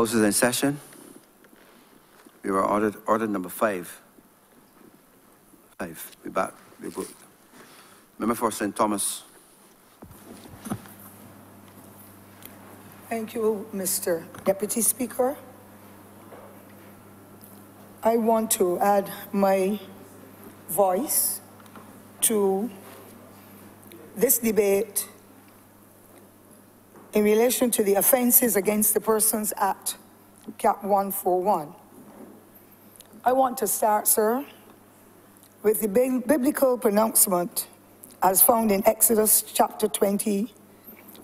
House is in session. We were ordered number 5. 5. We're back. We're good. Member for St. Thomas. Thank you, Mr. Deputy Speaker. I want to add my voice to this debate in relation to the Offences Against the Persons Act, Cap 141. I want to start, sir, with the biblical pronouncement as found in Exodus chapter 20,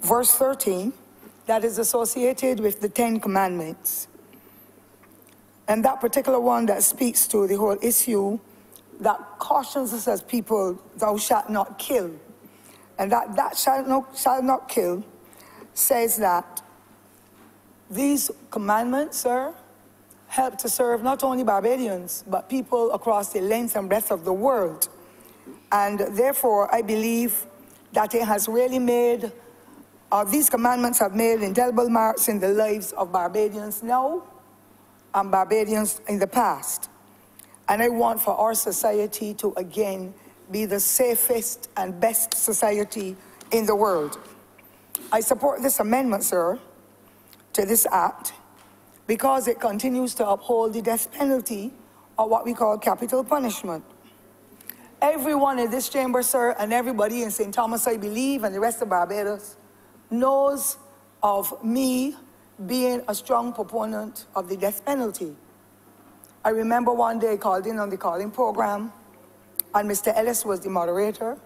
verse 13, that is associated with the 10 Commandments. And that particular one that speaks to the whole issue that cautions us as people, thou shalt not kill. And that shall not kill says that these commandments, sir, help to serve not only Barbadians, but people across the length and breadth of the world. And therefore, I believe that it has really made, these commandments have made indelible marks in the lives of Barbadians now and Barbadians in the past. And I want for our society to again be the safest and best society in the world. I support this amendment, sir, to this act because it continues to uphold the death penalty, or what we call capital punishment. Everyone in this chamber, sir, and everybody in St. Thomas, I believe, and the rest of Barbados, knows of me being a strong proponent of the death penalty. I remember one day I called in on the calling program, and Mr. Ellis was the moderator,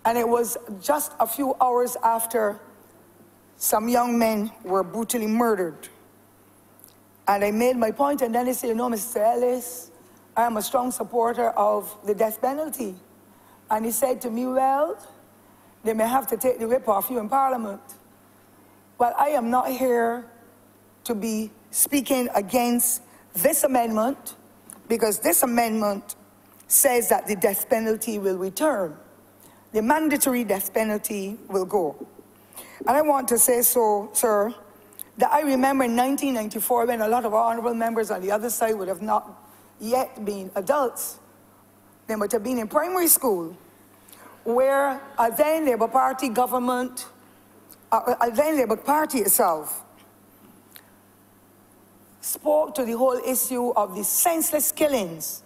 and it was just a few hours after some young men were brutally murdered. And I made my point, and then they said, you know, Mr. Ellis, I am a strong supporter of the death penalty. And he said to me, well, they may have to take the whip off you in Parliament. Well, I am not here to be speaking against this amendment, because this amendment says that the death penalty will return. The mandatory death penalty will go. And I want to say so, sir, that I remember in 1994 when a lot of our honourable members on the other side would have not yet been adults. They might have been in primary school, where a then Labour Party government, a then Labour Party itself, spoke to the whole issue of the senseless killings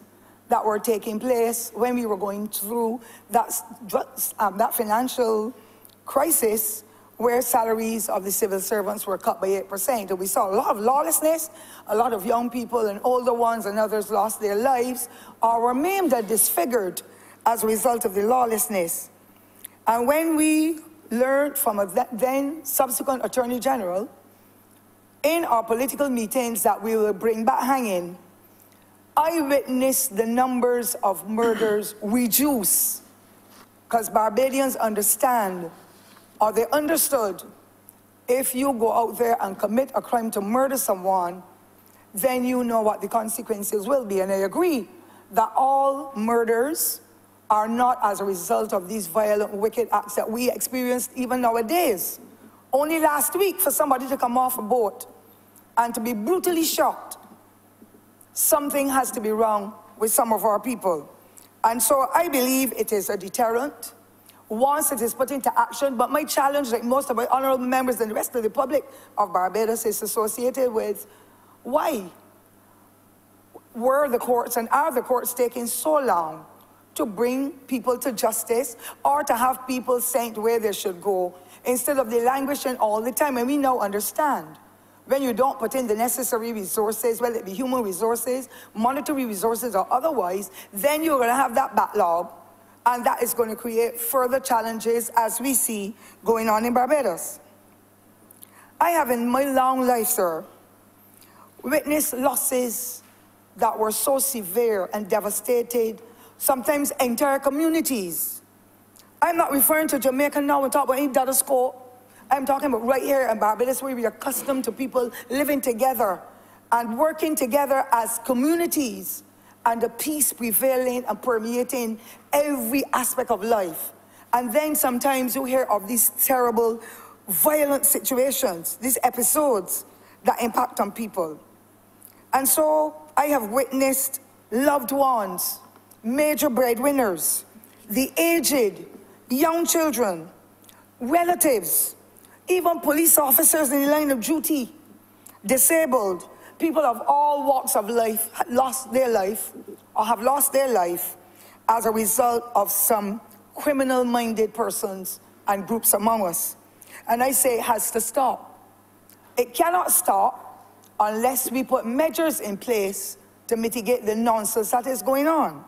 that were taking place when we were going through that financial crisis where salaries of the civil servants were cut by 8%. And we saw a lot of lawlessness, a lot of young people and older ones and others lost their lives or were maimed and disfigured as a result of the lawlessness. And when we learned from a then subsequent Attorney General in our political meetings that we will bring back hanging, I witnessed the numbers of murders reduce, because Barbadians understand, or they understood, if you go out there and commit a crime to murder someone, then you know what the consequences will be. And I agree that all murders are not as a result of these violent, wicked acts that we experienced even nowadays. Only last week, for somebody to come off a boat and to be brutally shot, something has to be wrong with some of our people. And so I believe it is a deterrent once it is put into action. But my challenge, like most of my honourable members and the rest of the public of Barbados, is associated with why were the courts and are the courts taking so long to bring people to justice or to have people sent where they should go instead of the languishing all the time? And we now understand when you don't put in the necessary resources, whether it be human resources, monetary resources, or otherwise, then you're going to have that backlog, and that is going to create further challenges as we see going on in Barbados. I have in my long life, sir, witnessed losses that were so severe and devastated, sometimes entire communities. I'm not referring to Jamaica now and talk about any data score. I'm talking about right here in Barbados, where we are accustomed to people living together and working together as communities, and the peace prevailing and permeating every aspect of life. And then sometimes you hear of these terrible, violent situations, these episodes that impact on people. And so I have witnessed loved ones, major breadwinners, the aged, young children, relatives, even police officers in the line of duty, disabled, people of all walks of life lost their life or have lost their life as a result of some criminal-minded persons and groups among us. And I say it has to stop. It cannot stop unless we put measures in place to mitigate the nonsense that is going on.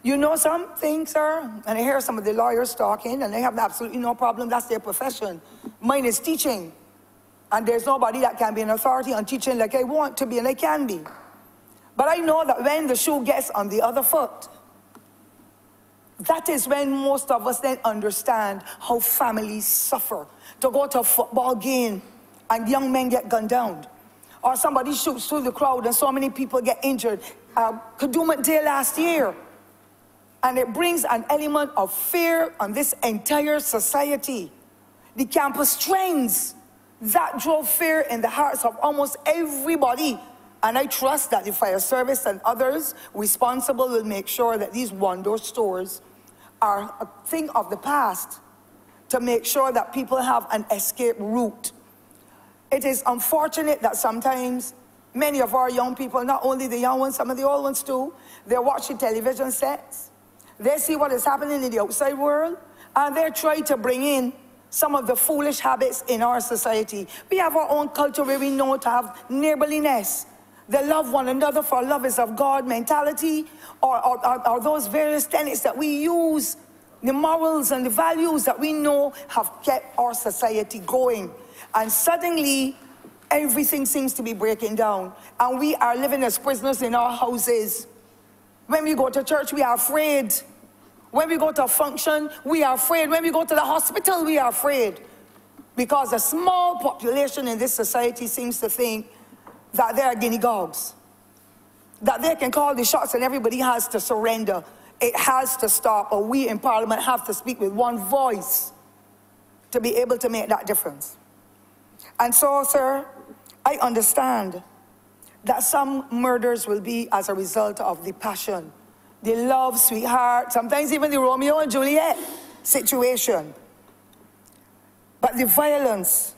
You know something, sir? And I hear some of the lawyers talking, and they have absolutely no problem. That's their profession. Mine is teaching. And there's nobody that can be an authority on teaching like I want to be, and I can be. But I know that when the shoe gets on the other foot, that is when most of us then understand how families suffer. To go to a football game and young men get gunned down. Or somebody shoots through the crowd and so many people get injured. Kadooment Day last year. And it brings an element of fear on this entire society. The campus trends, that drove fear in the hearts of almost everybody. And I trust that the fire service and others responsible will make sure that these one-door stores are a thing of the past, to make sure that people have an escape route. It is unfortunate that sometimes many of our young people, not only the young ones, some of the old ones too, they're watching television sets. They see what is happening in the outside world, and they're trying to bring in some of the foolish habits in our society. We have our own culture where we know to have neighborliness. They love one another, for love is of God mentality, or those various tenets that we use, the morals and the values that we know have kept our society going. And suddenly, everything seems to be breaking down, and we are living as prisoners in our houses. When we go to church, we are afraid. When we go to a function, we are afraid. When we go to the hospital, we are afraid. Because a small population in this society seems to think that they are guinea dogs. That they can call the shots and everybody has to surrender. It has to stop, or we in Parliament have to speak with one voice to be able to make that difference. And so, sir, I understand that some murders will be as a result of the passion, the love, sweetheart, sometimes even the Romeo and Juliet situation. But the violence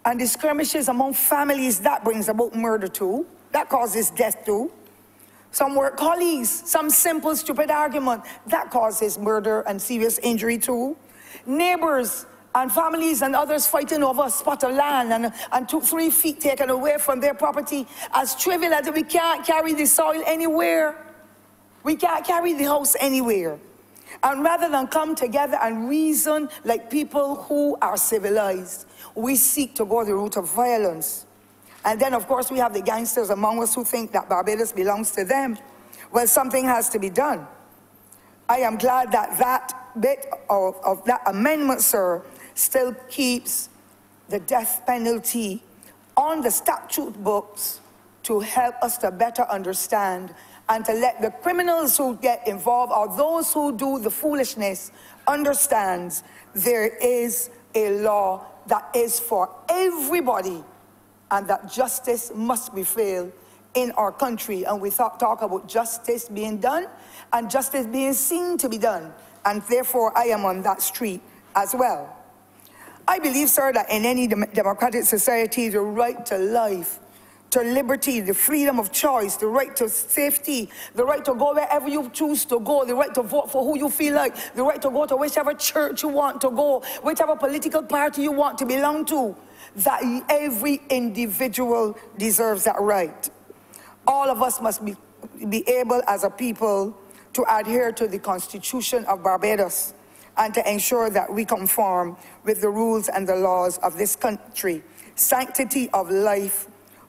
and the skirmishes among families, that brings about murder too. That causes death too. Some work colleagues, some simple, stupid argument, that causes murder and serious injury too. Neighbors and families and others fighting over a spot of land and 2-3 feet taken away from their property, as trivial as we can't carry the soil anywhere. We can't carry the house anywhere. And rather than come together and reason like people who are civilized, we seek to go the route of violence. And then, of course, we have the gangsters among us who think that Barbados belongs to them. Well, something has to be done. I am glad that that bit of that amendment, sir, still keeps the death penalty on the statute books to help us to better understand and to let the criminals who get involved or those who do the foolishness understand there is a law that is for everybody and that justice must be prevailed in our country. And we talk about justice being done and justice being seen to be done. And therefore, I am on that street as well. I believe, sir, that in any democratic society, the right to life, to liberty, the freedom of choice, the right to safety, the right to go wherever you choose to go, the right to vote for who you feel like, the right to go to whichever church you want to go, whichever political party you want to belong to, that every individual deserves that right. All of us must be able as a people to adhere to the Constitution of Barbados and to ensure that we conform with the rules and the laws of this country. Sanctity of life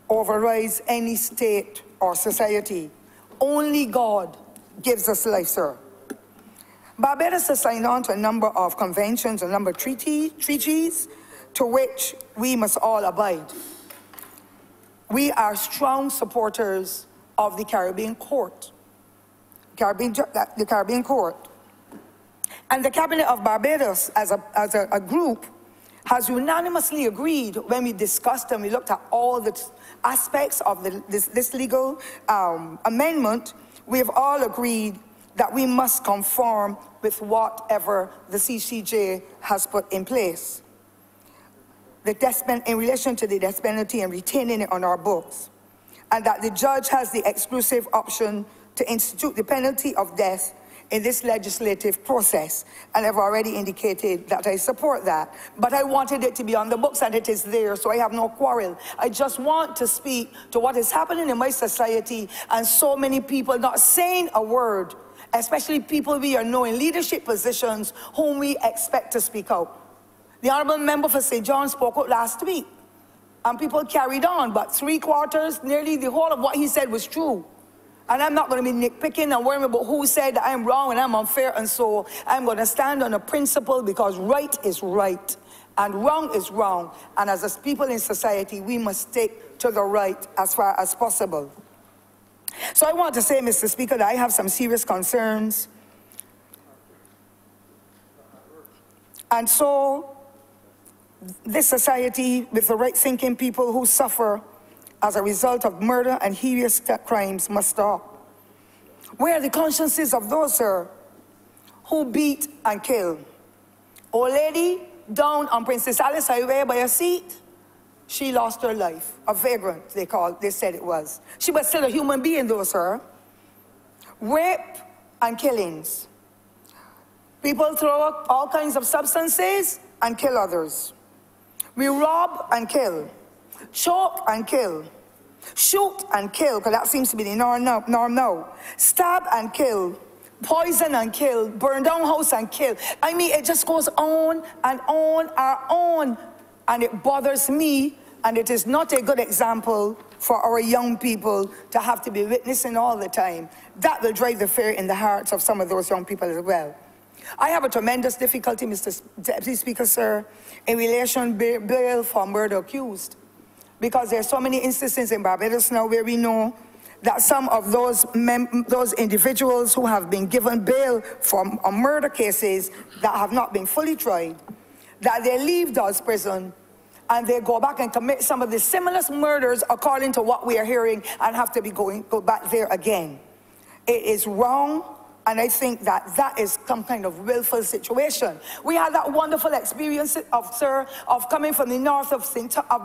overrides any state or society. Only God gives us life, sir. Barbados has signed on to a number of conventions, a number of treaties to which we must all abide. We are strong supporters of the Caribbean Court, the Caribbean Court. And the Cabinet of Barbados, as a group, has unanimously agreed, when we discussed and we looked at all the aspects of this legal amendment, we have all agreed that we must conform with whatever the CCJ has put in place. In relation to the death penalty and retaining it on our books, and that the judge has the exclusive option to institute the penalty of death in this legislative process. And I've already indicated that I support that. But I wanted it to be on the books, and it is there, so I have no quarrel. I just want to speak to what is happening in my society, and so many people not saying a word, especially people we are knowing leadership positions whom we expect to speak out. The Honourable Member for St. John spoke out last week, and people carried on, but 3/4, nearly the whole of what he said was true. And I'm not going to be nitpicking and worrying about who said that I'm wrong and I'm unfair, and so I'm going to stand on a principle, because right is right and wrong is wrong. And as people in society, we must stick to the right as far as possible. So I want to say, Mr. Speaker, that I have some serious concerns. And so this society, with the right-thinking people who suffer as a result of murder and heinous crimes, must stop. Where are the consciences of those, sir, who beat and kill? Old lady down on Princess Alice Highway by a seat, she lost her life. A vagrant, they said it was. She was still a human being though, sir. Rape and killings. People throw up all kinds of substances and kill others. We rob and kill, choke and kill, shoot and kill, because that seems to be the norm now. Stab and kill, poison and kill, burn down house and kill. I mean, it just goes on and on and on, and it bothers me, and it is not a good example for our young people to have to be witnessing all the time. That will drive the fear in the hearts of some of those young people as well. I have a tremendous difficulty, Mr. Deputy Speaker, sir, in relation to bail for murder accused, because there are so many instances in Barbados now where we know that some of those individuals who have been given bail for murder cases that have not been fully tried, that they leave those prison and they go back and commit some of the similar murders according to what we are hearing, and have to go back there again. It is wrong. And I think that that is some kind of willful situation. We had that wonderful experience of coming from the north of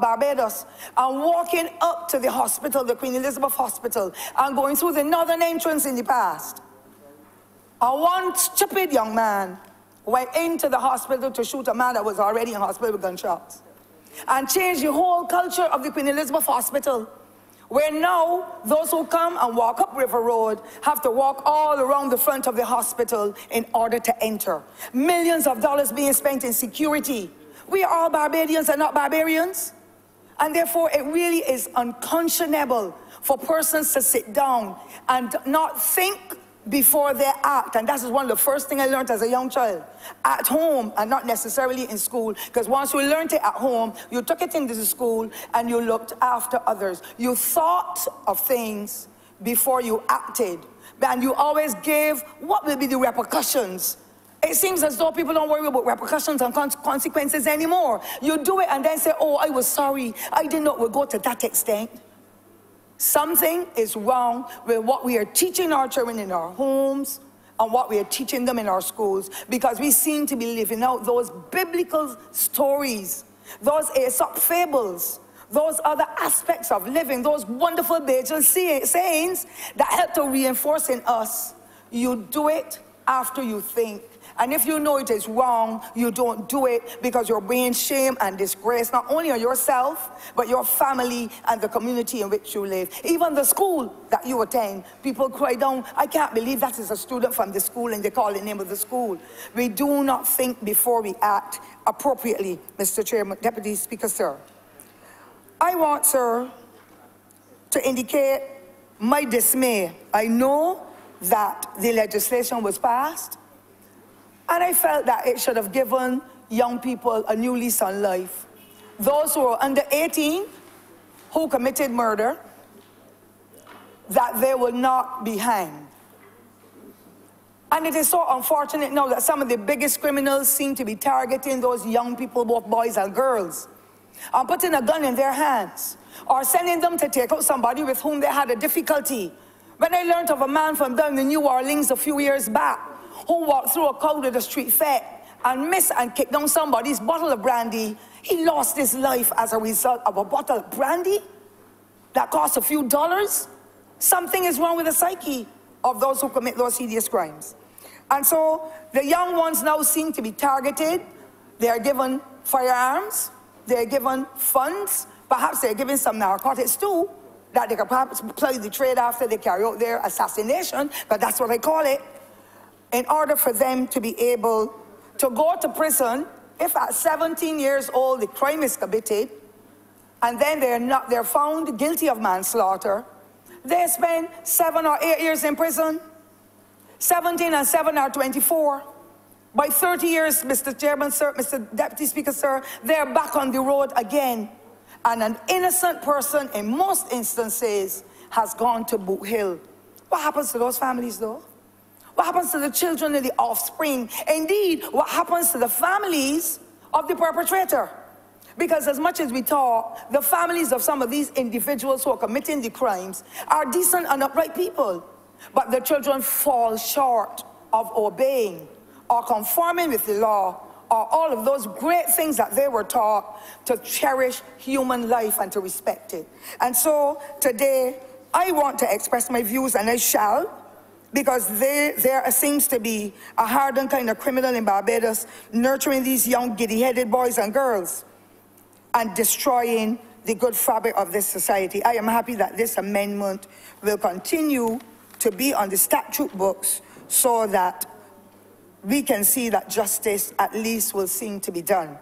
Barbados and walking up to the hospital, the Queen Elizabeth Hospital, and going through the northern entrance in the past. And one stupid young man went into the hospital to shoot a man that was already in hospital with gunshots, and changed the whole culture of the Queen Elizabeth Hospital, where now those who come and walk up River Road have to walk all around the front of the hospital in order to enter. Millions of dollars being spent in security. We are all Barbadians and not barbarians. And therefore, it really is unconscionable for persons to sit down and not think before they act. And that is one of the first things I learned as a young child, at home and not necessarily in school, because once you learned it at home, you took it into the school and you looked after others. You thought of things before you acted, and you always gave what will be the repercussions. It seems as though people don't worry about repercussions and consequences anymore. You do it and then say, oh, I was sorry, I didn't know it would go to that extent. Something is wrong with what we are teaching our children in our homes and what we are teaching them in our schools, because we seem to be living out those biblical stories, those Aesop fables, those other aspects of living, those wonderful biblical sayings that help to reinforce in us. You do it after you think. And if you know it is wrong, you don't do it, because you're bringing shame and disgrace not only on yourself, but your family and the community in which you live. Even the school that you attend, people cry down, I can't believe that is a student from the school, and they call the name of the school. We do not think before we act appropriately, Mr. Chairman, Deputy Speaker, sir. I want, sir, to indicate my dismay. I know that the legislation was passed, and I felt that it should have given young people a new lease on life. Those who are under 18 who committed murder, that they will not be hanged. And it is so unfortunate now that some of the biggest criminals seem to be targeting those young people, both boys and girls, and putting a gun in their hands, or sending them to take out somebody with whom they had a difficulty. When I learned of a man from down in New Orleans a few years back, who walked through a crowd at the street fair and missed and kicked down somebody's bottle of brandy, he lost his life as a result of a bottle of brandy that cost a few dollars. Something is wrong with the psyche of those who commit those hideous crimes. And so the young ones now seem to be targeted. They are given firearms, they are given funds, perhaps they're given some narcotics too, that they can perhaps play the trade after they carry out their assassination, but that's what I call it, in order for them to be able to go to prison if at 17 years old the crime is committed, and then they're found guilty of manslaughter. They spend 7 or 8 years in prison. 17 and 7 are 24. By 30 years, Mr. Chairman, sir, Mr. Deputy Speaker, sir, they're back on the road again. And an innocent person, in most instances, has gone to Boot Hill. What happens to those families, though? What happens to the children and the offspring? Indeed, what happens to the families of the perpetrator? Because as much as we talk, the families of some of these individuals who are committing the crimes are decent and upright people. But the children fall short of obeying or conforming with the law, or all of those great things that they were taught to cherish human life and to respect it. And so today, I want to express my views, and I shall, because there seems to be a hardened kind of criminal in Barbados nurturing these young giddy-headed boys and girls and destroying the good fabric of this society. I am happy that this amendment will continue to be on the statute books so that we can see that justice at least will seem to be done.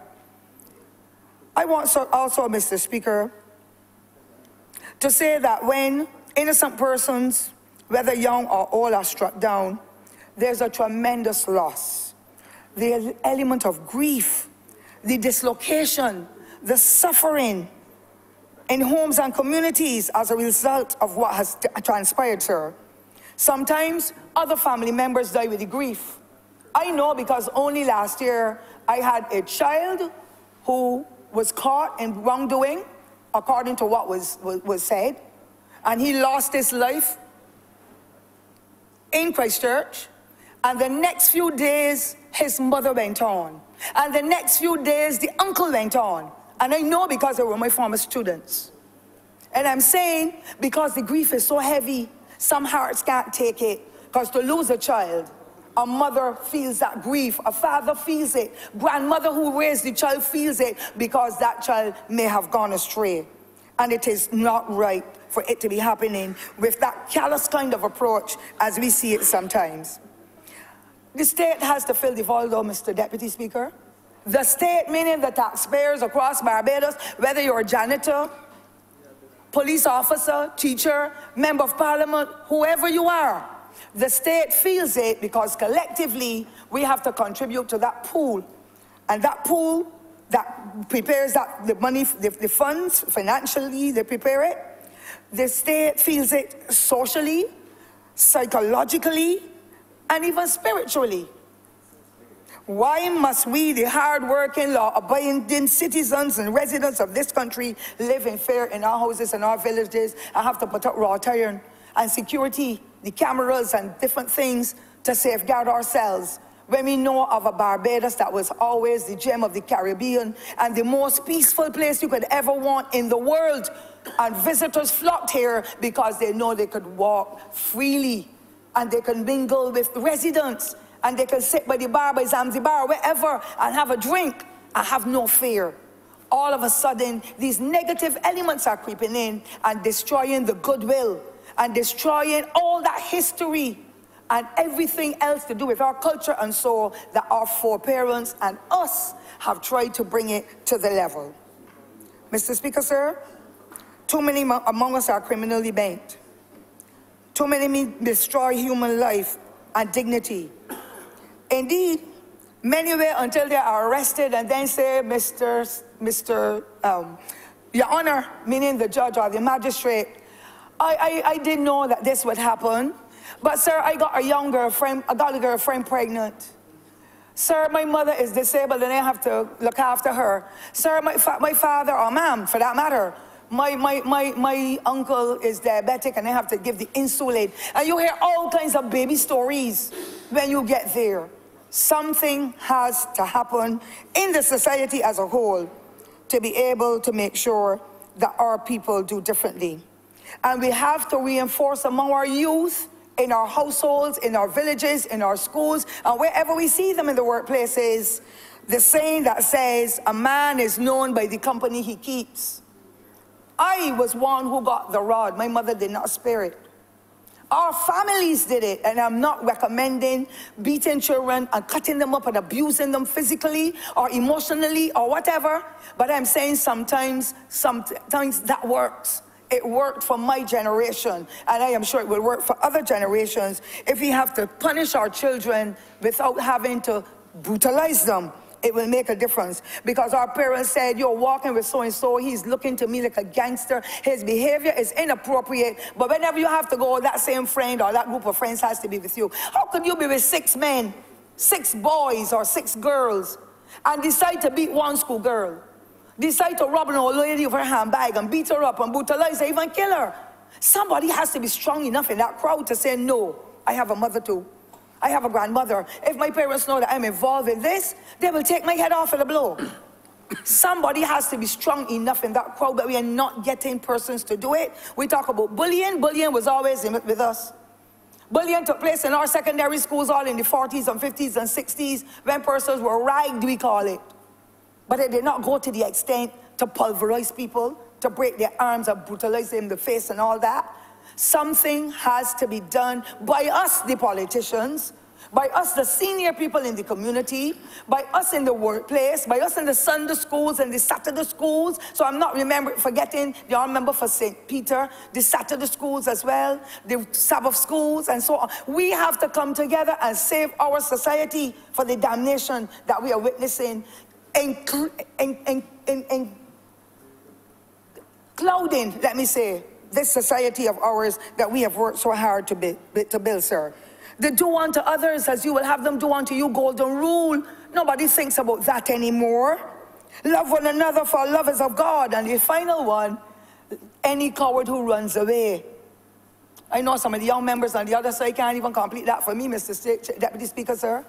I want also, Mr. Speaker, to say that when innocent persons, whether young or old, are struck down, there's a tremendous loss. The element of grief, the dislocation, the suffering in homes and communities as a result of what has transpired, sir. Sometimes other family members die with the grief. I know because only last year I had a child who was caught in wrongdoing, according to what was said, and he lost his life in Christchurch, and the next few days his mother went on, and the next few days the uncle went on, and I know because they were my former students. And I'm saying because the grief is so heavy, some hearts can't take it, because to lose a child, a mother feels that grief, a father feels it, grandmother who raised the child feels it, because that child may have gone astray. And it is not right for it to be happening with that callous kind of approach as we see it sometimes. The state has to fill the void, though, Mr. Deputy Speaker. The state, meaning the taxpayers across Barbados, whether you're a janitor, police officer, teacher, member of parliament, whoever you are, the state feels it because collectively we have to contribute to that pool. And that pool that prepares the money, the funds, financially, they prepare it. The state feels it socially, psychologically, and even spiritually. Why must we, the hard-working, law-abiding citizens and residents of this country, live in fear in our houses and our villages and have to put up wrought iron and security, the cameras and different things to safeguard ourselves, when we know of a Barbados that was always the gem of the Caribbean and the most peaceful place you could ever want in the world? And visitors flocked here because they know they could walk freely and they can mingle with residents and they can sit by the bar, by Zanzibar, wherever, and have a drink and have no fear. All of a sudden, these negative elements are creeping in and destroying the goodwill and destroying all that history and everything else to do with our culture and soul that our foreparents and us have tried to bring it to the level. Mr. Speaker, sir, too many among us are criminally bent. Too many destroy human life and dignity. Indeed, many wait until they are arrested and then say, Your Honor, meaning the judge or the magistrate, I didn't know that this would happen. But sir, I got a girlfriend pregnant. Sir, my mother is disabled and I have to look after her. Sir, my father, or ma'am, for that matter, my uncle is diabetic and I have to give the insulin. And you hear all kinds of baby stories when you get there. Something has to happen in the society as a whole to be able to make sure that our people do differently. And we have to reinforce among our youth, in our households, in our villages, in our schools, and wherever we see them in the workplaces, the saying that says, a man is known by the company he keeps. I was one who got the rod. My mother did not spare it. Our families did it, and I'm not recommending beating children and cutting them up and abusing them physically or emotionally or whatever, but I'm saying sometimes that works. It worked for my generation, and I am sure it will work for other generations if we have to punish our children without having to brutalize them. It will make a difference, because our parents said, you're walking with so-and-so, he's looking to me like a gangster, his behavior is inappropriate, but whenever you have to go, that same friend or that group of friends has to be with you. How could you be with 6 men, 6 boys or 6 girls, and decide to beat one school girl? Decide to rob an old lady of her handbag and beat her up and brutalize her, even kill her? Somebody has to be strong enough in that crowd to say, no, I have a mother too. I have a grandmother. If my parents know that I'm involved in this, they will take my head off at a blow. Somebody has to be strong enough in that crowd, but we are not getting persons to do it. We talk about bullying. Bullying was always with us. Bullying took place in our secondary schools all in the 40s and 50s and 60s when persons were ragged, we call it. But it did not go to the extent to pulverize people, to break their arms and brutalize them in the face and all that. Something has to be done by us, the politicians, by us, the senior people in the community, by us in the workplace, by us in the Sunday schools and the Saturday schools. So I'm not forgetting, y'all remember for St. Peter, the Saturday schools as well, the Sabbath schools and so on. We have to come together and save our society for the damnation that we are witnessing, clouding, let me say, this society of ours that we have worked so hard to build, sir. The do unto others as you will have them do unto you golden rule. Nobody thinks about that anymore. Love one another, for love is of God. And the final one, any coward who runs away. I know some of the young members on the other side can't even complete that for me, Mr. Deputy Speaker, sir.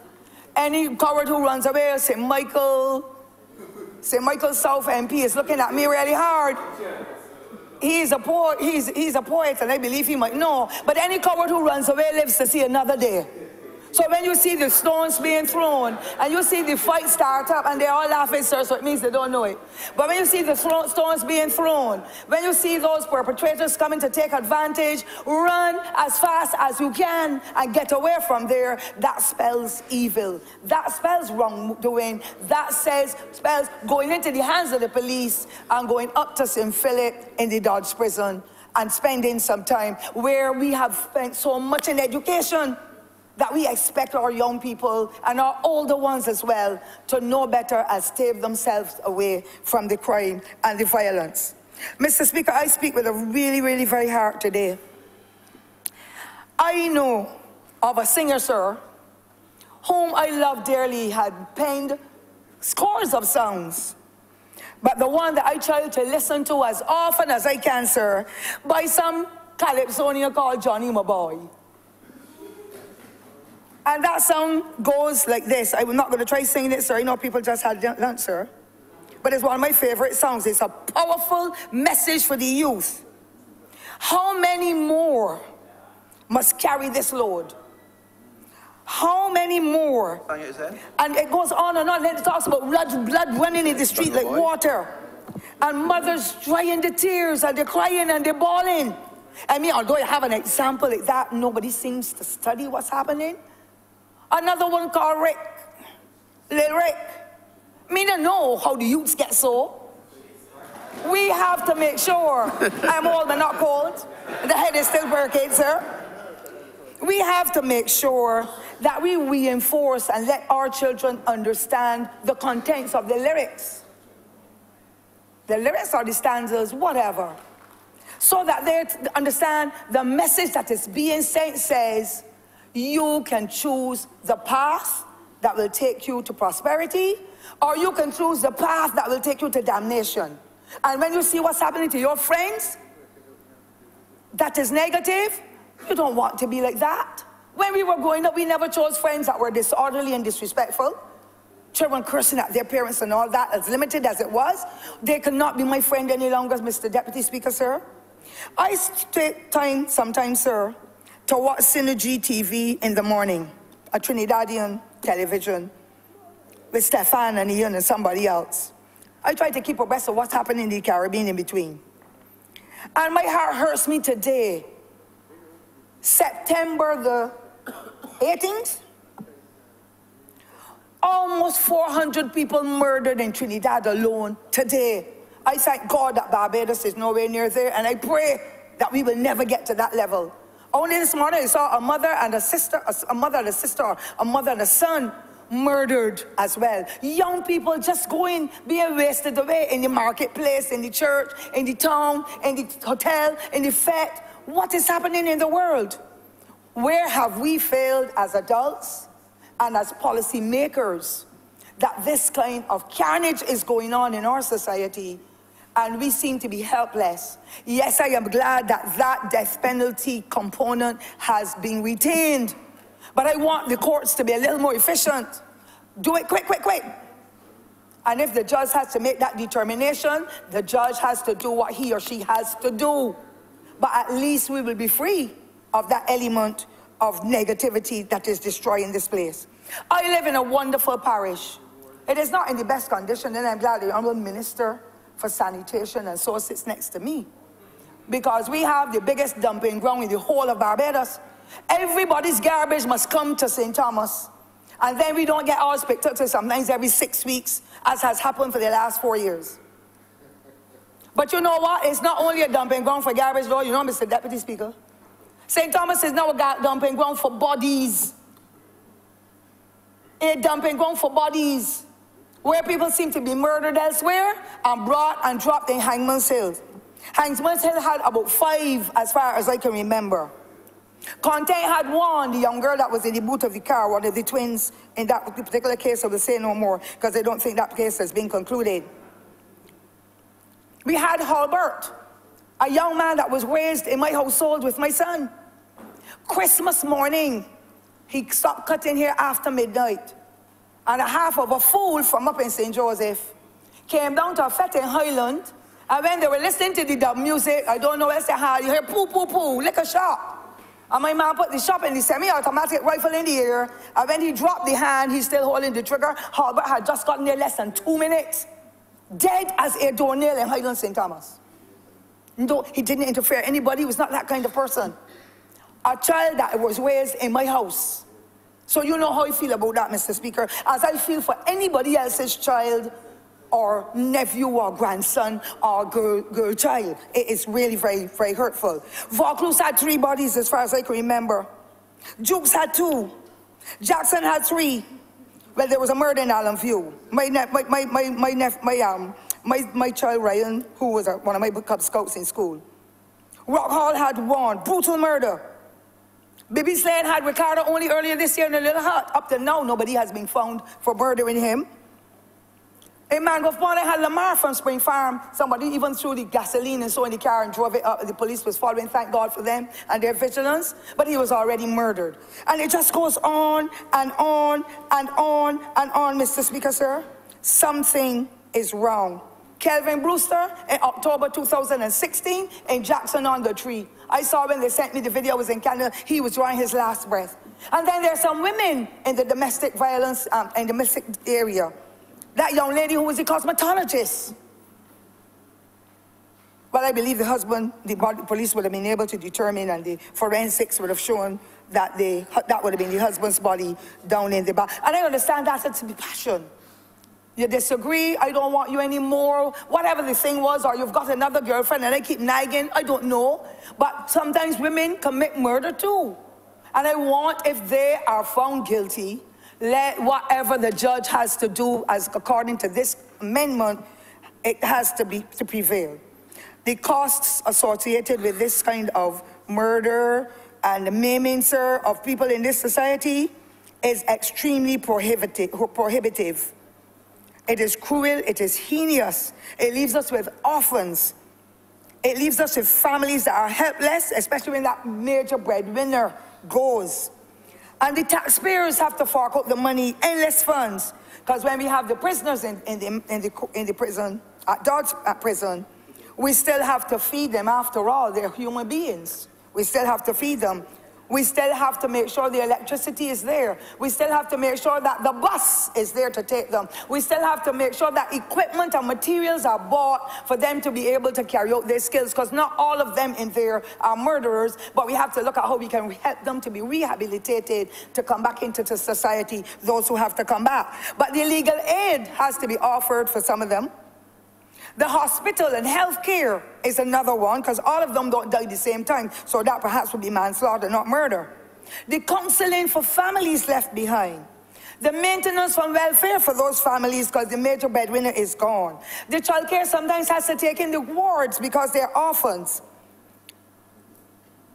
Any coward who runs away, St. Michael South MP is looking at me really hard. He's a poet, he's a poet, and I believe he might know. But any coward who runs away lives to see another day. So when you see the stones being thrown, and you see the fight start up, and they're all laughing, sir, so it means they don't know it. But when you see the stones being thrown, when you see those perpetrators coming to take advantage, run as fast as you can and get away from there. That spells evil. That spells wrongdoing. That spells going into the hands of the police and going up to St. Philip in the Dodge prison and spending some time where we have spent so much in education that we expect our young people and our older ones as well to know better and stave themselves away from the crime and the violence. Mr. Speaker, I speak with a really, really very heart today. I know of a singer, sir, whom I love dearly, had penned scores of songs. But the one that I try to listen to as often as I can, sir, by some calypsonian called Johnny My Boy. And that song goes like this. I'm not going to try singing it, sir. I know people just had lunch, sir. But it's one of my favorite songs. It's a powerful message for the youth. How many more must carry this load? How many more? And it goes on and on. Then it talks about blood running in the street like water. And mothers drying the tears, and they're crying and they're bawling. I mean, although I have an example like that, nobody seems to study what's happening. Another one called Rick. Little Rick. Me don't know how the youths get so. We have to make sure. I'm old but not cold. The head is still working, sir. We have to make sure that we reinforce and let our children understand the contents of the lyrics. The lyrics or the stanzas, whatever. so that they understand the message that is being sent says, you can choose the path that will take you to prosperity, or you can choose the path that will take you to damnation. And when you see what's happening to your friends, that is negative, you don't want to be like that. When we were growing up, we never chose friends that were disorderly and disrespectful. Children cursing at their parents and all that, as limited as it was. They could not be my friend any longer, Mr. Deputy Speaker, sir. I take time sometimes, sir, to watch Synergy TV in the morning, a Trinidadian television, with Stefan and Ian and somebody else. I try to keep abreast of what's happening in the Caribbean in between. And my heart hurts me today. September the 18th, almost 400 people murdered in Trinidad alone today. I thank God that Barbados is nowhere near there, and I pray that we will never get to that level. Only this morning I saw a mother and a sister, a mother and a sister, a mother and a son murdered as well. Young people just being wasted away in the marketplace, in the church, in the town, in the hotel, in the fete. What is happening in the world? Where have we failed as adults and as policy makers that this kind of carnage is going on in our society, and we seem to be helpless? Yes, I am glad that that death penalty component has been retained, but I want the courts to be a little more efficient. Do it quick, quick, quick. And if the judge has to make that determination, the judge has to do what he or she has to do. But at least we will be free of that element of negativity that is destroying this place. I live in a wonderful parish. It is not in the best condition, and I'm glad the Honourable Minister for Sanitation and so sits next to me, because we have the biggest dumping ground in the whole of Barbados. Everybody's garbage must come to St. Thomas, and then we don't get ours picked up till sometimes every 6 weeks, as has happened for the last 4 years. But you know what? It's not only a dumping ground for garbage, though, you know, Mr. Deputy Speaker. St. Thomas is now a dumping ground for bodies. A dumping ground for bodies, where people seem to be murdered elsewhere and brought and dropped in Hangman's Hill. Hangman's Hill had about 5, as far as I can remember. Contain had 1, the young girl that was in the boot of the car, one of the twins in that particular case. I will say no more, because I don't think that case has been concluded. We had Halbert, a young man that was raised in my household with my son. Christmas morning, he stopped cutting hair after midnight, and a half of a fool from up in St. Joseph came down to a fete in Highland, and when they were listening to the dub music, I don't know what else they had, you hear poo, poo, poo, liquor shop. And my man put the shop in the semi-automatic rifle in the air, and when he dropped the hand, he's still holding the trigger. Halbert had just gotten there less than 2 minutes. Dead as a doornail in Highland St. Thomas. No, he didn't interfere anybody. He was not that kind of person. A child that was raised in my house. So you know how I feel about that, Mr. Speaker, as I feel for anybody else's child or nephew or grandson or girl child. It is really very, very hurtful. Vaucluse had 3 bodies as far as I can remember. Jukes had 2. Jackson had 3. Well, there was a murder in Allen View. My child Ryan, who was one of my Cub Scouts in school. Rock Hall had 1, brutal murder. Bibi Slade had Ricardo only earlier this year in a little hut. Up to now, nobody has been found for murdering him. In Mangrove Pond, I had Lamar from Spring Farm. Somebody even threw the gasoline and so in the car and drove it up. The police was following, thank God for them and their vigilance. But he was already murdered. And it just goes on and on and on and on, Mr. Speaker, sir. Something is wrong. Kelvin Brewster in October 2016 in Jackson on the Tree. I saw when they sent me the video, I was in Canada, he was drawing his last breath. And then there's some women in the domestic violence and domestic area. That young lady who was a cosmetologist. Well, I believe the husband, the police would have been able to determine, and the forensics would have shown that that would have been the husband's body down in the back. And I understand that to be passion. You disagree, I don't want you anymore, whatever the thing was, or you've got another girlfriend and I keep nagging, I don't know. But sometimes women commit murder too. And I want, if they are found guilty, let whatever the judge has to do, as according to this amendment, it has to prevail. the costs associated with this kind of murder and the maiming, sir, of people in this society is extremely prohibitive. It is cruel, it is heinous. It leaves us with orphans. It leaves us with families that are helpless, especially when that major breadwinner goes. And the taxpayers have to fork out the money, endless funds. Because when we have the prisoners in the prison, at Dodge prison, we still have to feed them. After all, they're human beings. We still have to feed them. We still have to make sure the electricity is there. We still have to make sure that the bus is there to take them. We still have to make sure that equipment and materials are bought for them to be able to carry out their skills, because not all of them in there are murderers, but we have to look at how we can help them to be rehabilitated, to come back into the society, those who have to come back. But the legal aid has to be offered for some of them. The hospital and health care is another one, because all of them don't die at the same time, so that perhaps would be manslaughter, not murder. The counseling for families left behind. The maintenance from welfare for those families, because the major breadwinner is gone. The child care sometimes has to take in the wards because they're orphans.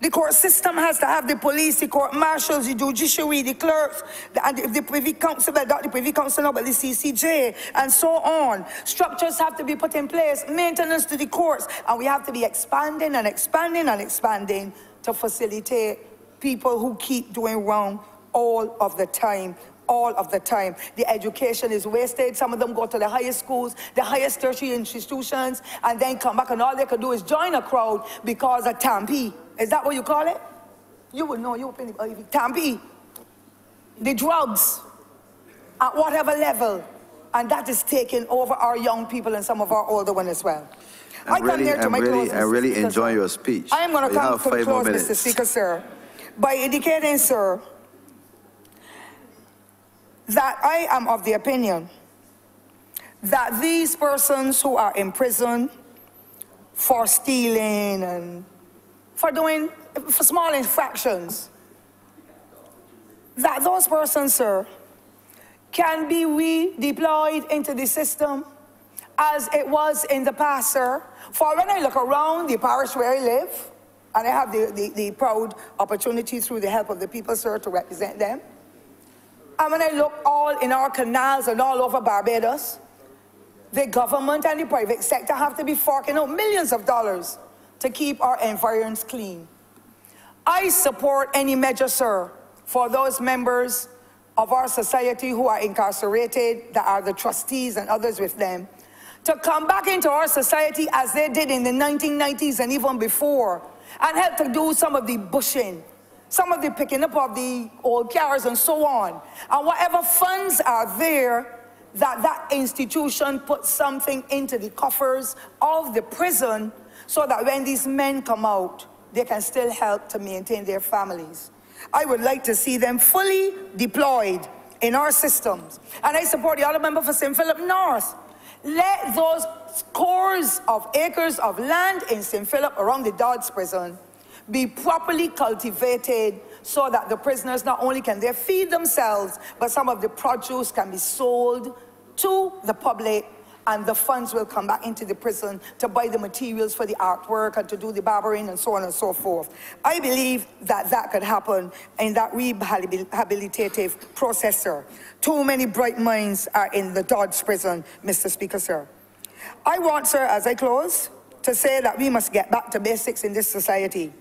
The court system has to have the police, the court marshals, the judiciary, the clerks, the privy council, not the privy council, but the CCJ, and so on. Structures have to be put in place, maintenance to the courts, and we have to be expanding and expanding and expanding to facilitate people who keep doing wrong all of the time. All of the time. The education is wasted. Some of them go to the highest schools, the highest tertiary institutions, and then come back, and all they could do is join a crowd because of Tampi. Is that what you call it? You would know, you open it. Tampi. The drugs at whatever level, and that is taking over our young people and some of our older ones as well. I really enjoy your speech. I am going to come to the close, Mr. Speaker, sir, by indicating, sir, that I am of the opinion that these persons who are in prison for stealing and for small infractions, that those persons, sir, can be redeployed into the system as it was in the past, sir. For when I look around the parish where I live, and I have the proud opportunity through the help of the people, sir, to represent them, and when I look all in our canals and all over Barbados, the government and the private sector have to be forking out millions of dollars to keep our environs clean. I support any measure, sir, for those members of our society who are incarcerated, that are the trustees and others with them, to come back into our society as they did in the 1990s and even before, and help to do some of the bushing, some of the picking up of the old cars and so on. And whatever funds are there, that institution puts something into the coffers of the prison so that when these men come out, they can still help to maintain their families. I would like to see them fully deployed in our systems. And I support the other member for St. Philip North. Let those scores of acres of land in St. Philip around the Dodds prison be properly cultivated so that the prisoners not only can they feed themselves, but some of the produce can be sold to the public, and the funds will come back into the prison to buy the materials for the artwork and to do the barbering and so on and so forth. I believe that that could happen in that rehabilitative process, sir. Too many bright minds are in the Dodds prison, Mr. Speaker, sir. I want, sir, as I close, to say that we must get back to basics in this society.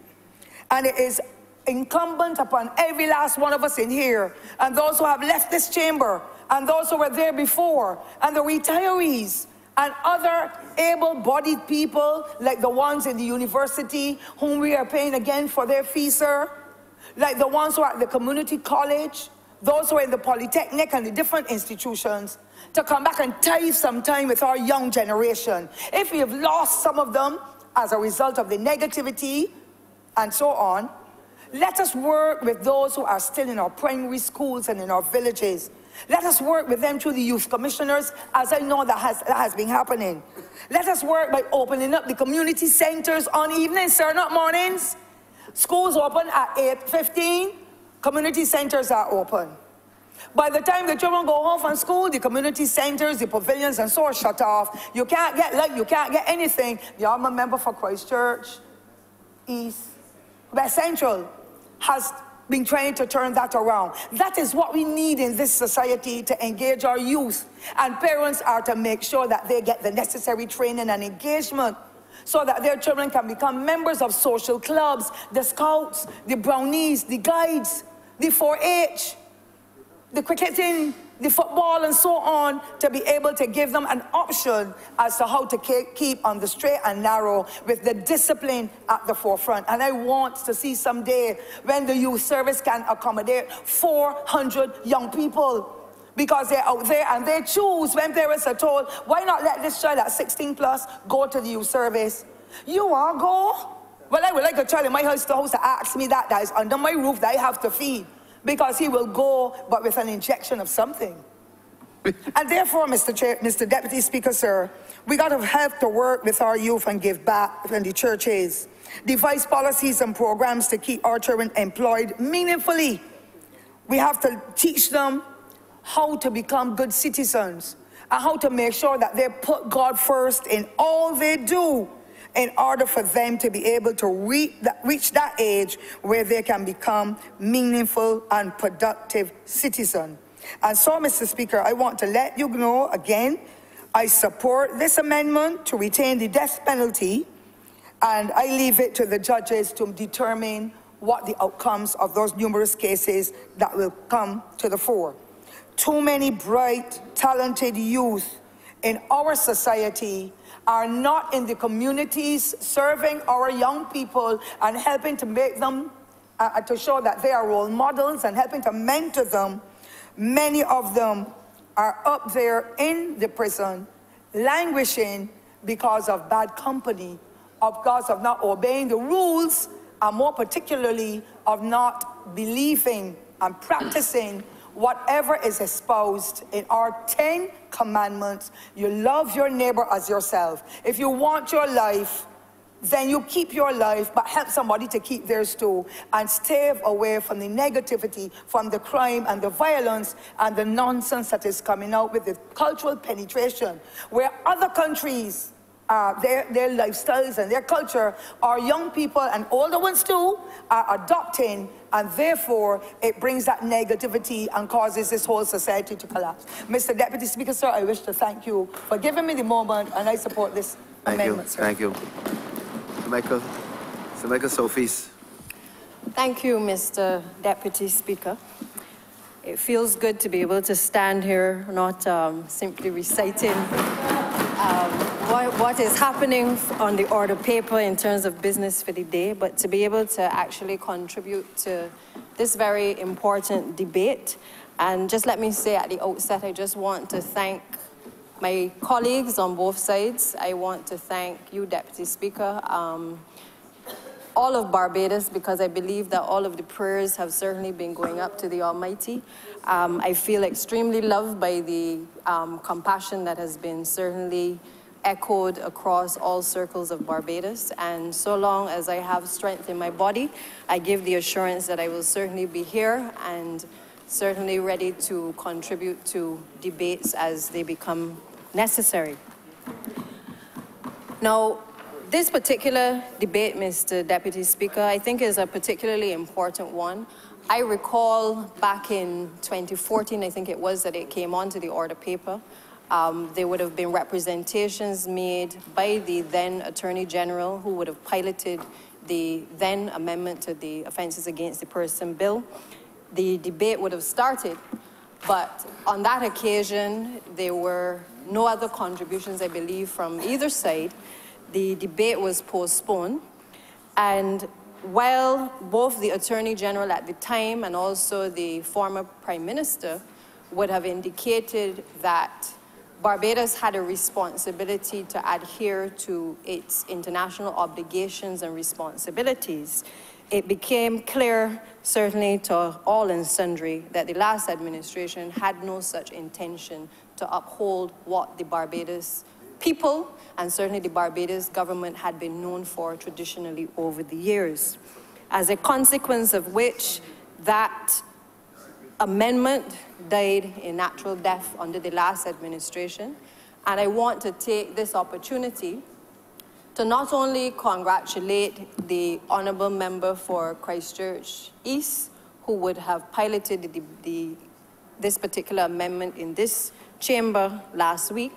And it is incumbent upon every last one of us in here, and those who have left this chamber, and those who were there before, and the retirees, and other able-bodied people, like the ones in the university, whom we are paying again for their fees, sir, like the ones who are at the community college, those who are in the polytechnic and the different institutions, to come back and tithe some time with our young generation. If we have lost some of them as a result of the negativity and so on, let us work with those who are still in our primary schools and in our villages. Let us work with them through the youth commissioners, as I know that has been happening. Let us work by opening up the community centers on evenings, sir, not mornings. Schools open at 8:15, community centers are open. By the time the children go home from school, the community centers, the pavilions, and so on shut off. You can't get light, you can't get anything. The alma member for Christchurch, East, West Central has been trying to turn that around. That is what we need in this society to engage our youth. And parents are to make sure that they get the necessary training and engagement so that their children can become members of social clubs, the scouts, the brownies, the guides, the 4-H, the cricketing, the football, and so on, to be able to give them an option as to how to keep on the straight and narrow with the discipline at the forefront. And I want to see someday when the youth service can accommodate 400 young people, because they're out there and they choose. When parents are told, why not let this child at 16 plus go to the youth service? You want to go? Well, I would like a child in my house to ask me that is under my roof that I have to feed. Because he will go, but with an injection of something. And therefore, Mr. Deputy Speaker, sir, we got to have to work with our youth and give back in the churches. Devise policies and programs to keep our children employed meaningfully. We have to teach them how to become good citizens and how to make sure that they put God first in all they do, in order for them to be able to reach that age where they can become meaningful and productive citizens. And so, Mr. Speaker, I want to let you know again, I support this amendment to retain the death penalty, and I leave it to the judges to determine what the outcomes of those numerous cases that will come to the fore. Too many bright, talented youth in our society are not in the communities serving our young people and helping to make them, to show that they are role models and helping to mentor them. Many of them are up there in the prison, languishing because of bad company, because of not obeying the rules, and more particularly of not believing and practicing whatever is espoused in our 10 commandments. You love your neighbor as yourself. If you want your life, then you keep your life, but help somebody to keep theirs too, and stay away from the negativity, from the crime and the violence and the nonsense that is coming out with the cultural penetration, where other countries, their lifestyles and their culture, our young people and older ones too are adopting, and therefore it brings that negativity and causes this whole society to collapse. Mr. Deputy Speaker, sir, I wish to thank you for giving me the moment, and I support this amendment, sir. Thank you. Michael Sophies. Thank you, Mr. Deputy Speaker. It feels good to be able to stand here, not simply reciting what is happening on the order paper in terms of business for the day, but to be able to actually contribute to this very important debate. And just let me say at the outset, I just want to thank my colleagues on both sides. I want to thank you, Deputy Speaker, all of Barbados, because I believe that all of the prayers have certainly been going up to the Almighty. I feel extremely loved by the compassion that has been certainly echoed across all circles of Barbados. And so long as I have strength in my body, I give the assurance that I will certainly be here and certainly ready to contribute to debates as they become necessary. Now, this particular debate, Mr. Deputy Speaker, I think is a particularly important one. I recall back in 2014, I think it was, that it came onto the order paper. There would have been representations made by the then Attorney General, who would have piloted the then amendment to the Offences Against the Person Bill. The debate would have started, but on that occasion, there were no other contributions, I believe, from either side. The debate was postponed, and while both the Attorney General at the time and also the former Prime Minister would have indicated that Barbados had a responsibility to adhere to its international obligations and responsibilities, it became clear, certainly to all and sundry, that the last administration had no such intention to uphold what the Barbados people and certainly the Barbados government had been known for traditionally over the years. As a consequence of which, that amendment died a natural death under the last administration. And I want to take this opportunity to not only congratulate the Honourable Member for Christchurch East, who would have piloted this particular amendment in this chamber last week,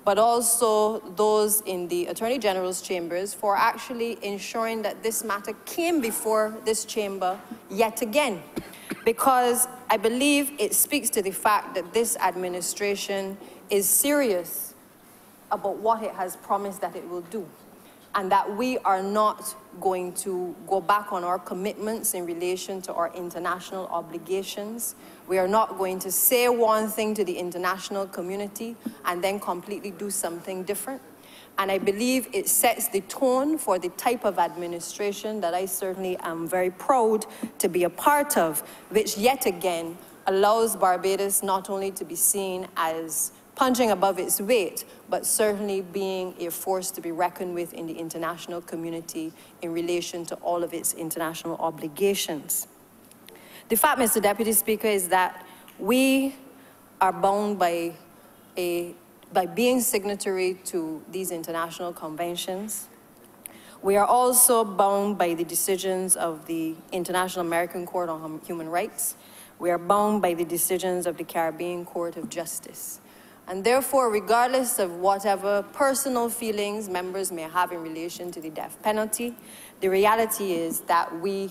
but also those in the Attorney General's chambers for actually ensuring that this matter came before this chamber yet again. Because I believe it speaks to the fact that this administration is serious about what it has promised that it will do, and that we are not going to go back on our commitments in relation to our international obligations. We are not going to say one thing to the international community and then completely do something different. And I believe it sets the tone for the type of administration that I certainly am very proud to be a part of, which yet again allows Barbados not only to be seen as punching above its weight, but certainly being a force to be reckoned with in the international community in relation to all of its international obligations. The fact, Mr. Deputy Speaker, is that we are bound by being signatory to these international conventions. We are also bound by the decisions of the International American Court on Human Rights. We are bound by the decisions of the Caribbean Court of Justice. And therefore, regardless of whatever personal feelings members may have in relation to the death penalty, the reality is that we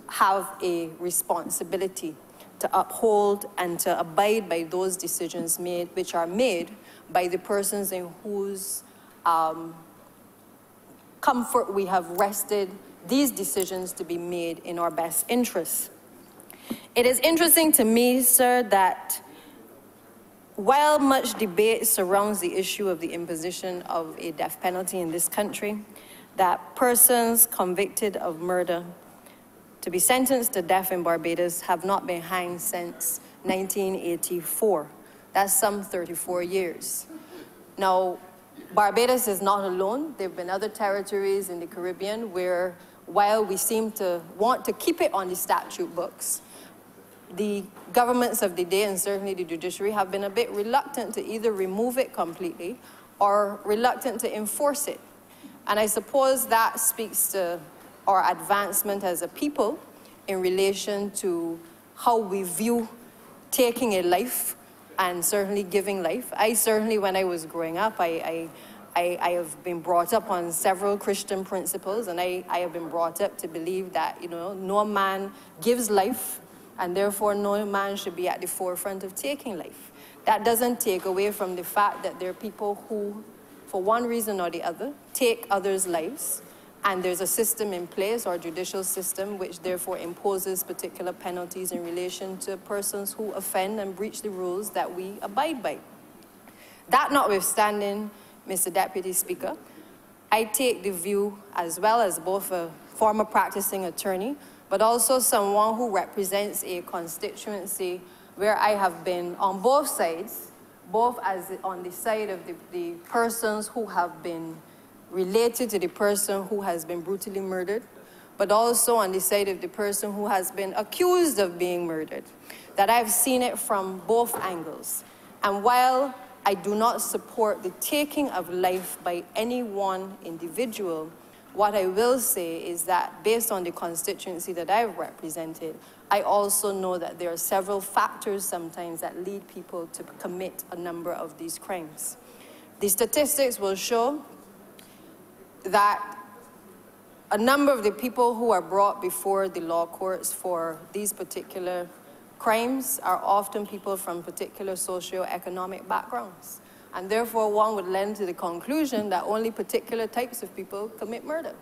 have a responsibility to uphold and to abide by those decisions which are made by the persons in whose comfort we have rested these decisions to be made in our best interests. It is interesting to me, sir, that while much debate surrounds the issue of the imposition of a death penalty in this country, that persons convicted of murder to be sentenced to death in Barbados have not been hanged since 1984. That's some 34 years. Now, Barbados is not alone. There have been other territories in the Caribbean where, while we seem to want to keep it on the statute books, the governments of the day, and certainly the judiciary, have been a bit reluctant to either remove it completely or reluctant to enforce it. And I suppose that speaks to our advancement as a people in relation to how we view taking a life and certainly giving life. I certainly, when I was growing up, I have been brought up on several Christian principles, and I have been brought up to believe that, you know, no man gives life, and therefore no man should be at the forefront of taking life. That doesn't take away from the fact that there are people who, for one reason or the other, take others' lives, and there's a system in place, our judicial system, which therefore imposes particular penalties in relation to persons who offend and breach the rules that we abide by. That notwithstanding, Mr. Deputy Speaker, I take the view, as well as both a former practicing attorney, but also someone who represents a constituency where I have been on both sides, both as on the side of the persons who have been related to the person who has been brutally murdered, but also on the side of the person who has been accused of being murdered, that I've seen it from both angles. And while I do not support the taking of life by any one individual, what I will say is that based on the constituency that I've represented, I also know that there are several factors sometimes that lead people to commit a number of these crimes. The statistics will show that a number of the people who are brought before the law courts for these particular crimes are often people from particular socio-economic backgrounds. And therefore, one would lend to the conclusion that only particular types of people commit murder.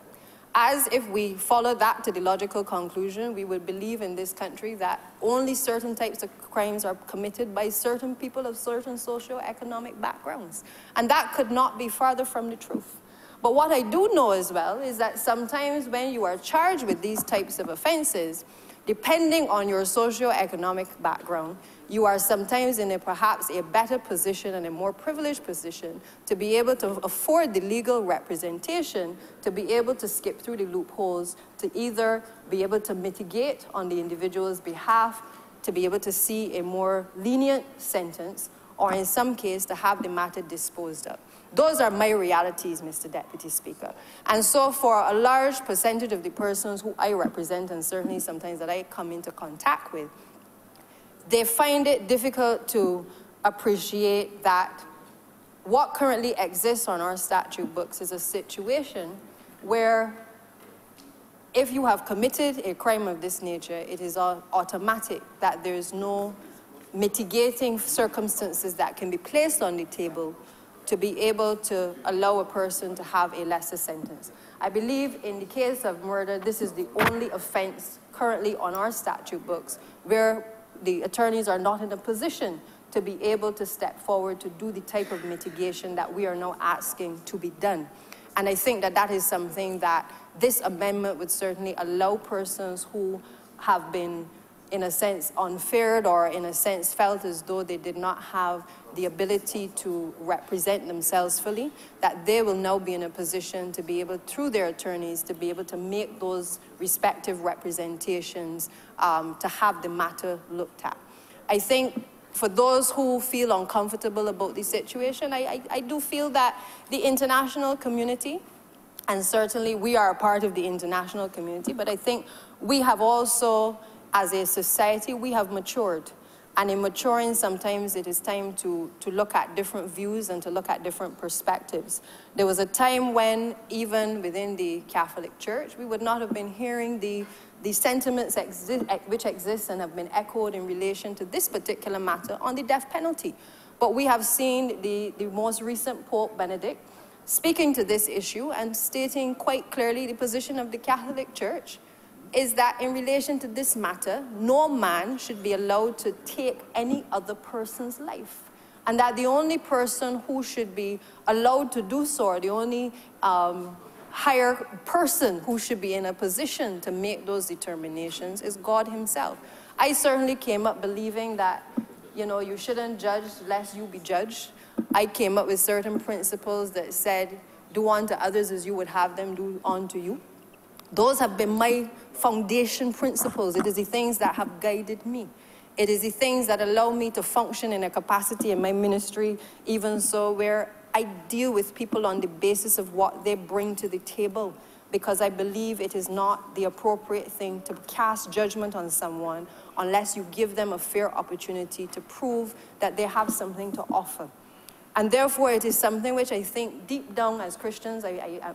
As if we follow that to the logical conclusion, we would believe in this country that only certain types of crimes are committed by certain people of certain socio-economic backgrounds. And that could not be farther from the truth. But what I do know as well is that sometimes when you are charged with these types of offenses, depending on your socio-economic background, you are sometimes in perhaps a better position and a more privileged position to be able to afford the legal representation, to be able to skip through the loopholes, to either be able to mitigate on the individual's behalf to be able to see a more lenient sentence, or in some case, to have the matter disposed of. Those are my realities, Mr. Deputy Speaker. And so for a large percentage of the persons who I represent, and certainly sometimes that I come into contact with, they find it difficult to appreciate that what currently exists on our statute books is a situation where if you have committed a crime of this nature, it is automatic that there is no mitigating circumstances that can be placed on the table to be able to allow a person to have a lesser sentence. I believe in the case of murder, this is the only offense currently on our statute books where the attorneys are not in a position to be able to step forward to do the type of mitigation that we are now asking to be done. And I think that that is something that this amendment would certainly allow persons who have been, in a sense, unfair or in a sense felt as though they did not have the ability to represent themselves fully, that they will now be in a position to be able, through their attorneys, to be able to make those respective representations to have the matter looked at. I think for those who feel uncomfortable about the situation, I do feel that the international community, and certainly we are a part of the international community, but I think we have also, as a society, we have matured. And in maturing, sometimes it is time to look at different views and to look at different perspectives. There was a time when, even within the Catholic Church, we would not have been hearing the sentiments which exist and have been echoed in relation to this particular matter on the death penalty. But we have seen the most recent Pope Benedict speaking to this issue and stating quite clearly the position of the Catholic Church is that in relation to this matter, no man should be allowed to take any other person's life. And that the only person who should be allowed to do so, or the only higher person who should be in a position to make those determinations is God himself. I certainly came up believing that, you know, you shouldn't judge lest you be judged. I came up with certain principles that said, do unto others as you would have them do unto you. Those have been my foundation principles. It is the things that have guided me. It is the things that allow me to function in a capacity in my ministry, even so where I deal with people on the basis of what they bring to the table, because I believe it is not the appropriate thing to cast judgment on someone unless you give them a fair opportunity to prove that they have something to offer. And therefore, it is something which I think deep down as Christians,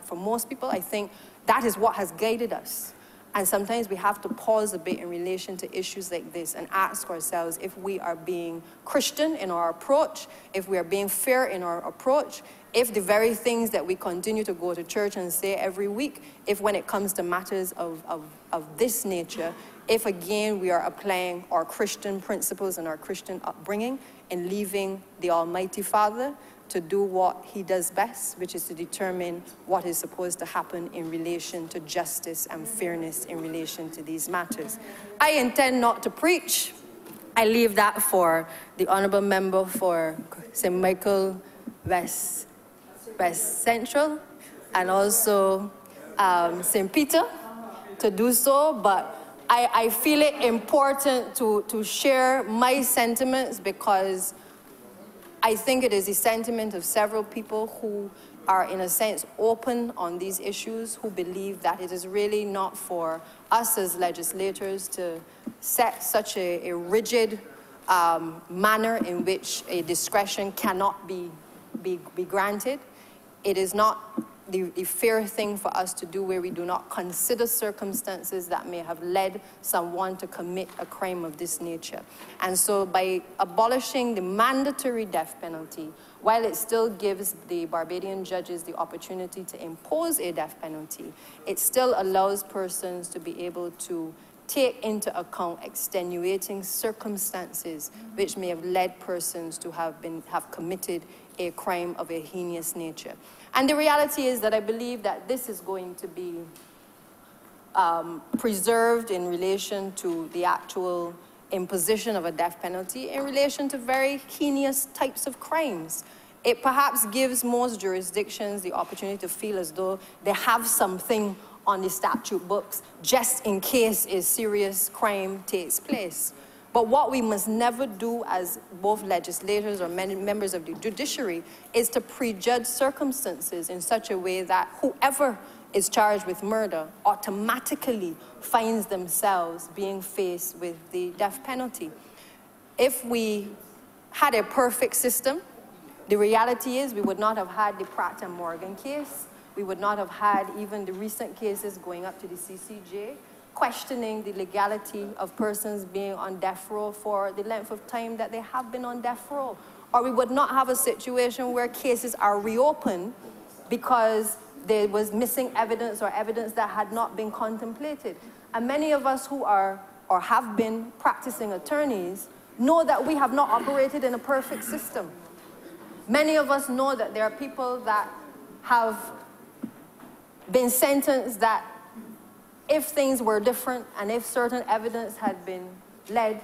for most people, I think that is what has guided us. And sometimes we have to pause a bit in relation to issues like this and ask ourselves if we are being Christian in our approach, if we are being fair in our approach, if the very things that we continue to go to church and say every week, if when it comes to matters of this nature, if again we are applying our Christian principles and our Christian upbringing and leaving the Almighty Father to do what he does best, which is to determine what is supposed to happen in relation to justice and fairness in relation to these matters. I intend not to preach. I leave that for the Honourable Member for St. Michael West Central and also St. Peter to do so, but I feel it important to share my sentiments because I think it is the sentiment of several people who are, in a sense, open on these issues, who believe that it is really not for us as legislators to set such a rigid manner in which a discretion cannot be granted. It is not the fair thing for us to do where we do not consider circumstances that may have led someone to commit a crime of this nature. And so by abolishing the mandatory death penalty, while it still gives the Barbadian judges the opportunity to impose a death penalty, it still allows persons to be able to take into account extenuating circumstances which may have led persons to have committed a crime of a heinous nature. And the reality is that I believe that this is going to be preserved in relation to the actual imposition of a death penalty in relation to very heinous types of crimes. It perhaps gives most jurisdictions the opportunity to feel as though they have something on the statute books just in case a serious crime takes place. But what we must never do as both legislators or members of the judiciary is to prejudge circumstances in such a way that whoever is charged with murder automatically finds themselves being faced with the death penalty. If we had a perfect system, the reality is we would not have had the Pratt and Morgan case. We would not have had even the recent cases going up to the CCJ, questioning the legality of persons being on death row for the length of time that they have been on death row. Or we would not have a situation where cases are reopened because there was missing evidence or evidence that had not been contemplated. And many of us who are or have been practicing attorneys know that we have not operated in a perfect system. Many of us know that there are people that have been sentenced that if things were different and if certain evidence had been led,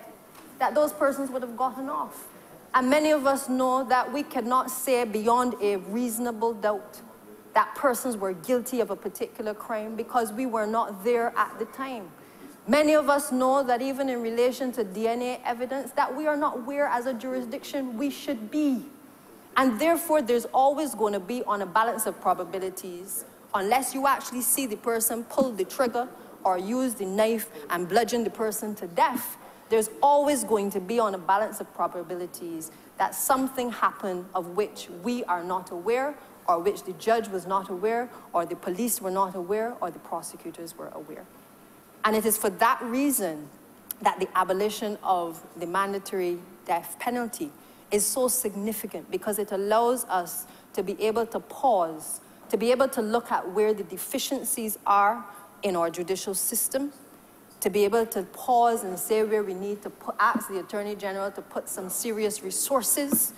that those persons would have gotten off. And many of us know that we cannot say beyond a reasonable doubt that persons were guilty of a particular crime because we were not there at the time. Many of us know that even in relation to DNA evidence, that we are not where as a jurisdiction we should be. And therefore, there's always going to be on a balance of probabilities, unless you actually see the person pull the trigger or use the knife and bludgeon the person to death, there's always going to be on a balance of probabilities that something happened of which we are not aware, or which the judge was not aware, or the police were not aware, or the prosecutors were aware. And it is for that reason that the abolition of the mandatory death penalty is so significant, because it allows us to be able to pause, to be able to look at where the deficiencies are in our judicial system, to be able to pause and say where we need to ask the Attorney General to put some serious resources.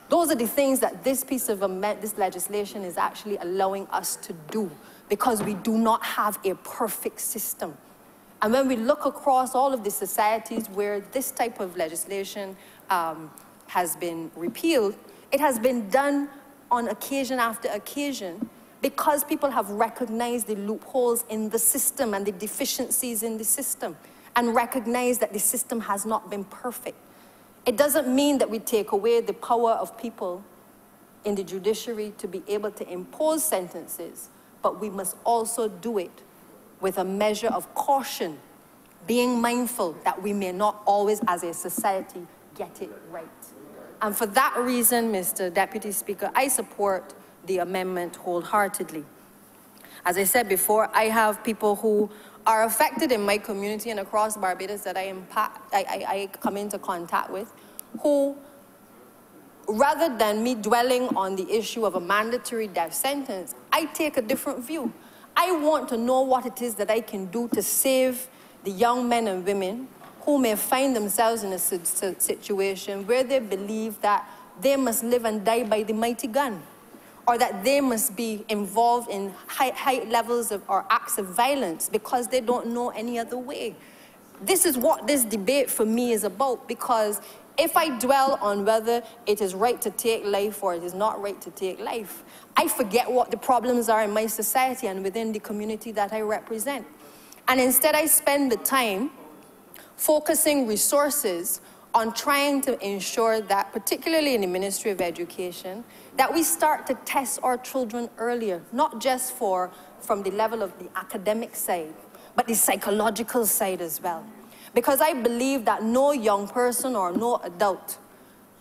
Those are the things that this piece of this legislation is actually allowing us to do, because we do not have a perfect system. And when we look across all of the societies where this type of legislation has been repealed, it has been done on occasion after occasion because people have recognized the loopholes in the system and the deficiencies in the system, and recognized that the system has not been perfect. It doesn't mean that we take away the power of people in the judiciary to be able to impose sentences, but we must also do it with a measure of caution, being mindful that we may not always, as a society, get it right. And for that reason, Mr. Deputy Speaker, I support the amendment wholeheartedly. As I said before, I have people who are affected in my community and across Barbados that I come into contact with, who, rather than me dwelling on the issue of a mandatory death sentence, I take a different view. I want to know what it is that I can do to save the young men and women who may find themselves in a situation where they believe that they must live and die by the mighty gun, or that they must be involved in high levels of or acts of violence because they don't know any other way. This is what this debate for me is about, because if I dwell on whether it is right to take life or it is not right to take life, I forget what the problems are in my society and within the community that I represent. And instead I spend the time focusing resources on trying to ensure that, particularly in the Ministry of Education, that we start to test our children earlier, not just from the level of the academic side, but the psychological side as well. Because I believe that no young person or no adult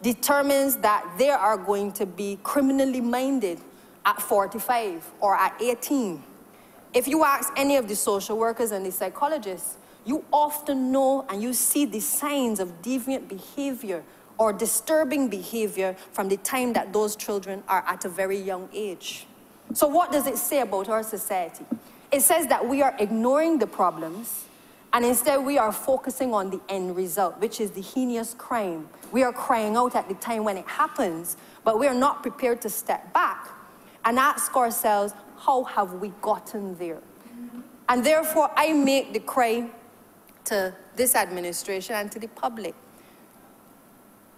determines that they are going to be criminally minded at 45 or at 18. If you ask any of the social workers and the psychologists, you often know and you see the signs of deviant behavior or disturbing behavior from the time that those children are at a very young age. So what does it say about our society? It says that we are ignoring the problems, and instead we are focusing on the end result, which is the heinous crime. We are crying out at the time when it happens, but we are not prepared to step back and ask ourselves, how have we gotten there? And therefore, I make the cry to this administration and to the public.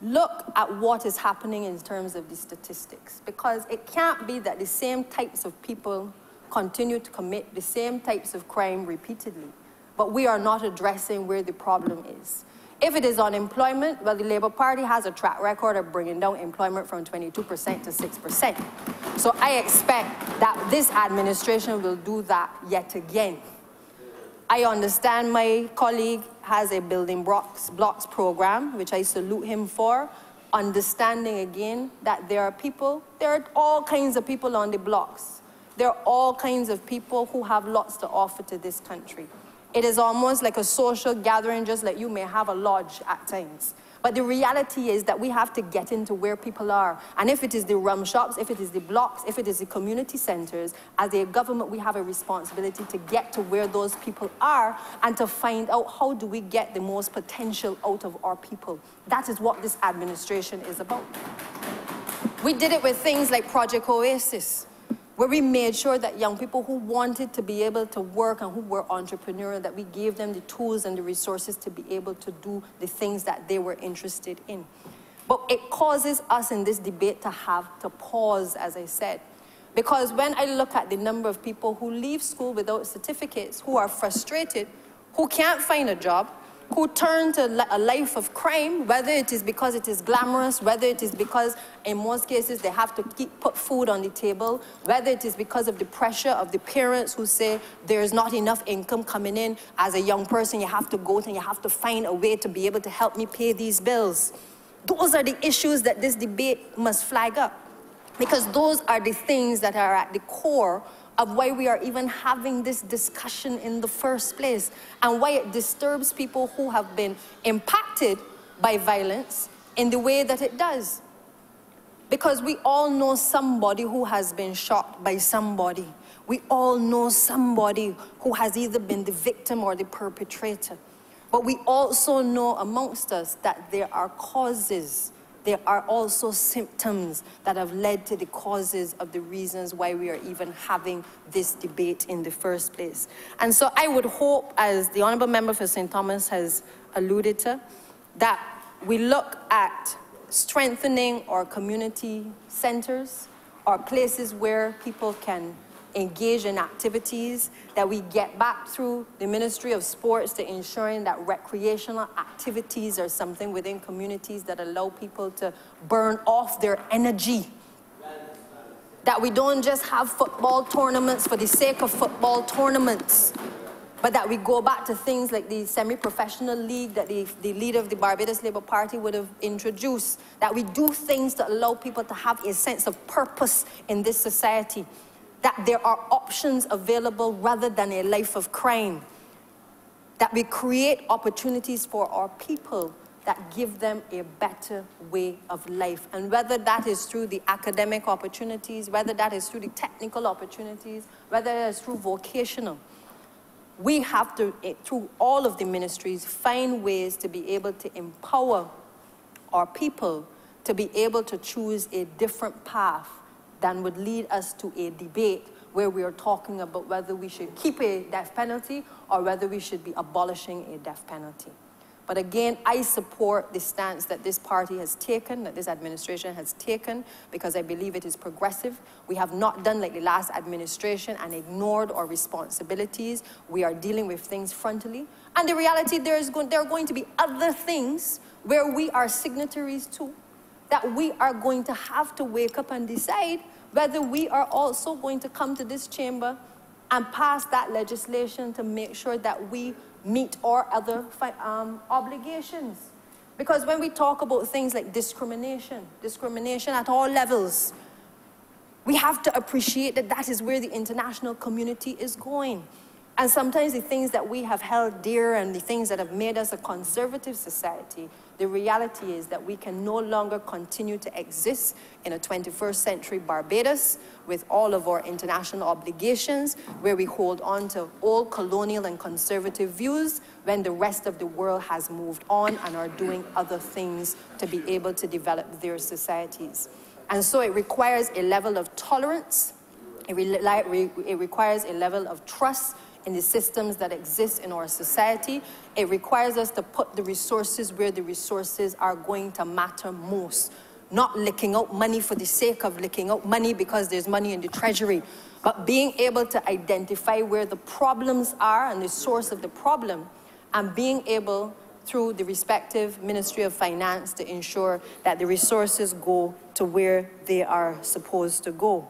Look at what is happening in terms of the statistics, because it can't be that the same types of people continue to commit the same types of crime repeatedly, but we are not addressing where the problem is. If it is unemployment, well, the Labour Party has a track record of bringing down employment from 22% to 6%. So I expect that this administration will do that yet again. I understand my colleague has a building blocks program, which I salute him for, understanding again that there are all kinds of people on the blocks. There are all kinds of people who have lots to offer to this country. It is almost like a social gathering, just like you may have a lodge at times. But the reality is that we have to get into where people are. And if it is the rum shops, if it is the blocks, if it is the community centers, as a government, we have a responsibility to get to where those people are and to find out how do we get the most potential out of our people. That is what this administration is about. We did it with things like Project Oasis, where we made sure that young people who wanted to be able to work and who were entrepreneurial, that we gave them the tools and the resources to be able to do the things that they were interested in. But it causes us in this debate to have to pause, as I said. Because when I look at the number of people who leave school without certificates, who are frustrated, who can't find a job, who turn to a life of crime, whether it is because it is glamorous, whether it is because in most cases they have to put food on the table, whether it is because of the pressure of the parents who say there's not enough income coming in. As a young person, you have to go and you have to find a way to be able to help me pay these bills. Those are the issues that this debate must flag up, because those are the things that are at the core of why we are even having this discussion in the first place, and why it disturbs people who have been impacted by violence in the way that it does. Because we all know somebody who has been shot by somebody. We all know somebody who has either been the victim or the perpetrator. But we also know amongst us that there are causes. There are also symptoms that have led to the causes of the reasons why we are even having this debate in the first place. And so I would hope, as the Honourable Member for St. Thomas has alluded to, that we look at strengthening our community centers, or places where people can engage in activities, that we get back through the Ministry of Sports to ensuring that recreational activities are something within communities that allow people to burn off their energy. That we don't just have football tournaments for the sake of football tournaments, but that we go back to things like the semi-professional league that the leader of the Barbados Labour Party would have introduced, that we do things to allow people to have a sense of purpose in this society, that there are options available rather than a life of crime, that we create opportunities for our people that give them a better way of life. And whether that is through the academic opportunities, whether that is through the technical opportunities, whether it is through vocational, we have to, through all of the ministries, find ways to be able to empower our people to be able to choose a different path than would lead us to a debate where we are talking about whether we should keep a death penalty or whether we should be abolishing a death penalty. But again, I support the stance that this party has taken, that this administration has taken, because I believe it is progressive. We have not done like the last administration and ignored our responsibilities. We are dealing with things frontally. And the reality, there are going to be other things where we are signatories to, that we are going to have to wake up and decide whether we are also going to come to this chamber and pass that legislation to make sure that we meet our other obligations. Because when we talk about things like discrimination at all levels, we have to appreciate that that is where the international community is going. And sometimes the things that we have held dear and the things that have made us a conservative society, the reality is that we can no longer continue to exist in a 21st century Barbados with all of our international obligations, where we hold on to old colonial and conservative views when the rest of the world has moved on and are doing other things to be able to develop their societies. And so it requires a level of tolerance, it requires a level of trust in the systems that exist in our society. It requires us to put the resources where the resources are going to matter most. Not licking out money for the sake of licking out money because there's money in the treasury, but being able to identify where the problems are and the source of the problem, and being able through the respective Ministry of Finance to ensure that the resources go to where they are supposed to go.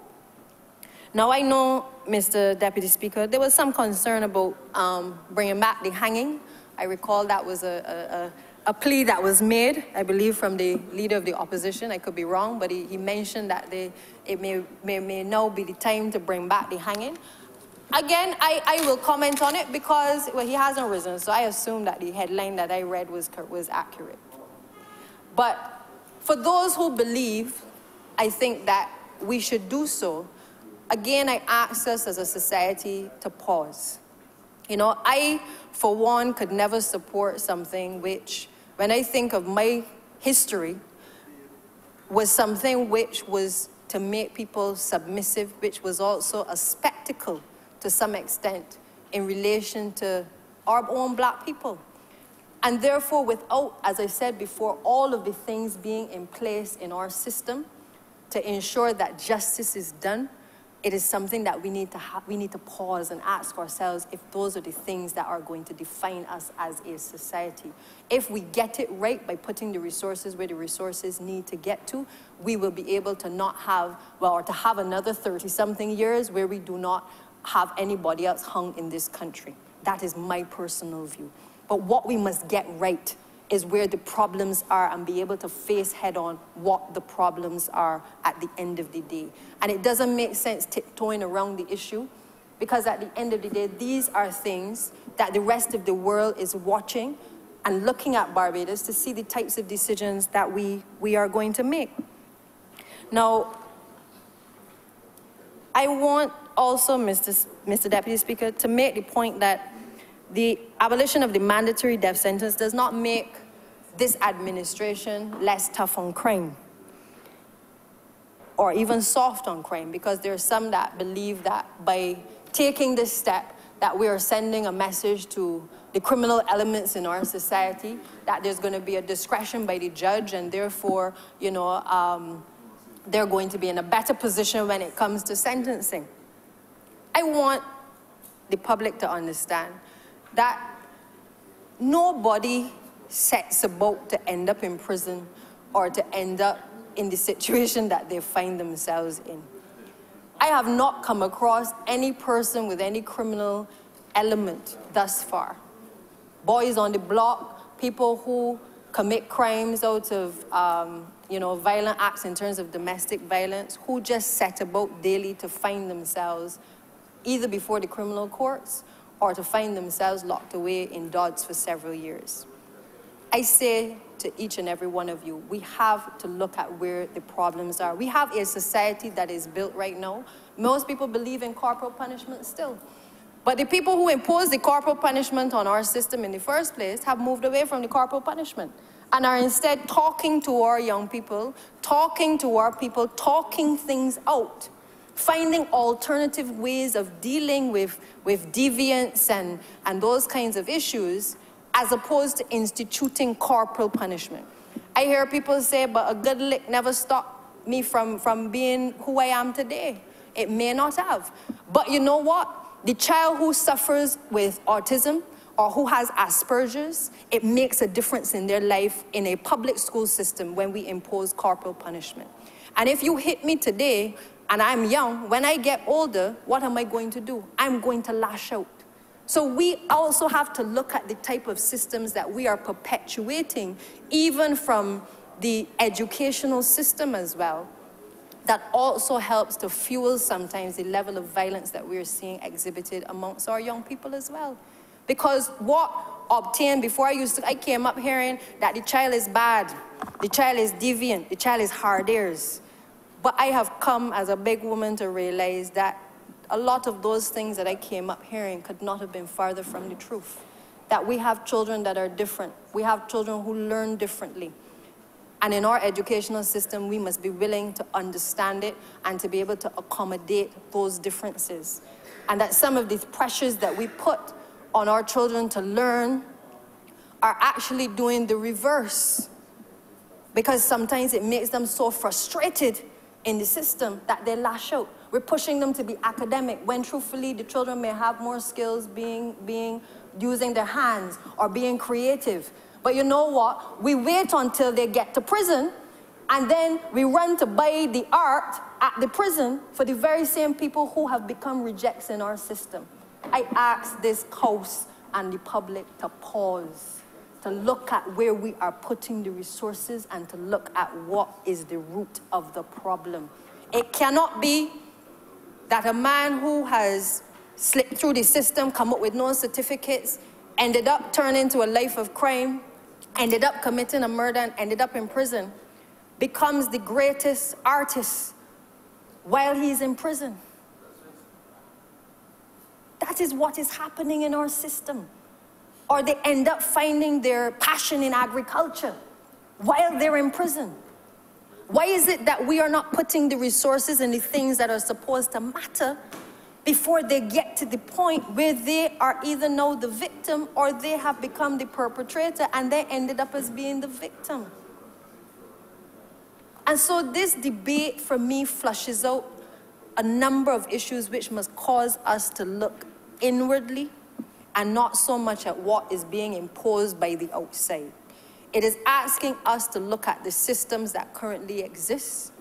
Now, I know, Mr. Deputy Speaker, there was some concern about bringing back the hanging. I recall that was a plea that was made, I believe, from the leader of the opposition. I could be wrong, but he mentioned that it may now be the time to bring back the hanging. Again, I will comment on it because, well, he hasn't risen, so I assume that the headline that I read was accurate. But for those who believe, I think that we should do so. Again, I ask us as a society to pause. You know, I, for one, could never support something which, when I think of my history, was something which was to make people submissive, which was also a spectacle to some extent in relation to our own black people. And therefore, without, as I said before, all of the things being in place in our system to ensure that justice is done, it is something that we need to pause and ask ourselves if those are the things that are going to define us as a society. If we get it right by putting the resources where the resources need to get to, we will be able to not have, well, or to have another 30-something years where we do not have anybody else hung in this country. That is my personal view. But what we must get right is where the problems are and be able to face head on what the problems are at the end of the day. And it doesn't make sense tiptoeing around the issue, because at the end of the day, these are things that the rest of the world is watching and looking at Barbados to see the types of decisions that we are going to make. Now, I want also, Mr. Deputy Speaker, to make the point that the abolition of the mandatory death sentence does not make this administration less tough on crime or even soft on crime, because there are some that believe that by taking this step that we are sending a message to the criminal elements in our society that there's going to be a discretion by the judge, and therefore, you know, they're going to be in a better position when it comes to sentencing. I want the public to understand that nobody sets about to end up in prison or to end up in the situation that they find themselves in. I have not come across any person with any criminal element thus far. Boys on the block, people who commit crimes out of you know, violent acts in terms of domestic violence, who just set about daily to find themselves either before the criminal courts or to find themselves locked away in Dodds for several years. I say to each and every one of you, we have to look at where the problems are. We have a society that is built right now. Most people believe in corporal punishment still. But the people who impose the corporal punishment on our system in the first place have moved away from the corporal punishment and are instead talking to our young people, talking to our people, talking things out, finding alternative ways of dealing with deviance and those kinds of issues, as opposed to instituting corporal punishment. I hear people say, but a good lick never stopped me from being who I am today. It may not have. But you know what? The child who suffers with autism or who has Asperger's, it makes a difference in their life in a public school system when we impose corporal punishment. And if you hit me today, and I'm young, when I get older, what am I going to do? I'm going to lash out. So we also have to look at the type of systems that we are perpetuating, even from the educational system as well, that also helps to fuel sometimes the level of violence that we're seeing exhibited amongst our young people as well. Because what obtained before I came up hearing that the child is bad, the child is deviant, the child is hard ears. But I have come as a big woman to realize that a lot of those things that I came up hearing could not have been farther from the truth. That we have children that are different. We have children who learn differently. And in our educational system, we must be willing to understand it and to be able to accommodate those differences. And that some of these pressures that we put on our children to learn are actually doing the reverse. Because sometimes it makes them so frustrated in the system that they lash out. We're pushing them to be academic when truthfully the children may have more skills using their hands or being creative. But you know what? We wait until they get to prison, and then we run to buy the art at the prison for the very same people who have become rejects in our system. I ask this House and the public to pause, to look at where we are putting the resources and to look at what is the root of the problem. It cannot be that a man who has slipped through the system, come up with no certificates, ended up turning into a life of crime, ended up committing a murder and ended up in prison, becomes the greatest artist while he's in prison. That is what is happening in our system. Or they end up finding their passion in agriculture while they're in prison. Why is it that we are not putting the resources in the things that are supposed to matter before they get to the point where they are either now the victim or they have become the perpetrator and they ended up as being the victim? And so this debate for me flushes out a number of issues which must cause us to look inwardly and not so much at what is being imposed by the outside. It is asking us to look at the systems that currently exist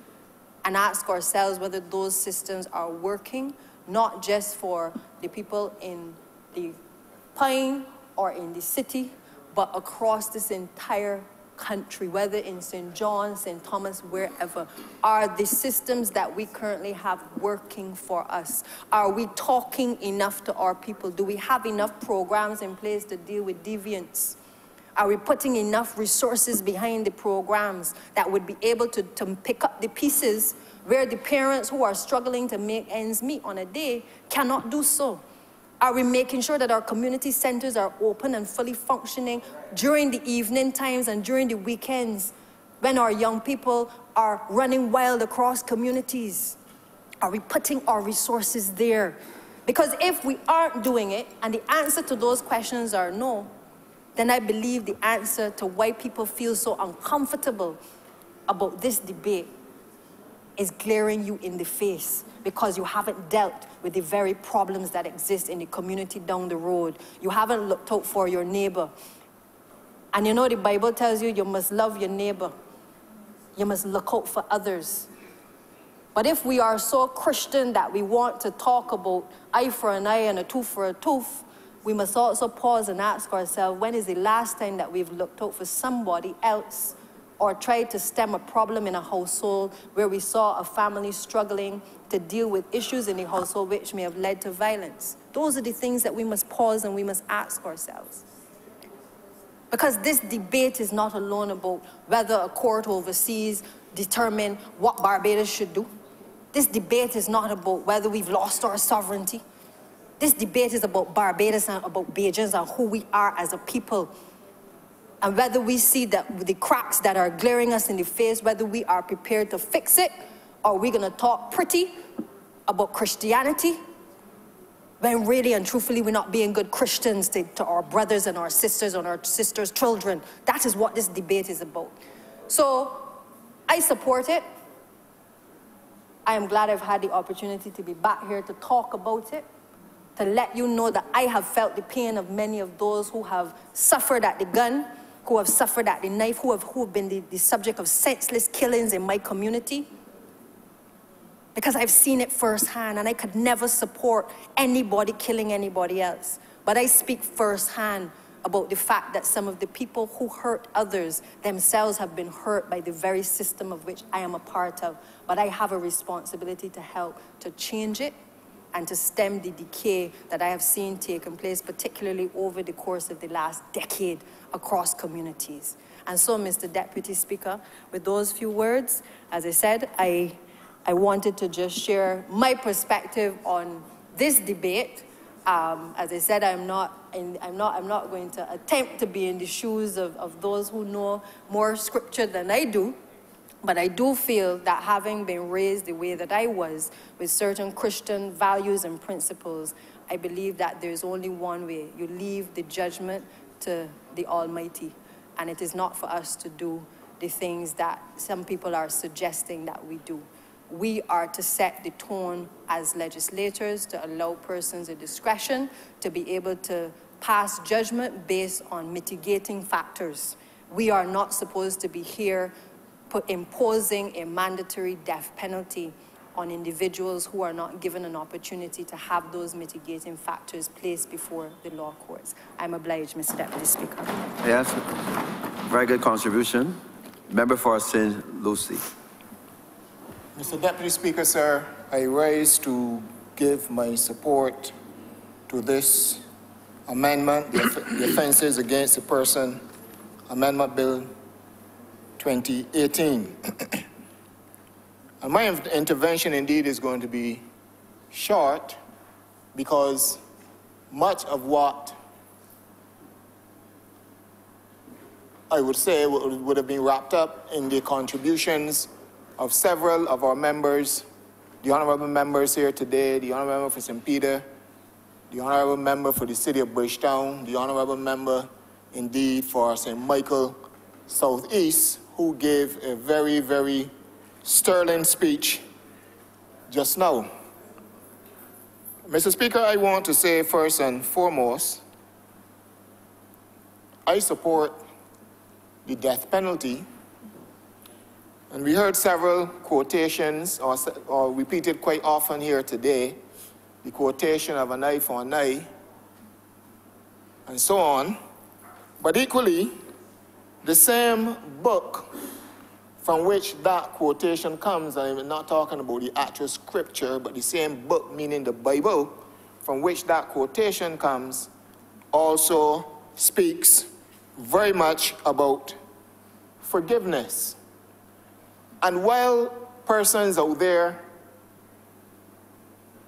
and ask ourselves whether those systems are working, not just for the people in the Pine or in the city, but across this entire country, whether in St. John, St. Thomas, wherever. Are the systems that we currently have working for us? Are we talking enough to our people? Do we have enough programs in place to deal with deviance? Are we putting enough resources behind the programs that would be able to pick up the pieces where the parents who are struggling to make ends meet on a day cannot do so? Are we making sure that our community centers are open and fully functioning during the evening times and during the weekends when our young people are running wild across communities? Are we putting our resources there? Because if we aren't doing it, and the answer to those questions are no, then I believe the answer to why people feel so uncomfortable about this debate is glaring you in the face, because you haven't dealt with the very problems that exist in the community down the road. You haven't looked out for your neighbor. And you know the Bible tells you must love your neighbor. You must look out for others. But if we are so Christian that we want to talk about eye for an eye and a tooth for a tooth, we must also pause and ask ourselves, when is the last time that we've looked out for somebody else or tried to stem a problem in a household where we saw a family struggling to deal with issues in the household which may have led to violence? Those are the things that we must pause and we must ask ourselves. Because this debate is not alone about whether a court overseas determine what Barbados should do. This debate is not about whether we've lost our sovereignty. This debate is about Barbados and about Bajans and who we are as a people. And whether we see that the cracks that are glaring us in the face, whether we are prepared to fix it, or we're going to talk pretty about Christianity, when really and truthfully we're not being good Christians to our brothers and our sisters and our sisters' children. That is what this debate is about. So I support it. I am glad I've had the opportunity to be back here to talk about it, to let you know that I have felt the pain of many of those who have suffered at the gun, who have suffered at the knife, who have been the subject of senseless killings in my community. Because I've seen it firsthand, and I could never support anybody killing anybody else. But I speak firsthand about the fact that some of the people who hurt others themselves have been hurt by the very system of which I am a part of. But I have a responsibility to help to change it and to stem the decay that I have seen taking place, particularly over the course of the last decade across communities. And so, Mr. Deputy Speaker, with those few words, as I said, I wanted to just share my perspective on this debate. As I said, I'm not going to attempt to be in the shoes of those who know more scripture than I do. But I do feel that having been raised the way that I was, with certain Christian values and principles, I believe that there's only one way. You leave the judgment to the Almighty. And it is not for us to do the things that some people are suggesting that we do. We are to set the tone as legislators, to allow persons a discretion to be able to pass judgment based on mitigating factors. We are not supposed to be here imposing a mandatory death penalty on individuals who are not given an opportunity to have those mitigating factors placed before the law courts. I'm obliged, Mr. Deputy Speaker. Yes, very good contribution. Member for St. Lucie. Mr. Deputy Speaker, sir, I rise to give my support to this amendment, the Offences Against a Person Amendment Bill 2018. And my intervention indeed is going to be short because much of what I would say would have been wrapped up in the contributions of several of our members, the honourable members here today, the honourable member for St. Peter, the honourable member for the city of Bridgetown, the honourable member indeed for St. Michael Southeast, who gave a very, very sterling speech just now. Mr. Speaker, I want to say first and foremost, I support the death penalty. And we heard several quotations, or repeated quite often here today, the quotation of an eye for an eye, and so on. But equally, the same book from which that quotation comes, and I'm not talking about the actual scripture, but the same book, meaning the Bible, from which that quotation comes, also speaks very much about forgiveness. And while persons out there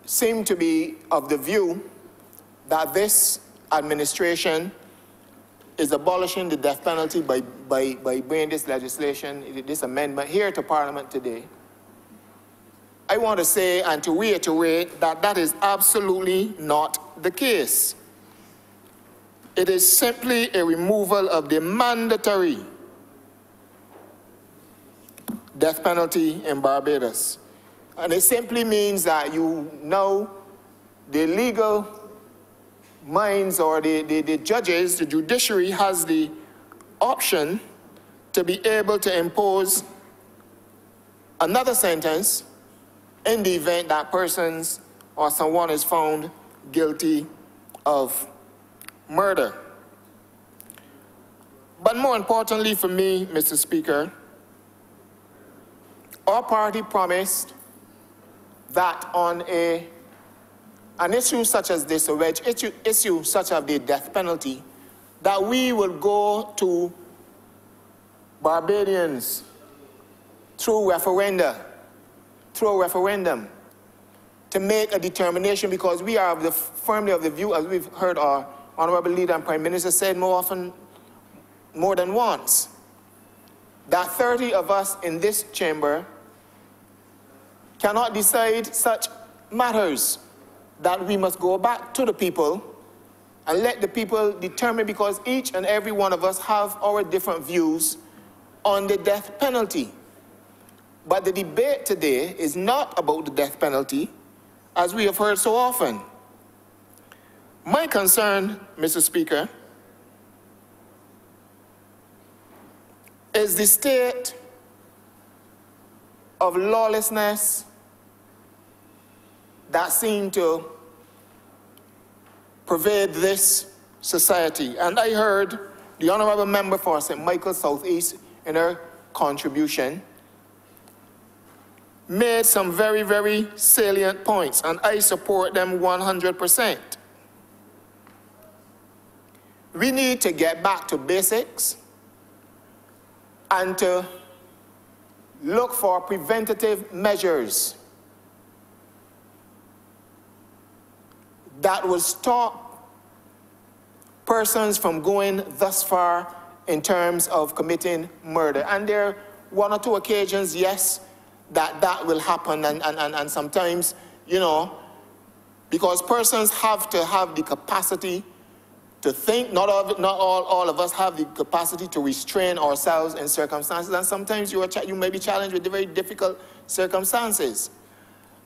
seem to be of the view that this administration is abolishing the death penalty by bringing this legislation, this amendment here to Parliament today, I want to say and to reiterate that that is absolutely not the case. It is simply a removal of the mandatory death penalty in Barbados. And it simply means that you know the legal minds or the judges, the judiciary has the option to be able to impose another sentence in the event that persons or someone is found guilty of murder. But more importantly for me, Mr. Speaker, our party promised that on an issue such as this, a issue such as the death penalty, that we will go to Barbadians through a referendum to make a determination, because we are firmly of the view, as we've heard our Honourable Leader and Prime Minister said more than once, that 30 of us in this chamber cannot decide such matters, that we must go back to the people and let the people determine, because each and every one of us have our different views on the death penalty. But the debate today is not about the death penalty, as we have heard so often. My concern, Mr. Speaker, is the state of lawlessness that seem to pervade this society. And I heard the honourable member for St. Michael Southeast in her contribution made some very, very salient points, and I support them 100%. We need to get back to basics and to look for preventative measures that will stop persons from going thus far in terms of committing murder. And there are one or two occasions, yes, that will happen, and sometimes, you know, because persons have to have the capacity to think. Not all of us have the capacity to restrain ourselves in circumstances, and sometimes you may be challenged with very difficult circumstances.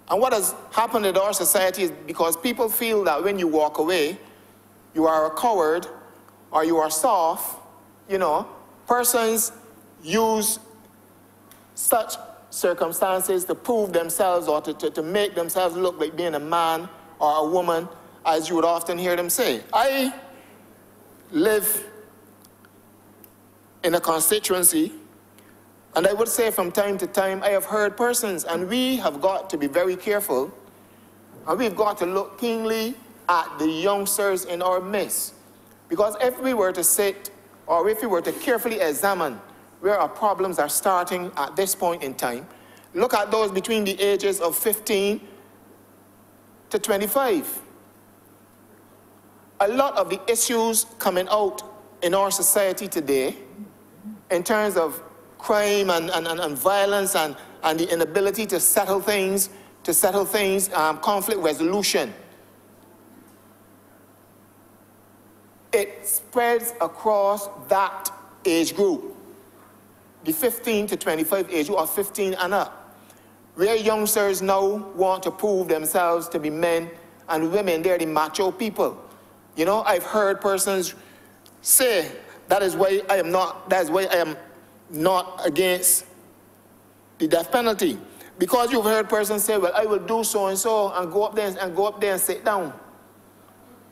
And what has happened in our society is because people feel that when you walk away, you are a coward or you are soft, you know, persons use such circumstances to prove themselves or to make themselves look like being a man or a woman, as you would often hear them say. I live in a constituency, and I would say from time to time, I have heard persons, and we have got to be very careful, and we've got to look keenly at the youngsters in our midst. Because if we were to sit, or if we were to carefully examine where our problems are starting at this point in time, look at those between the ages of 15 to 25. A lot of the issues coming out in our society today, in terms of crime and violence and the inability to settle things, conflict resolution, it spreads across that age group, the 15 to 25 age group, or 15 and up, where youngsters now want to prove themselves to be men, and women, they're the macho people. You know, I've heard persons say, that is why I am not against the death penalty. Because you've heard persons say, well, I will do so and so, and go up there and sit down.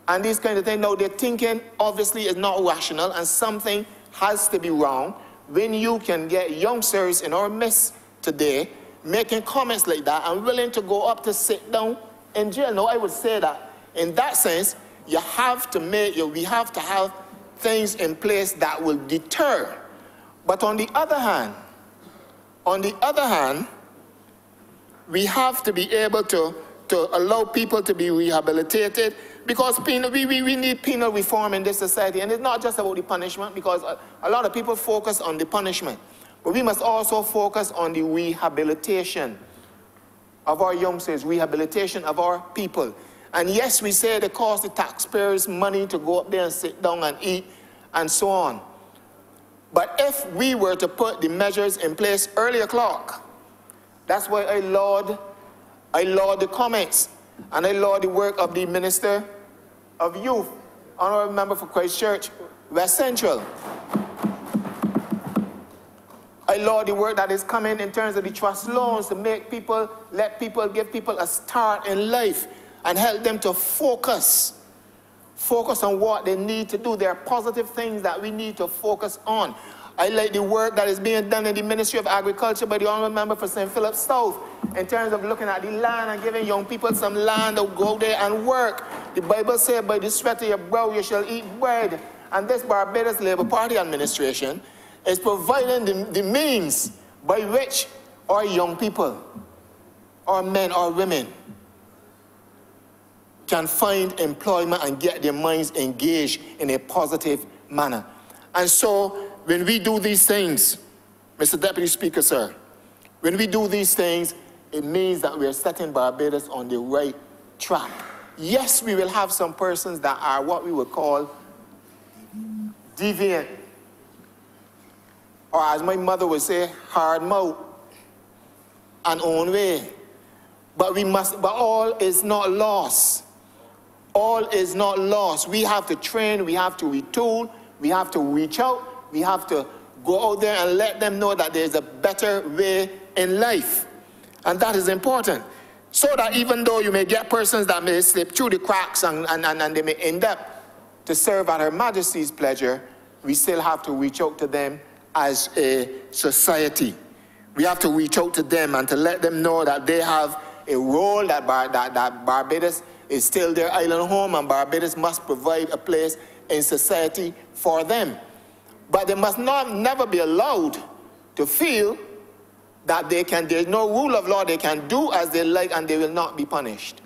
And these kind of things. Now, their thinking obviously is not rational, and something has to be wrong when you can get youngsters in our midst today making comments like that and willing to go up to sit down in jail. Now, I would say that in that sense, we have to have things in place that will deter. But on the other hand, we have to be able to allow people to be rehabilitated, because we need penal reform in this society. And it's not just about the punishment, because a lot of people focus on the punishment. But we must also focus on the rehabilitation of our youngsters, rehabilitation of our people. And yes, we say it costs the taxpayers money to go up there and sit down and eat and so on. But if we were to put the measures in place early o'clock, that's why I laud the comments, and I laud the work of the Minister of Youth, Honourable Member for Christchurch, West Central. I laud the work that is coming in terms of the trust loans to make people, give people a start in life and help them to focus on what they need to do. There are positive things that we need to focus on. I like the work that is being done in the Ministry of Agriculture by the Honourable Member for St. Philip South in terms of looking at the land and giving young people some land to go there and work. The Bible says, by the sweat of your brow you shall eat bread. And this Barbados Labour Party administration is providing the means by which our young people, our men or women, can find employment and get their minds engaged in a positive manner. And so, when we do these things, Mr. Deputy Speaker, sir, when we do these things, it means that we are setting Barbados on the right track. Yes, we will have some persons that are what we would call deviant, or as my mother would say, hard mouth and own way. But all is not lost. All is not lost. We have to train, we have to retool, we have to reach out, we have to go out there and let them know that there's a better way in life. And that is important. So that even though you may get persons that may slip through the cracks and they may end up to serve at Her Majesty's pleasure, we still have to reach out to them as a society. We have to reach out to them and to let them know that they have a role, that Barbados is still their island home, and Barbados must provide a place in society for them. But they must never be allowed to feel that there's no rule of law, they can do as they like and they will not be punished.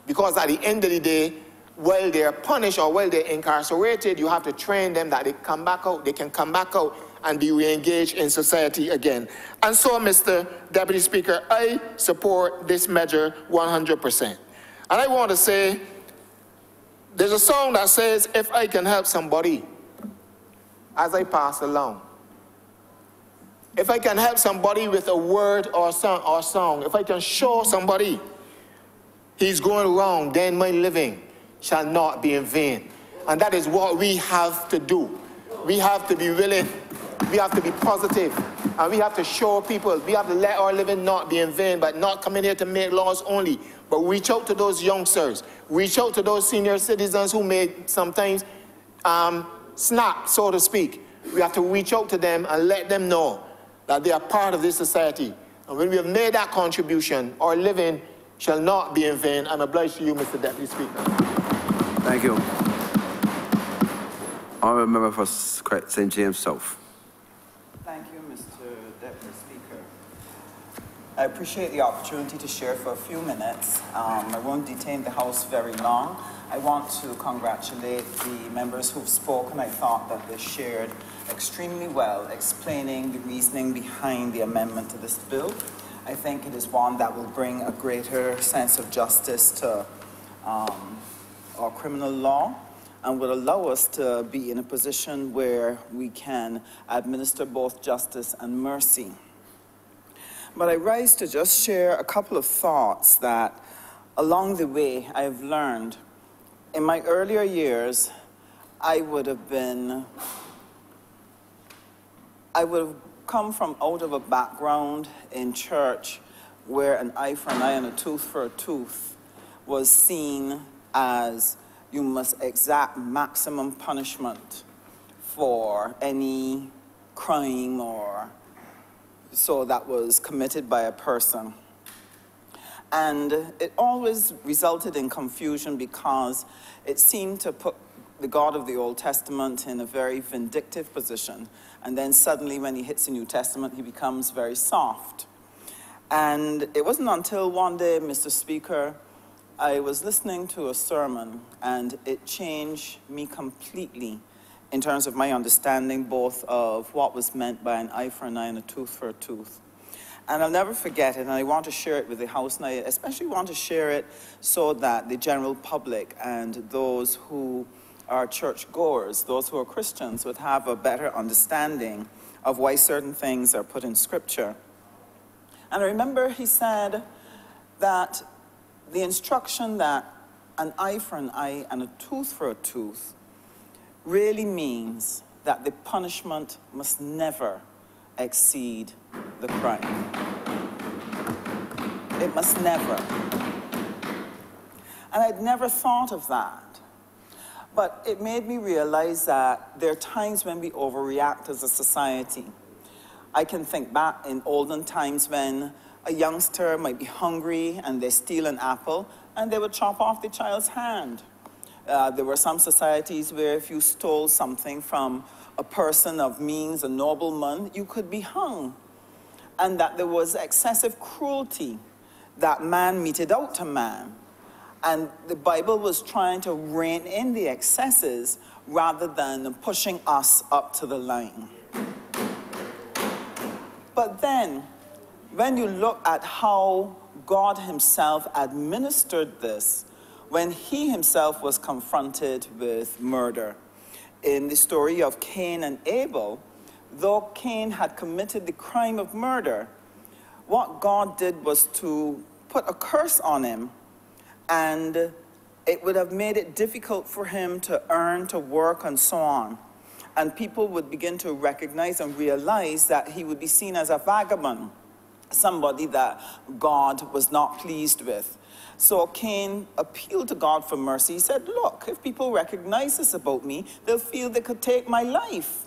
Because at the end of the day, while they're punished or while they're incarcerated, you have to train them that they can come back out and be re-engaged in society again. And so, Mr. Deputy Speaker, I support this measure 100%. And I want to say, there's a song that says, if I can help somebody as I pass along, if I can help somebody with a word or song, if I can show somebody he's going wrong, then my living, shall not be in vain. And that is what we have to do. We have to be willing, we have to be positive, and we have to show people, we have to let our living not be in vain, but not come in here to make laws only, but reach out to those youngsters, reach out to those senior citizens who may sometimes snap, so to speak. We have to reach out to them and let them know that they are part of this society. And when we have made that contribution, our living shall not be in vain. I'm obliged to you, Mr. Deputy Speaker. Thank you. Honourable Member for St. James South. Thank you, Mr. Deputy Speaker. I appreciate the opportunity to share for a few minutes. I won't detain the House very long. I want to congratulate the members who've spoken. I thought that they shared extremely well, explaining the reasoning behind the amendment to this bill. I think it is one that will bring a greater sense of justice to our criminal law, and will allow us to be in a position where we can administer both justice and mercy. But I rise to just share a couple of thoughts that along the way I've learned. In my earlier years, I would have come from out of a background in church where an eye for an eye and a tooth for a tooth was seen as you must exact maximum punishment for any crime or so that was committed by a person. And it always resulted in confusion because it seemed to put the God of the Old Testament in a very vindictive position. And then suddenly when he hits the New Testament, he becomes very soft. And it wasn't until one day, Mr. Speaker, I was listening to a sermon, and it changed me completely in terms of my understanding both of what was meant by an eye for an eye and a tooth for a tooth. And I'll never forget it, and I want to share it with the House, and I especially want to share it so that the general public and those who are churchgoers, those who are Christians, would have a better understanding of why certain things are put in Scripture. And I remember he said that the instruction that an eye for an eye and a tooth for a tooth really means that the punishment must never exceed the crime. It must never. And I'd never thought of that. But it made me realize that there are times when we overreact as a society. I can think back in olden times when a youngster might be hungry and they steal an apple and they would chop off the child's hand. There were some societies where if you stole something from a person of means, a nobleman, you could be hung. And that there was excessive cruelty that man meted out to man. And the Bible was trying to rein in the excesses rather than pushing us up to the line. But then, when you look at how God himself administered this, when he himself was confronted with murder, in the story of Cain and Abel, though Cain had committed the crime of murder, what God did was to put a curse on him, and it would have made it difficult for him to earn, to work, and so on. And people would begin to recognize and realize that he would be seen as a vagabond, somebody that God was not pleased with. So Cain appealed to God for mercy. He said, look, if people recognize this about me, they'll feel they could take my life.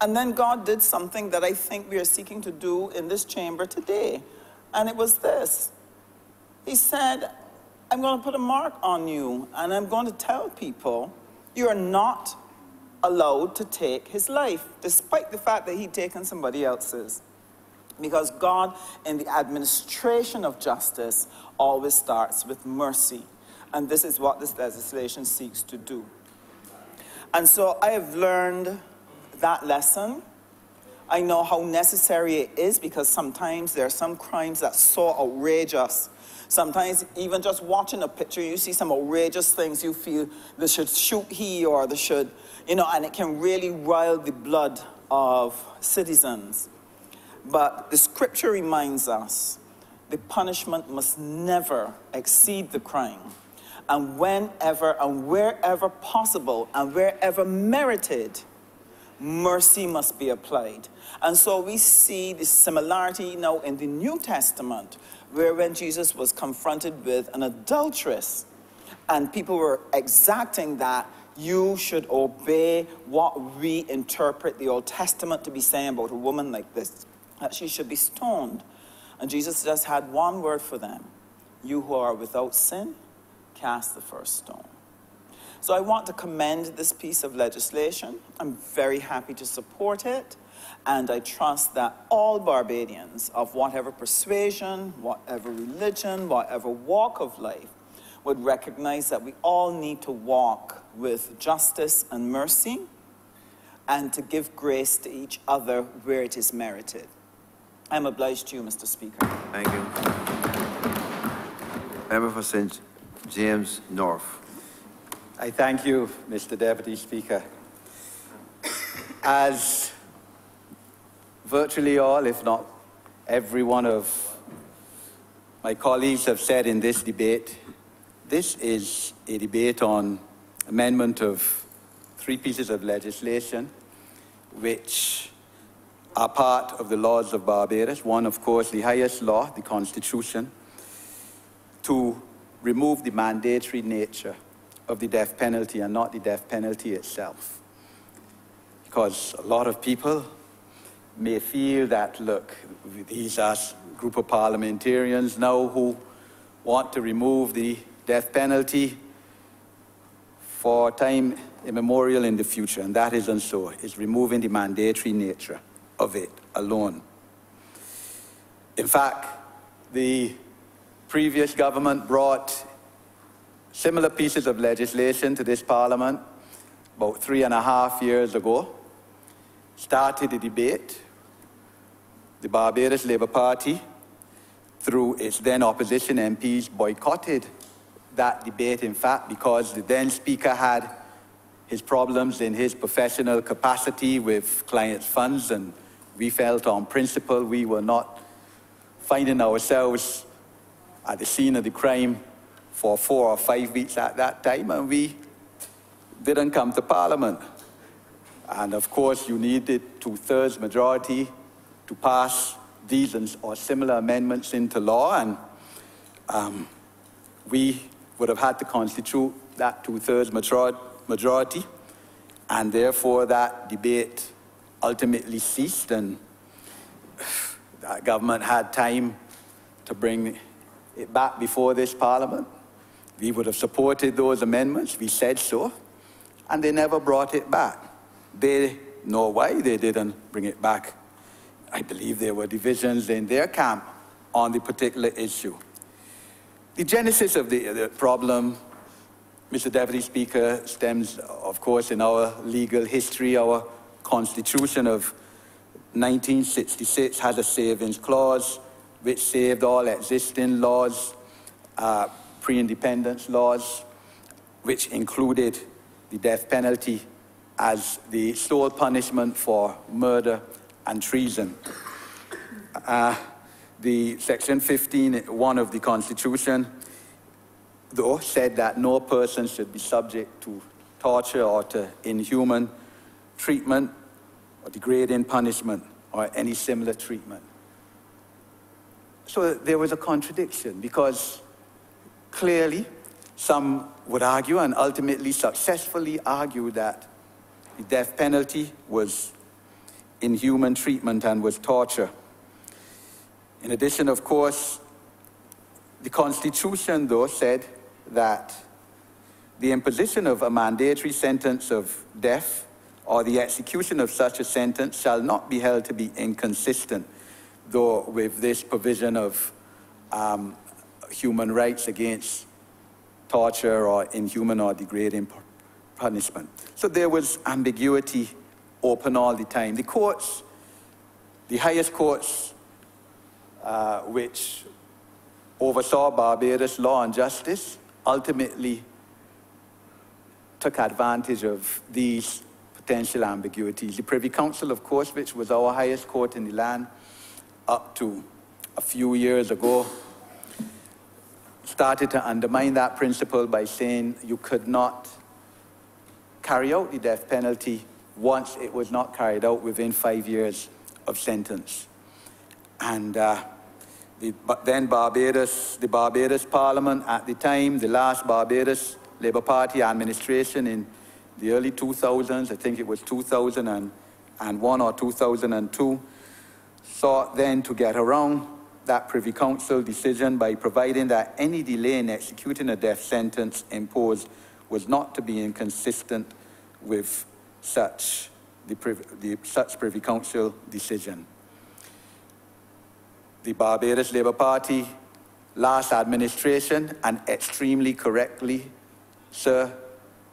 And then God did something that I think we are seeking to do in this chamber today. And it was this. He said, I'm going to put a mark on you, and I'm going to tell people you are not allowed to take his life, despite the fact that he'd taken somebody else's. Because God, in the administration of justice, always starts with mercy. And this is what this legislation seeks to do. And so I have learned that lesson. I know how necessary it is, because sometimes there are some crimes that are so outrageous. Sometimes even just watching a picture, you see some outrageous things, you feel they should shoot he or they should, and it can really rile the blood of citizens. But the scripture reminds us the punishment must never exceed the crime. And whenever and wherever possible and wherever merited, mercy must be applied. And so we see the similarity now in the New Testament, where when Jesus was confronted with an adulteress, and people were exacting that you should obey what we interpret the Old Testament to be saying about a woman like this, that she should be stoned. And Jesus just had one word for them: you who are without sin, cast the first stone. So I want to commend this piece of legislation. I'm very happy to support it. And I trust that all Barbadians of whatever persuasion, whatever religion, whatever walk of life would recognize that we all need to walk with justice and mercy and to give grace to each other where it is merited. I'm obliged to you, Mr. Speaker. Thank you. Member for St. James North. I thank you, Mr. Deputy Speaker. As virtually all, if not every one of my colleagues have said in this debate, this is a debate on amendment of 3 pieces of legislation which are part of the laws of Barbados. One, of course, the highest law, the Constitution, to remove the mandatory nature of the death penalty and not the death penalty itself. Because a lot of people may feel that, look, these are a group of parliamentarians now who want to remove the death penalty for time immemorial in the future, and that isn't so. It's removing the mandatory nature of it alone. In fact, the previous government brought similar pieces of legislation to this Parliament about 3.5 years ago, started a debate. The Barbados Labour Party, through its then opposition MPs, boycotted that debate, in fact, because the then Speaker had his problems in his professional capacity with clients' funds, and we felt on principle we were not finding ourselves at the scene of the crime for 4 or 5 weeks at that time, and we didn't come to Parliament. And of course, you needed 2/3 majority to pass these or similar amendments into law, and we would have had to constitute that 2/3 majority, and therefore that debate ultimately ceased, and that government had time to bring it back before this Parliament. We would have supported those amendments, we said so, and they never brought it back. They know why they didn't bring it back. I believe there were divisions in their camp on the particular issue. The genesis of the problem, Mr. Deputy Speaker, stems, of course, in our legal history. Our Constitution of 1966 has a savings clause which saved all existing laws, pre-independence laws, which included the death penalty as the sole punishment for murder and treason. The Section 15(1) of the Constitution, though, said that no person should be subject to torture or to inhuman treatment or degrading punishment or any similar treatment. So there was a contradiction, because clearly some would argue, and ultimately successfully argue, that the death penalty was inhuman treatment and was torture. In addition, of course, the Constitution, though, said that the imposition of a mandatory sentence of death or the execution of such a sentence shall not be held to be inconsistent, though, with this provision of human rights against torture or inhuman or degrading punishment. So there was ambiguity open all the time. The courts, the highest courts, which oversaw Barbados law and justice, ultimately took advantage of these potential ambiguities. The Privy Council, of course, which was our highest court in the land up to a few years ago, started to undermine that principle by saying you could not carry out the death penalty once it was not carried out within 5 years of sentence. And then the Barbados Parliament at the time, the last Barbados Labour Party administration in the early 2000s, I think it was 2001 or 2002, sought then to get around that Privy Council decision by providing that any delay in executing a death sentence imposed was not to be inconsistent with such Privy Council decision. The Barbados Labour Party, last administration, and extremely correctly, sir,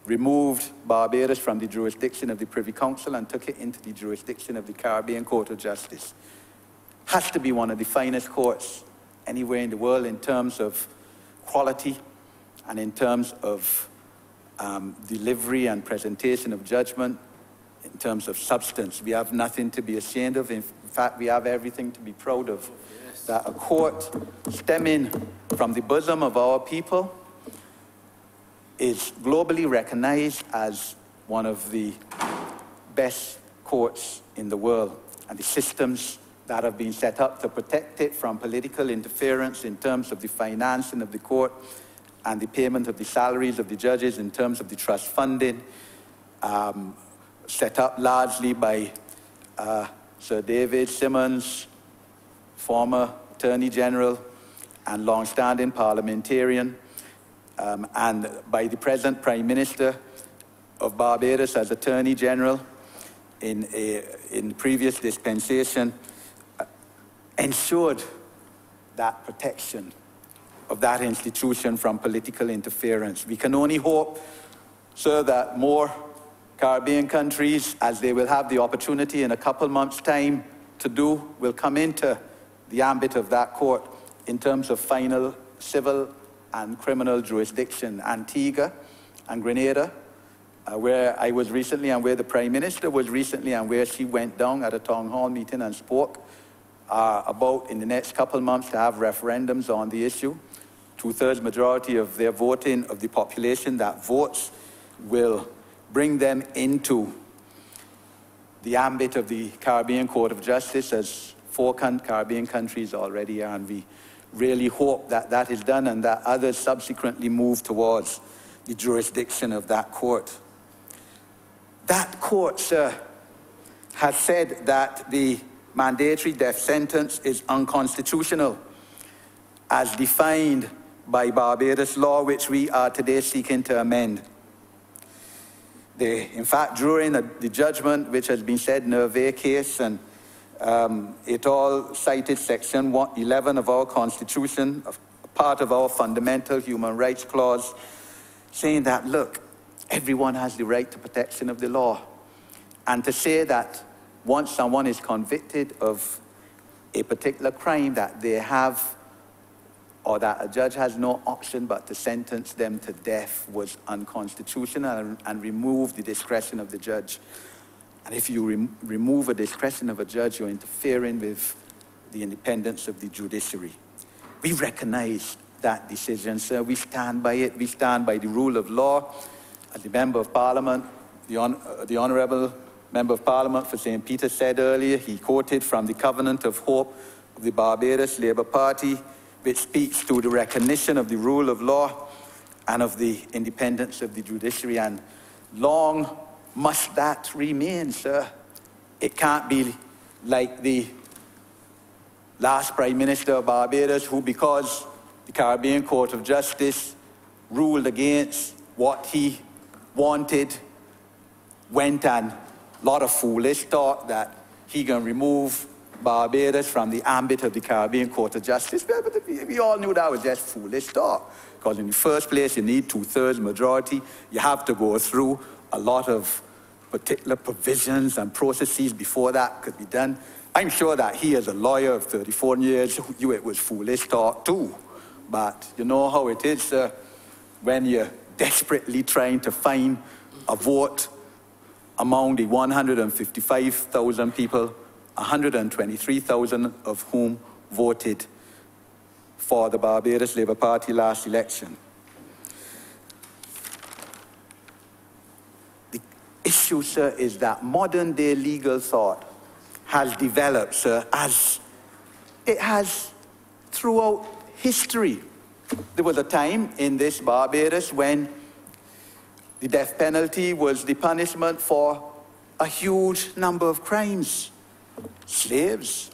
removed Barbados from the jurisdiction of the Privy Council and took it into the jurisdiction of the Caribbean Court of Justice. Has to be one of the finest courts anywhere in the world in terms of quality and in terms of delivery and presentation of judgment, in terms of substance. We have nothing to be ashamed of. In fact, we have everything to be proud of. Yes. That a court stemming from the bosom of our people is globally recognized as one of the best courts in the world. And the systems that have been set up to protect it from political interference in terms of the financing of the court and the payment of the salaries of the judges in terms of the trust funding, set up largely by Sir David Simmons, former Attorney General and long-standing parliamentarian, and by the present Prime Minister of Barbados as Attorney General in previous dispensation, ensured that protection of that institution from political interference. We can only hope, sir, that more Caribbean countries, as they will have the opportunity in a couple months' time to do, will come into the ambit of that court in terms of final civil and criminal jurisdiction. Antigua and Grenada, where I was recently and where the Prime Minister was recently and where she went down at a town hall meeting and spoke, are about in the next couple months to have referendums on the issue. 2/3 majority of their voting, of the population that votes, will bring them into the ambit of the Caribbean Court of Justice, as 4 Caribbean countries already are, and we really hope that that is done and that others subsequently move towards the jurisdiction of that court. That court, sir, has said that the mandatory death sentence is unconstitutional as defined by Barbados law, which we are today seeking to amend. In fact, during the judgment, which has been said in the Hervé case, and it all cited Section 11 of our Constitution, part of our fundamental human rights clause, saying that, look, everyone has the right to protection of the law. And to say that once someone is convicted of a particular crime that they have, or that a judge has no option but to sentence them to death, was unconstitutional and remove the discretion of the judge. And if you remove a discretion of a judge, you're interfering with the independence of the judiciary. We recognize that decision, sir. We stand by it. We stand by the rule of law. As the Member of Parliament, the Honourable Member of Parliament for St. Peter said earlier, he quoted from the Covenant of Hope of the Barbados Labour Party, which speaks to the recognition of the rule of law and of the independence of the judiciary. And long must that remain, sir. It can't be like the last Prime Minister of Barbados, who, because the Caribbean Court of Justice ruled against what he wanted, went and a lot of foolish thought that he can remove Barbados from the ambit of the Caribbean Court of Justice. But we all knew that was just foolish thought, because in the first place you need 2/3 majority. You have to go through a lot of particular provisions and processes before that could be done. I'm sure that he, as a lawyer of 34 years, knew it was foolish thought too. But you know how it is, when you're desperately trying to find a vote among the 155,000 people, 123,000 of whom voted for the Barbados Labour Party last election. The issue, sir, is that modern day legal thought has developed, sir, as it has throughout history. There was a time in this Barbados when the death penalty was the punishment for a huge number of crimes. Slaves.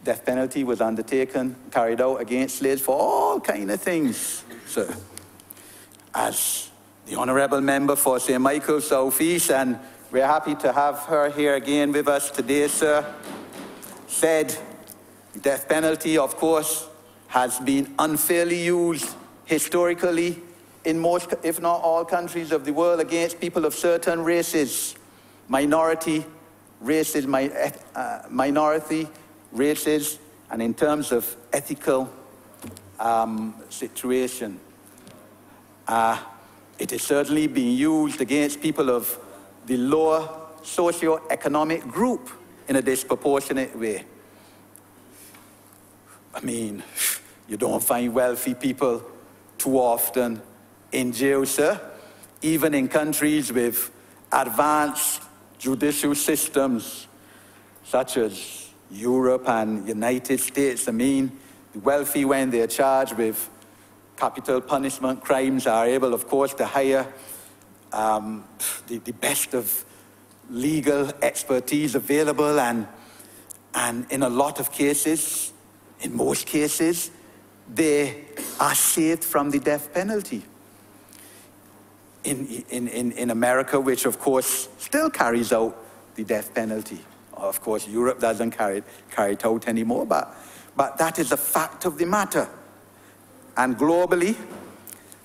Death penalty was undertaken, carried out against slaves for all kind of things, sir. As the Honourable Member for St. Michael South East, and we're happy to have her here again with us today, sir, said the death penalty, of course, has been unfairly used historically in most, if not all, countries of the world against people of certain races, minority races, minority races, and in terms of ethical situation. It is certainly being used against people of the lower socio-economic group in a disproportionate way. I mean, you don't find wealthy people too often in jail, sir, even in countries with advanced judicial systems such as Europe and United States. I mean, the wealthy, when they're charged with capital punishment crimes, are able, of course, to hire the best of legal expertise available, and in a lot of cases, in most cases, they are saved from the death penalty. In America, which of course still carries out the death penalty. Of course, Europe doesn't carry it out anymore, but that is a fact of the matter. And globally,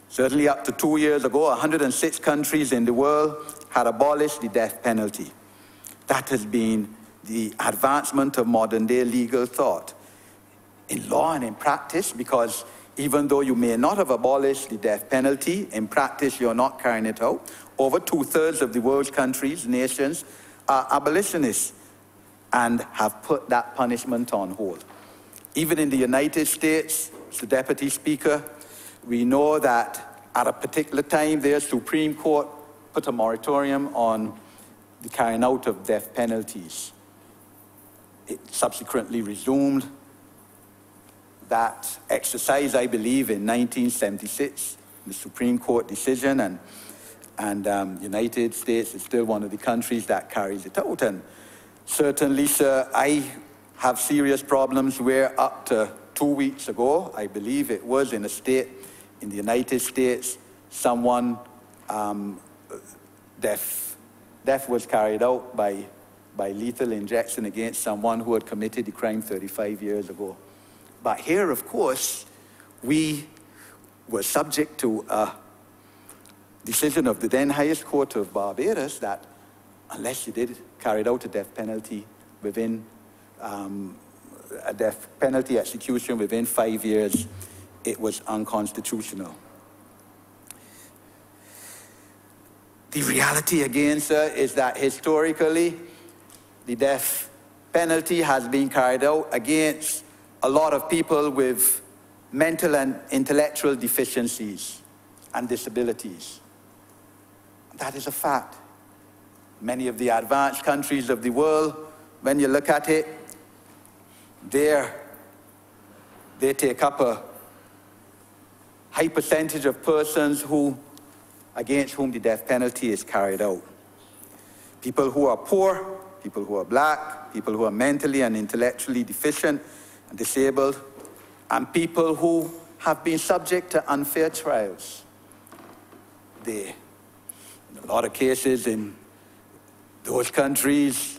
certainly up to 2 years ago, 106 countries in the world had abolished the death penalty. That has been the advancement of modern day legal thought. In law and in practice, because even though you may not have abolished the death penalty, in practice you're not carrying it out. Over 2/3 of the world's countries, nations, are abolitionists and have put that punishment on hold. Even in the United States, Mr. Deputy Speaker, we know that at a particular time their Supreme Court put a moratorium on the carrying out of death penalties. It subsequently resumed that exercise, I believe, in 1976, the Supreme Court decision, and United States is still one of the countries that carries it out. And certainly, sir, I have serious problems where up to 2 weeks ago, I believe it was, in a state in the United States, someone, death was carried out by lethal injection against someone who had committed the crime 35 years ago. But here, of course, we were subject to a decision of the then highest court of Barbados that unless you did carry out a death penalty within, a death penalty execution within 5 years, it was unconstitutional. The reality again, sir, is that historically, the death penalty has been carried out against a lot of people with mental and intellectual deficiencies and disabilities. That is a fact. Many of the advanced countries of the world, when you look at it, they take up a high percentage of persons against whom the death penalty is carried out. People who are poor, people who are black, people who are mentally and intellectually deficient and disabled, and people who have been subject to unfair trials. In a lot of cases in those countries,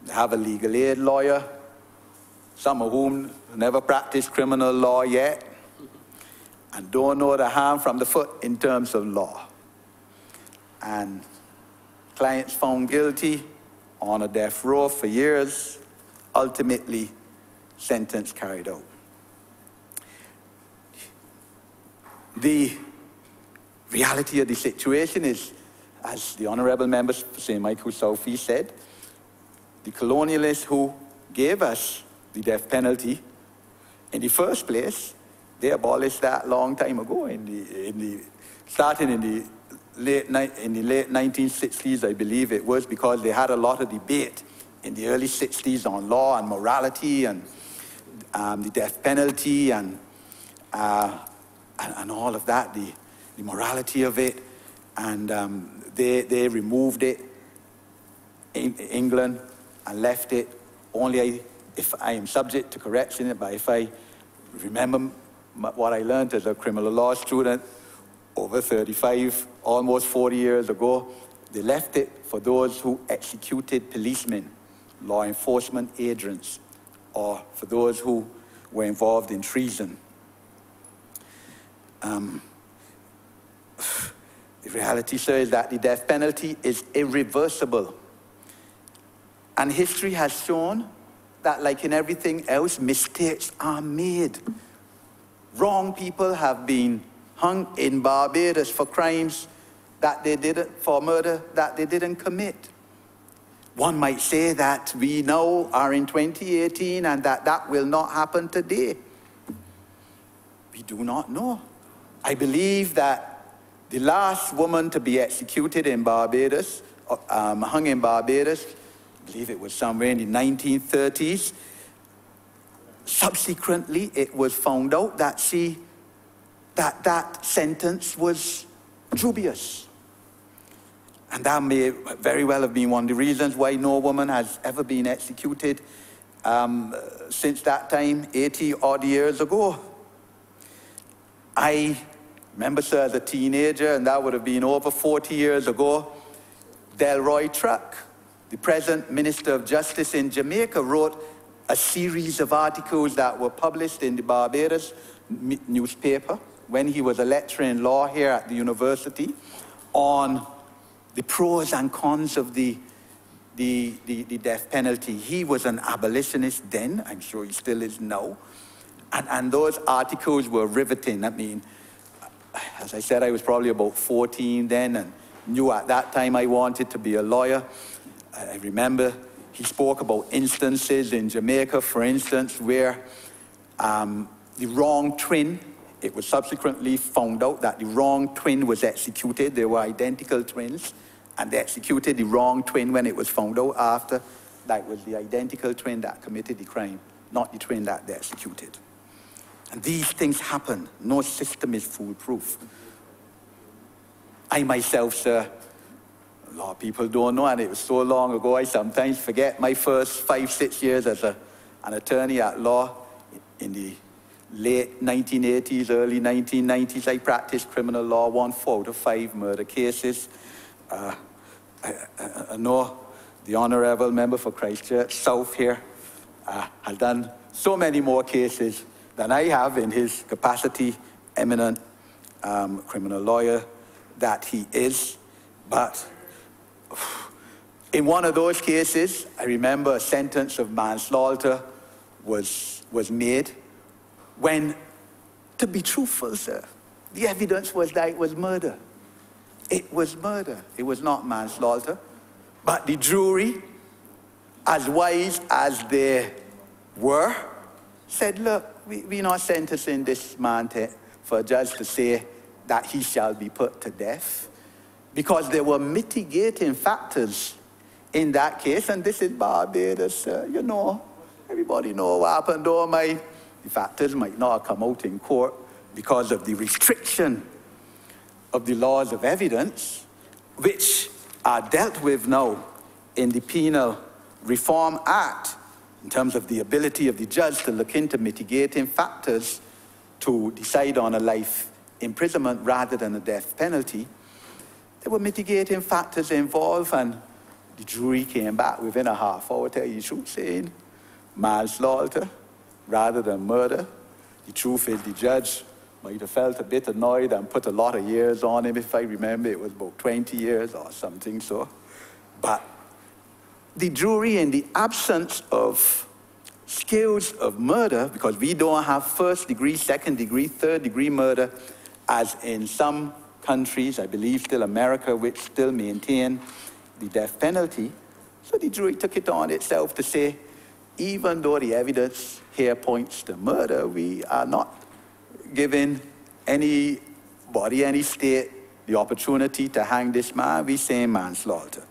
they have a legal aid lawyer, some of whom never practiced criminal law yet, and don't know the harm from the foot in terms of law. And clients found guilty on a death row for years, ultimately sentence carried out. The reality of the situation is, as the Honourable Members for St. Michael South East said, the colonialists who gave us the death penalty. In the first place, they abolished that long time ago, starting in the late 1960s, I believe it was, because they had a lot of debate in the early 60s on law and morality and the death penalty and all of that, the morality of it. And they removed it in England and left it. Only if I am subject to correction, but if I remember what I learned as a criminal law student over 35, almost 40 years ago, they left it for those who executed policemen, law enforcement agents, or for those who were involved in treason. The reality, sir, is that the death penalty is irreversible. And history has shown that, like in everything else, mistakes are made. Wrong people have been hung in Barbados for crimes that they didn't, for murder that they didn't commit. One might say that we now are in 2018 and that will not happen today. We do not know. I believe that the last woman to be executed in Barbados, hung in Barbados, I believe it was somewhere in the 1930s. Subsequently, it was found out that that sentence was dubious. And that may very well have been one of the reasons why no woman has ever been executed since that time, 80-odd years ago. I remember, sir, as a teenager, and that would have been over 40 years ago, Delroy Truck, the present Minister of Justice in Jamaica, wrote a series of articles that were published in the Barbados newspaper when he was a lecturer in law here at the university on the pros and cons of the death penalty. He was an abolitionist then, I'm sure he still is now, and those articles were riveting. I mean, as I said, I was probably about 14 then and knew at that time I wanted to be a lawyer. I remember he spoke about instances in Jamaica, for instance, where the wrong twin, it was subsequently found out that the wrong twin was executed. They were identical twins, and they executed the wrong twin when it was found out after that was the identical twin that committed the crime, not the twin that they executed. And these things happen. No system is foolproof. I myself, sir, a lot of people don't know, and it was so long ago, I sometimes forget my first 5-6 years as an attorney at law. In the late 1980s, early 1990s, I practiced criminal law, 1 out of 5 murder cases. I know the Honourable member for Christchurch South here has done so many more cases than I have in his capacity, eminent criminal lawyer that he is. But in one of those cases, I remember a sentence of manslaughter was made when, to be truthful, sir, the evidence was that it was murder. It was murder. It was not manslaughter. But the jury, as wise as they were, said, look, we're not sentencing this man for a judge to say that he shall be put to death, because there were mitigating factors in that case, and this is Barbados, you know, everybody know what happened, though the factors might not have come out in court because of the restriction of the laws of evidence, which are dealt with now in the Penal Reform Act, in terms of the ability of the judge to look into mitigating factors to decide on a life imprisonment rather than a death penalty. There were mitigating factors involved, and the jury came back within a half hour, tell you the truth, saying manslaughter rather than murder. The truth is the judge might have felt a bit annoyed and put a lot of years on him. If I remember, it was about 20 years or something so. But the jury, in the absence of scales of murder, because we don't have first degree, second degree, third degree murder, as in some countries, I believe still America, which still maintain the death penalty. So the jury took it on itself to say, even though the evidence here points to murder, we are not giving anybody, any state, the opportunity to hang this man. We say manslaughter.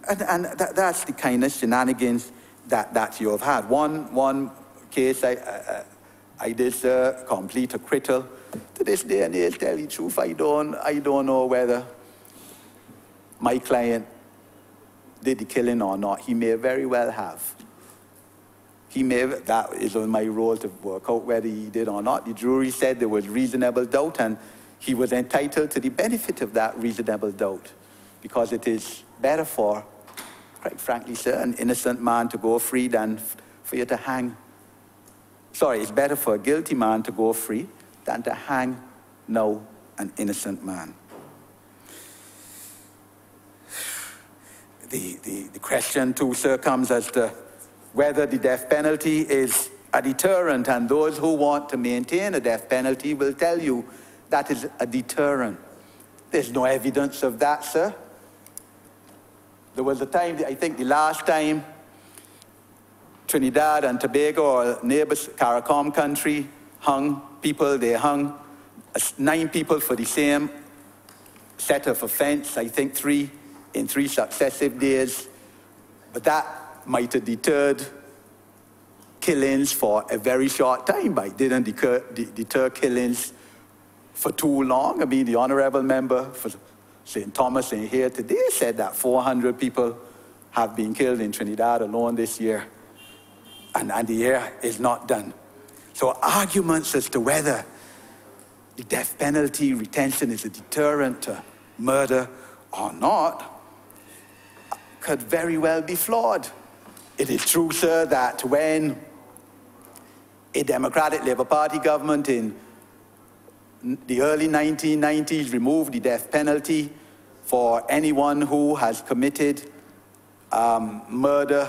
And that's the kind of shenanigans that you have had. One case I did complete acquittal. To this day and age, tell you the truth, I don't know whether my client did the killing or not. He may very well have. That is on my role to work out whether he did or not. The jury said there was reasonable doubt, and he was entitled to the benefit of that reasonable doubt, because it is better for, quite frankly, sir, an innocent man to go free than for you to hang. Sorry, it's better for a guilty man to go free than to hang now an innocent man. The question too, sir, comes as to whether the death penalty is a deterrent, and those who want to maintain a death penalty will tell you that is a deterrent. There's no evidence of that, sir. There was a time, I think the last time, Trinidad and Tobago, or neighbors, CARICOM country, hung people. They hung 9 people for the same set of offense, I think 3 in 3 successive days. But that might have deterred killings for a very short time, but it didn't deter killings for too long. I mean, the Honourable Member for St. Thomas in here today said that 400 people have been killed in Trinidad alone this year, and the year is not done. So arguments as to whether the death penalty retention is a deterrent to murder or not could very well be flawed. It is true, sir, that when a Democratic Labour Party government in the early 1990s removed the death penalty for anyone who has committed murder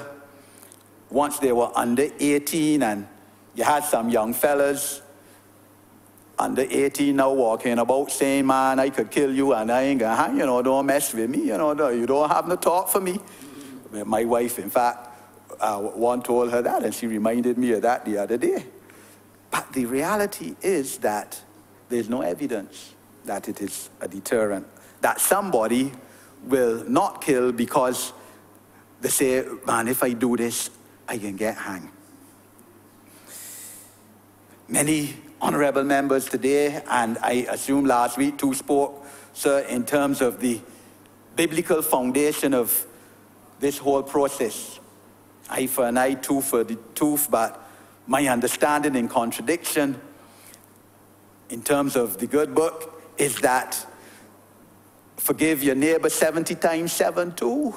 once they were under 18, and you had some young fellas under 18 now walking about saying, man, I could kill you and I ain't gonna hang, don't mess with me, you don't have no talk for me. My wife, in fact, one told her that, and she reminded me of that the other day. But the reality is that there's no evidence that it is a deterrent, that somebody will not kill because they say, man, if I do this, I can get hanged. Many honourable members today, and I assume last week too, spoke, sir, in terms of the biblical foundation of this whole process. Eye for an eye, tooth for the tooth, but my understanding in contradiction in terms of the good book is that forgive your neighbor 70 times 7 too.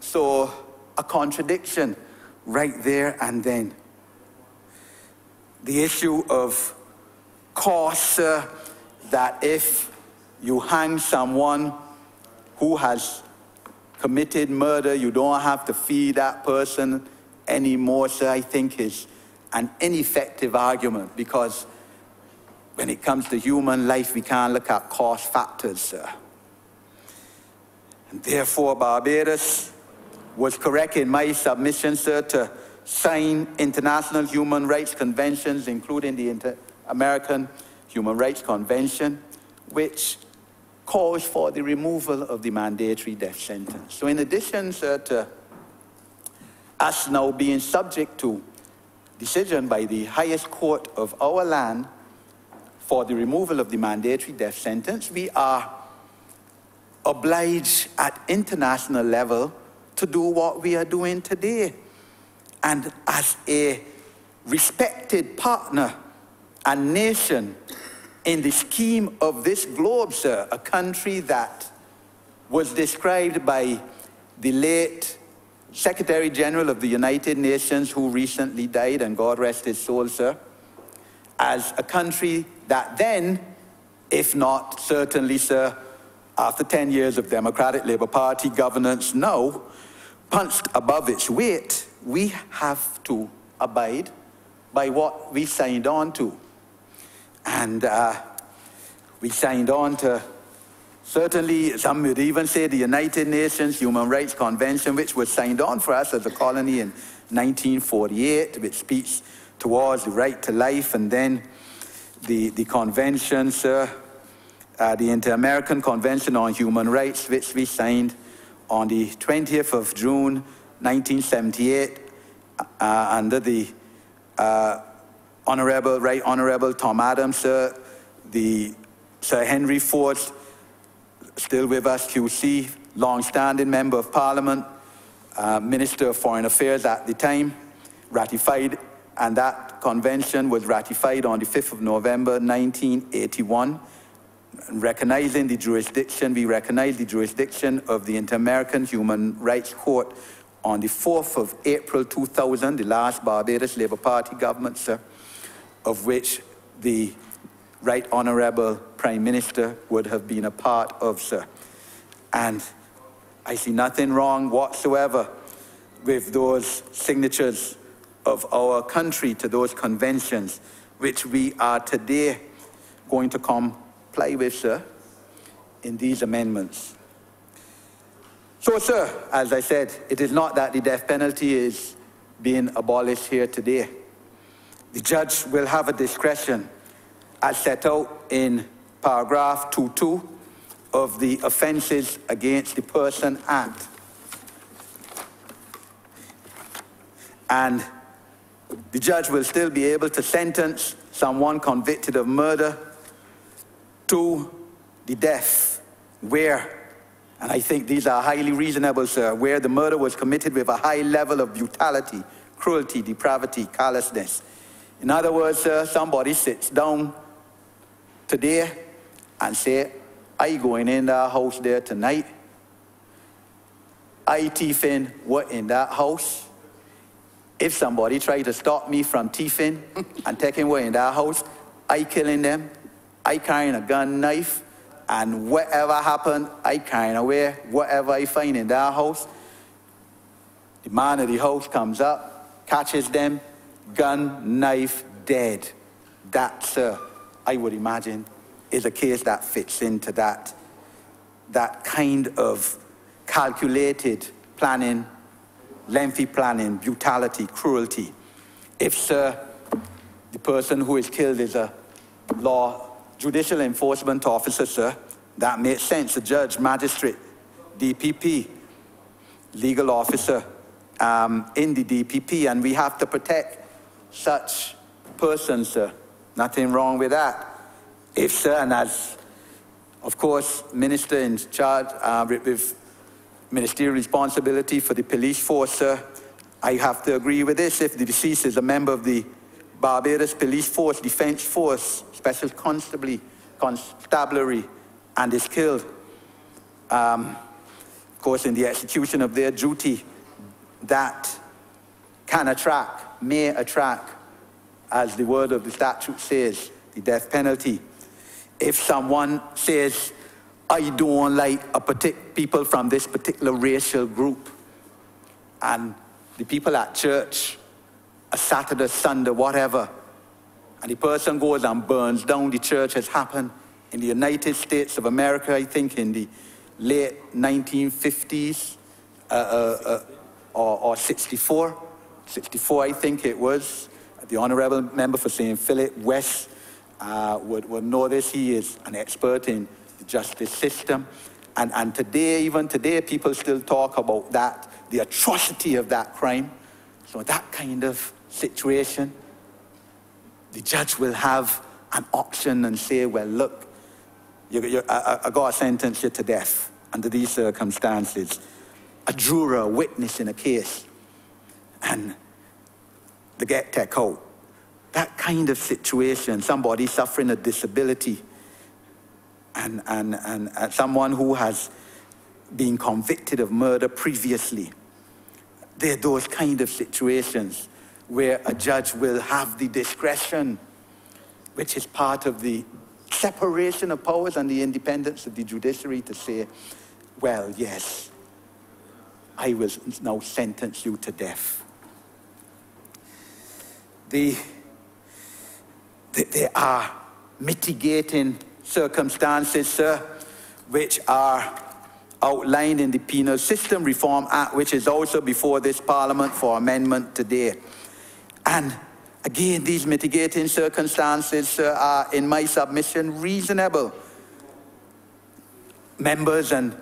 So a contradiction right there and then. The issue of cost, that if you hang someone who has committed murder, you don't have to feed that person anymore, sir, I think is an ineffective argument, because when it comes to human life, we can't look at cost factors, sir. And therefore, Barbados was correct in my submission, sir, to sign international human rights conventions, including the Inter-American Human Rights Convention, which calls for the removal of the mandatory death sentence. So in addition, sir, to us now being subject to decision by the highest court of our land for the removal of the mandatory death sentence, we are obliged at international level to do what we are doing today. And as a respected partner and nation in the scheme of this globe, sir, a country that was described by the late Secretary General of the United Nations, who recently died, and God rest his soul, sir, as a country that then, if not certainly, sir, after 10 years of Democratic Labour Party governance now, punched above its weight, we have to abide by what we signed on to. And we signed on to, certainly, some would even say the United Nations Human Rights Convention, which was signed on for us as a colony in 1948, which speaks towards the right to life, and then the convention, sir, the Inter-American Convention on Human Rights, which we signed on the 20th of June, 1978, under the Right Honourable Tom Adams, sir, the Sir Henry Ford, still with us, QC, long-standing Member of Parliament, Minister of Foreign Affairs at the time, ratified, and that convention was ratified on the 5th of November, 1981, recognizing the jurisdiction. We recognized the jurisdiction of the Inter-American Human Rights Court on the 4th of April 2000, the last Barbados Labour Party government, sir, of which the Right Honourable Prime Minister would have been a part of, sir. And I see nothing wrong whatsoever with those signatures of our country to those conventions, which we are today going to comply with, sir, in these amendments. So, sir, as I said, it is not that the death penalty is being abolished here today. The judge will have a discretion as set out in paragraph 2.2 of the Offences Against the Person Act. And the judge will still be able to sentence someone convicted of murder to the death where, and I think these are highly reasonable, sir, where the murder was committed with a high level of brutality, cruelty, depravity, callousness. In other words, sir, somebody sits down today and say, I going in that house there tonight, I thieving what in that house. If somebody try to stop me from thieving and taking what in that house, I killing them, I carrying a gun, knife, and whatever happened, I carrying away whatever I find in that house. The man of the house comes up, catches them, gun, knife, dead. That, sir, I would imagine, is a case that fits into that kind of calculated planning, lengthy planning, brutality, cruelty. If, sir, the person who is killed is a judicial enforcement officer, sir, that makes sense. A judge, magistrate, DPP, legal officer in the DPP, and we have to protect such persons, sir. Nothing wrong with that. If, sir, and as, of course, minister in charge with ministerial responsibility for the police force, sir, I have to agree with this. If the deceased is a member of the Barbados Police Force, Defence Force, Special Constabulary, and is killed, of course, in the execution of their duty, that can attract, may attract, as the word of the statute says, the death penalty. If someone says, I don't like people from this particular racial group, and the people at church, a Saturday, Sunday, whatever, and the person goes and burns down the church, has happened in the United States of America, I think in the late 1950s, or 64, I think it was. The Honourable Member for St. Philip West would know this. He is an expert in the justice system. And today, even today, people still talk about that, the atrocity of that crime. So that kind of situation, the judge will have an option and say, well, look, I got to sentence you to death under these circumstances. A juror, a witness in a case, and they get taken out. That kind of situation, somebody suffering a disability, and someone who has been convicted of murder previously. There are those kind of situations where a judge will have the discretion, which is part of the separation of powers and the independence of the judiciary, to say, well, yes, I will now sentence you to death. There are mitigating circumstances, sir, which are outlined in the Penal System Reform Act, which is also before this Parliament for amendment today. And again, these mitigating circumstances are, in my submission, reasonable. Members, and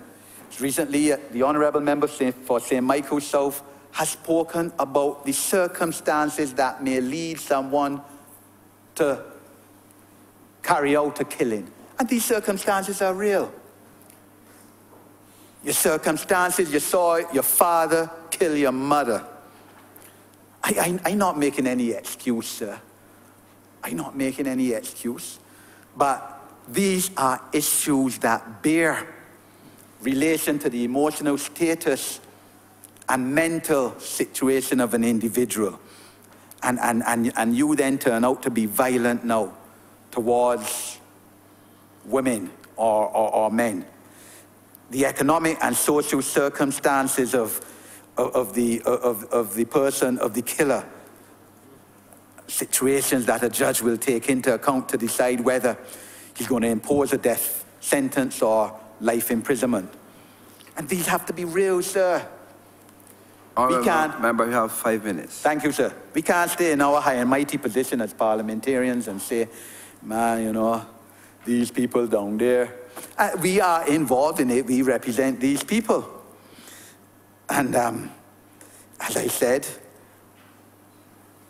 recently the Honourable Member for St. Michael's South has spoken about the circumstances that may lead someone to carry out a killing. And these circumstances are real. Your circumstances, you saw your father kill your mother. I'm not making any excuse, sir. I'm not making any excuse. But these are issues that bear relation to the emotional status and mental situation of an individual. And you then turn out to be violent now towards women or men. The economic and social circumstances of the person, of the killer, situations that a judge will take into account to decide whether he's going to impose a death sentence or life imprisonment. And these have to be real, sir. We can't. Remember, you have 5 minutes. Thank you, sir. We can't stay in our high and mighty position as parliamentarians and say, man, you know, these people down there. We are involved in it. We represent these people. And as I said,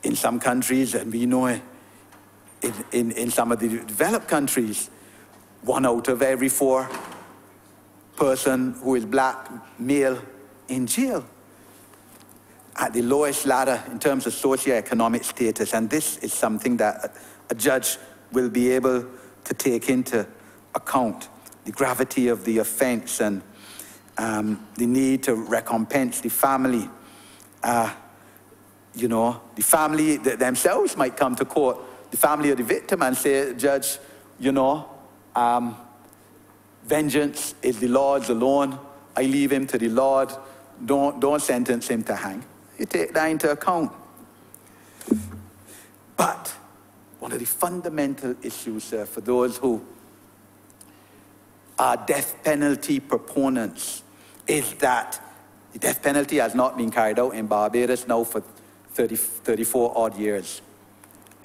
in some countries, and we know it, in some of the developed countries, 1 out of every 4 person who is black, male, in jail at the lowest ladder in terms of socioeconomic status. And this is something that a judge will be able to take into account. The gravity of the offense and the need to recompense the family. You know, the family themselves might come to court, the family of the victim, and say, Judge, you know, vengeance is the Lord's alone. I leave him to the Lord. Don't sentence him to hang. You take that into account. But one of the fundamental issues for those who are death penalty proponents is that the death penalty has not been carried out in Barbados now for 34 odd years.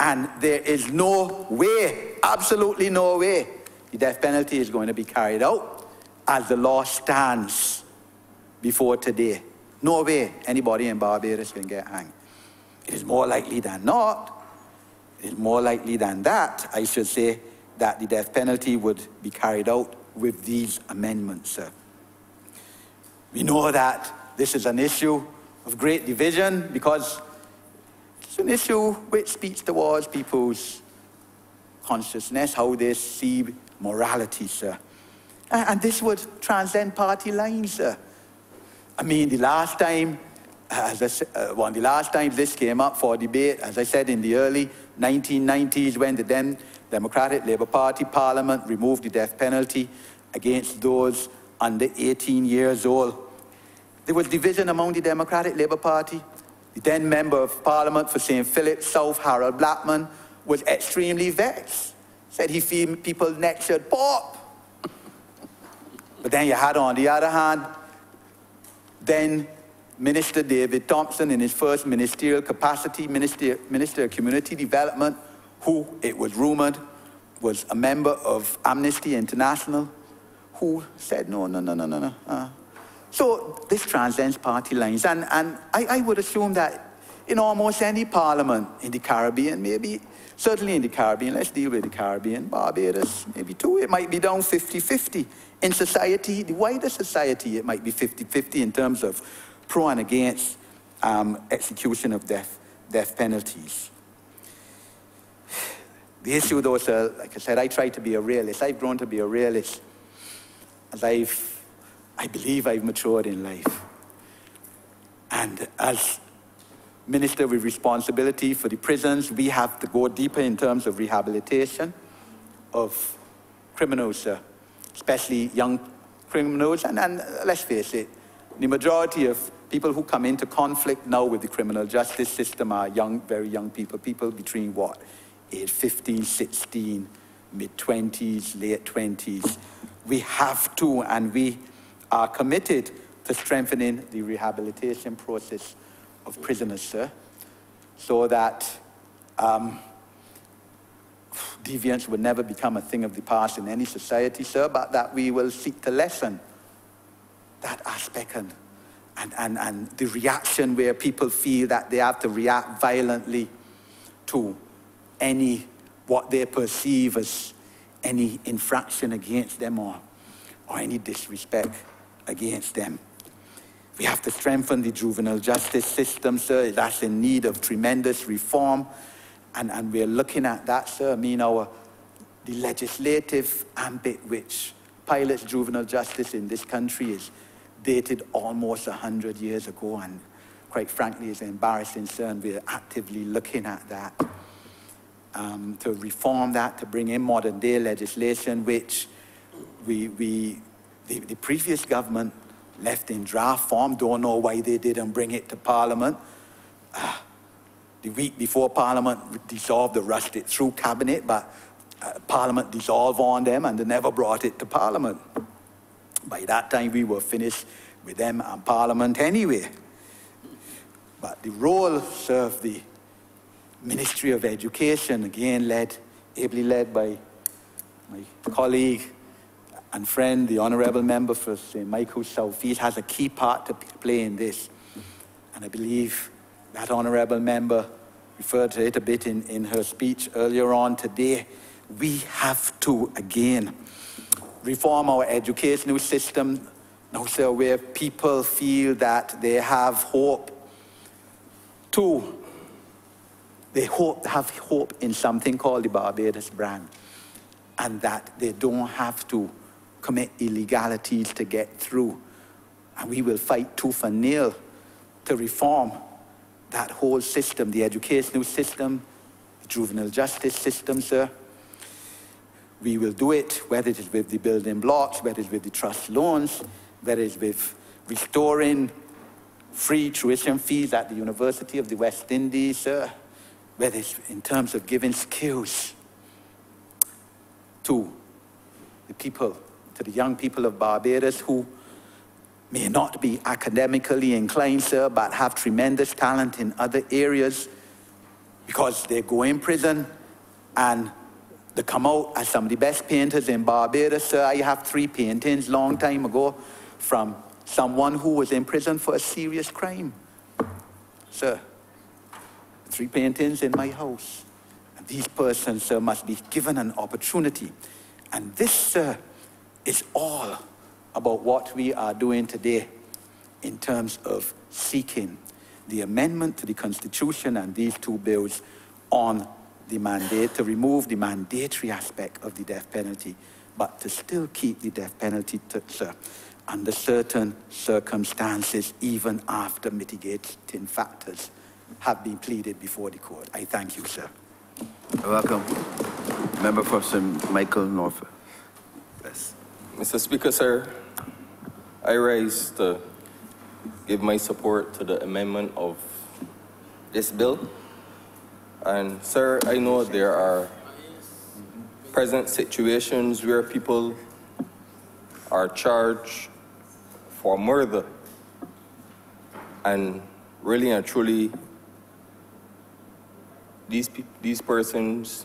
And there is no way, absolutely no way, the death penalty is going to be carried out as the law stands before today. No way anybody in Barbados can get hanged. It is more likely than not, it is more likely than that, I should say, that the death penalty would be carried out with these amendments, sir. We know that this is an issue of great division because it's an issue which speaks towards people's consciousness, how they see morality, sir. And this would transcend party lines, sir. I mean, the last time, the last time this came up for debate, as I said, in the early 1990s, when the Democratic Labour Party Parliament removed the death penalty against those under 18 years old. There was division among the Democratic Labour Party. The then Member of Parliament for St. Philip South, Harold Blackman, was extremely vexed. Said he felt people's necks should pop. But then you had, on the other hand, then Minister David Thompson, in his first ministerial capacity, Minister of Community Development, who, it was rumored, was a member of Amnesty International, who said, no. So this transcends party lines. And I would assume that in almost any parliament in the Caribbean, maybe, certainly in the Caribbean, let's deal with the Caribbean, Barbados, maybe too, it might be down 50-50. In society, the wider society, it might be 50-50 in terms of pro and against execution of death penalties. The issue, though, sir, like I said, I try to be a realist. I've grown to be a realist as I believe I've matured in life. And as minister with responsibility for the prisons, we have to go deeper in terms of rehabilitation of criminals, sir, especially young criminals. And let's face it, the majority of people who come into conflict now with the criminal justice system are young, very young people between what? Age 15, 16, mid-20s, late 20s. We have to, and we are committed to strengthening the rehabilitation process of prisoners, sir, so that deviance will never become a thing of the past in any society, sir, but that we will seek to lessen that aspect and the reaction where people feel that they have to react violently to any, what they perceive as any infraction against them or any disrespect against them. We have to strengthen the juvenile justice system, sir. That's in need of tremendous reform. And we're looking at that, sir. I mean, the legislative ambit which pilots juvenile justice in this country is dated almost 100 years ago, and quite frankly, it's embarrassing, sir, and we're actively looking at that to reform that, to bring in modern-day legislation, which the previous government left in draft form. Don't know why they didn't bring it to Parliament. The week before Parliament dissolved, they rushed it through Cabinet, but Parliament dissolved on them and they never brought it to Parliament. By that time, we were finished with them and Parliament anyway. But the role served the Ministry of Education, again ably led by my colleague and friend, the Honourable Member for St. Michael's South East, has a key part to play in this. And I believe that Honourable Member referred to it a bit in her speech earlier on today. We have to, again, reform our educational system now, sir, where people feel that they have hope have hope in something called the Barbados brand, and that they don't have to commit illegalities to get through. And we will fight tooth and nail to reform that whole system, the educational system, the juvenile justice system, sir. We will do it, whether it is with the building blocks, whether it's with the trust loans, whether it's with restoring free tuition fees at the University of the West Indies, sir, whether it's in terms of giving skills to the people, to the young people of Barbados who may not be academically inclined, sir, but have tremendous talent in other areas because they go in prison and they come out as some of the best painters in Barbados, sir. I have 3 paintings long time ago from someone who was in prison for a serious crime, sir. 3 paintings in my house. And these persons, sir, must be given an opportunity. And this, sir, is all about what we are doing today in terms of seeking the amendment to the Constitution and these 2 bills on the mandate, to remove the mandatory aspect of the death penalty, but to still keep the death penalty, sir, under certain circumstances, even after mitigating factors have been pleaded before the court. I thank you, sir. You're welcome. Member for St. Michael Norfolk. Yes. Mr. Speaker, sir, I rise to give my support to the amendment of this bill. And, sir, I know there are present situations where people are charged for murder. And really and truly, these persons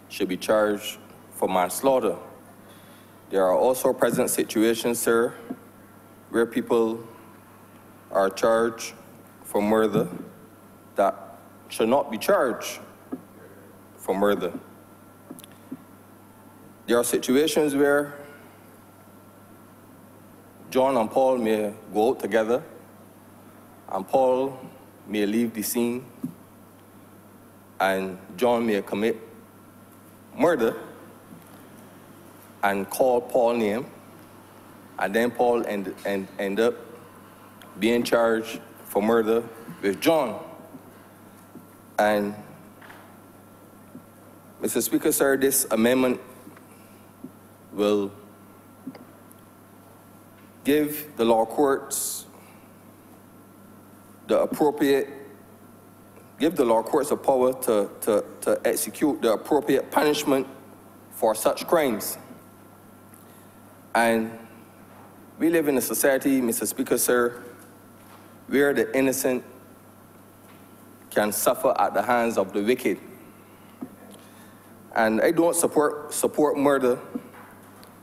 should be charged for manslaughter. There are also present situations, sir, where people are charged for murder that should not be charged for murder. There are situations where John and Paul may go out together, and Paul may leave the scene, and John may commit murder and call Paul's name, and then Paul end up being charged for murder with John. And, Mr. Speaker, sir, this amendment will give the law courts the power to execute the appropriate punishment for such crimes. And we live in a society, Mr. Speaker, sir, where the innocent can suffer at the hands of the wicked. And I don't support murder,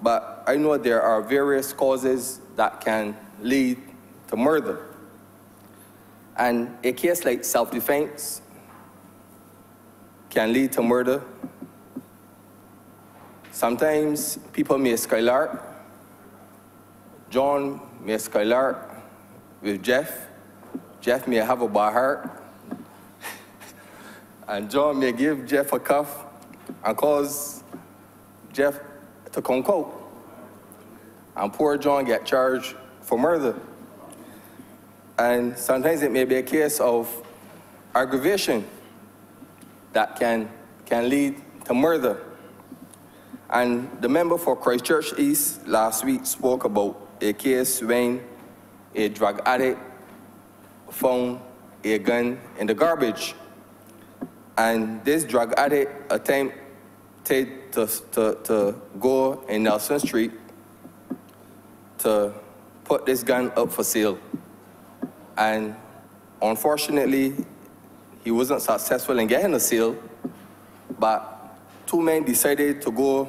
but I know there are various causes that can lead to murder. And a case like self-defense can lead to murder. Sometimes people may skylark. John may skylark with Jeff. Jeff may have a bad heart. And John may give Jeff a cuff and cause Jeff to come cold. And poor John get charged for murder. And sometimes it may be a case of aggravation that can lead to murder. And the member for Christchurch East last week spoke about a case when a drug addict found a gun in the garbage. And this drug addict attempted to go in Nelson Street to put this gun up for sale. And unfortunately, he wasn't successful in getting a sale, but two men decided to go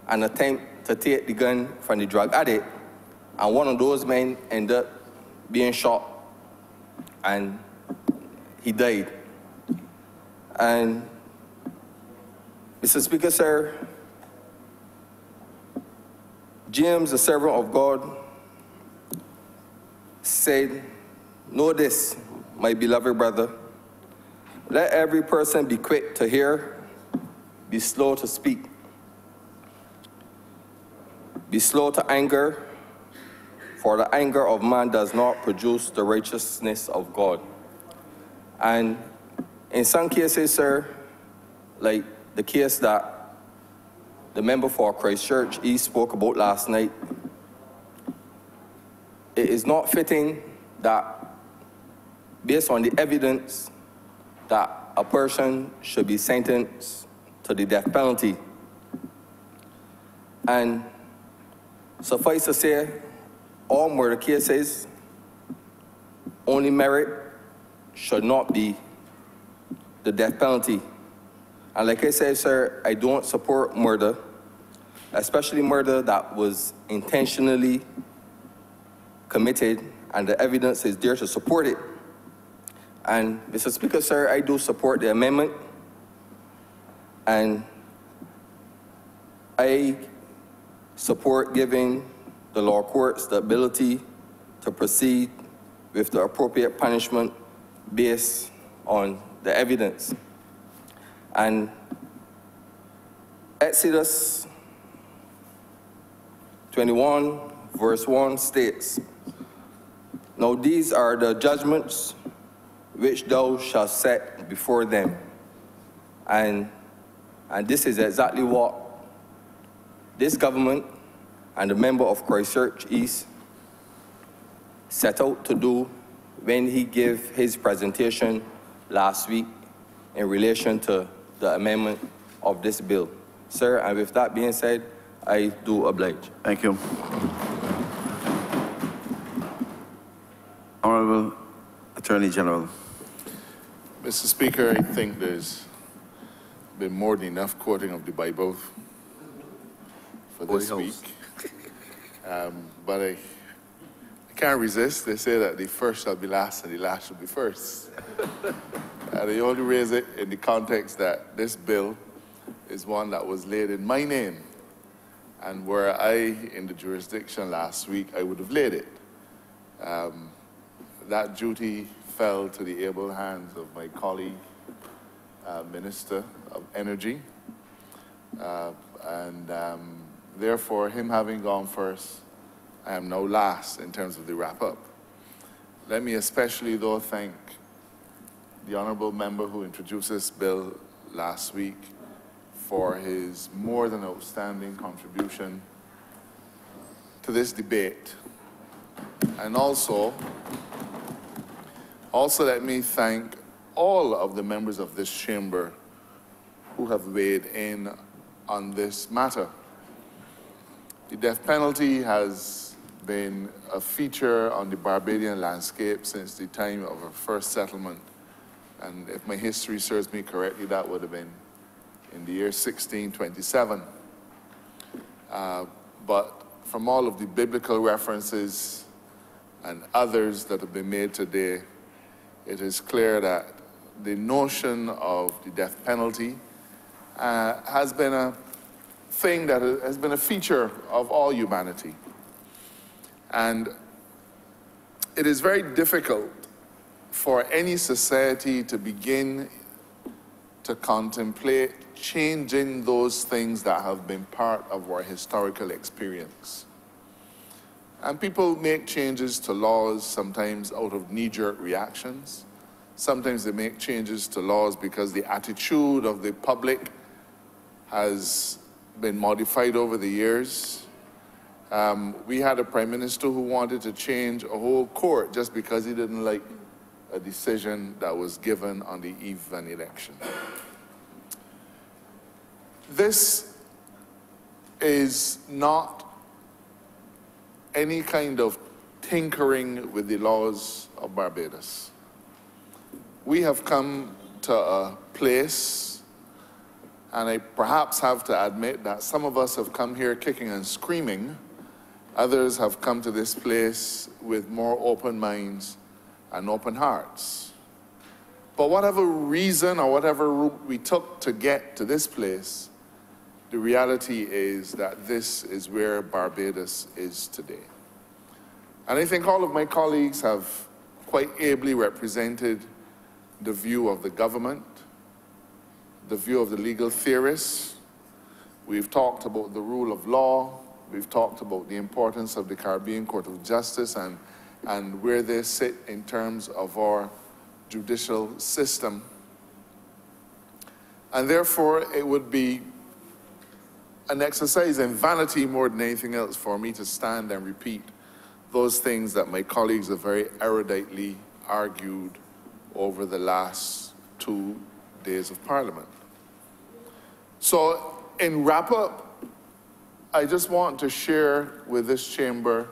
and attempt to take the gun from the drug addict. And one of those men ended up being shot, and he died. And Mr. Speaker, sir, James, the servant of God, said, "Know this, my beloved brother, let every person be quick to hear, be slow to speak, be slow to anger, for the anger of man does not produce the righteousness of God." And in some cases, sir, like the case that the member for Christchurch East spoke about last night, it is not fitting that, based on the evidence, that a person should be sentenced to the death penalty. And suffice to say, all murder cases only merit should not be the death penalty. And like I said, sir, I don't support murder, especially murder that was intentionally committed, and the evidence is there to support it. And Mr. Speaker, sir, I do support the amendment, and I support giving the law courts the ability to proceed with the appropriate punishment based on the evidence. And Exodus 21, verse 1 states, "Now these are the judgments which thou shalt set before them." And this is exactly what this government and the member of Christchurch East set out to do when he gave his presentation last week in relation to the amendment of this bill. Sir, and with that being said, I do oblige. Thank you. Honourable Attorney General. Mr. Speaker, I think there's been more than enough quoting of the Bible for this week. But I can't resist. They say that the first shall be last and the last shall be first. And I only raise it in the context that this bill is one that was laid in my name. And were I in the jurisdiction last week, I would have laid it. That duty fell to the able hands of my colleague, Minister of Energy. Therefore, him having gone first, I am now last in terms of the wrap-up. Let me especially, though, thank the honourable member who introduced this bill last week for his more than outstanding contribution to this debate. And also let me thank all of the members of this chamber who have weighed in on this matter. The death penalty has been a feature on the Barbadian landscape since the time of our first settlement. And if my history serves me correctly, that would have been in the year 1627. But from all of the biblical references and others that have been made today, it is clear that the notion of the death penalty has been a thing that has been a feature of all humanity. And it is very difficult for any society to begin to contemplate changing those things that have been part of our historical experience. And people make changes to laws sometimes out of knee-jerk reactions. Sometimes they make changes to laws because the attitude of the public has been modified over the years. We had a prime minister who wanted to change a whole court just because he didn't like a decision that was given on the eve of an election. This is not any kind of tinkering with the laws of Barbados. We have come to a place, and I perhaps have to admit that some of us have come here kicking and screaming. Others have come to this place with more open minds and open hearts. But whatever reason or whatever route we took to get to this place, the reality is that this is where Barbados is today. And I think all of my colleagues have quite ably represented the view of the government, the view of the legal theorists. We've talked about the rule of law. We've talked about the importance of the Caribbean Court of Justice and where they sit in terms of our judicial system. And therefore, it would be an exercise in vanity more than anything else for me to stand and repeat those things that my colleagues have very eruditely argued over the last 2 days of Parliament. So, in wrap-up, I just want to share with this chamber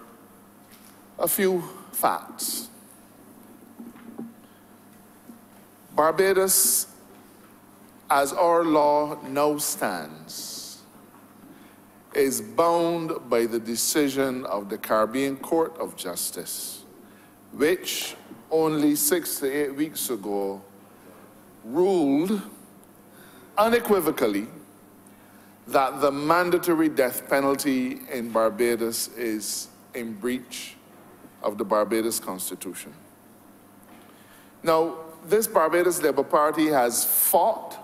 a few facts. Barbados, as our law now stands, is bound by the decision of the Caribbean Court of Justice, which only 6 to 8 weeks ago ruled unequivocally that the mandatory death penalty in Barbados is in breach of the Barbados Constitution. Now, this Barbados Labour Party has fought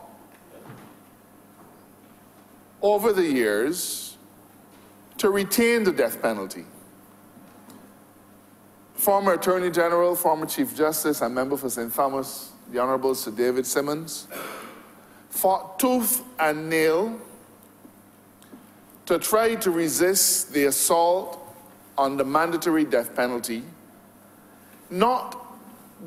over the years to retain the death penalty. Former Attorney General, former Chief Justice, and member for St. Thomas, the Honourable Sir David Simmons, fought tooth and nail to try to resist the assault on the mandatory death penalty, not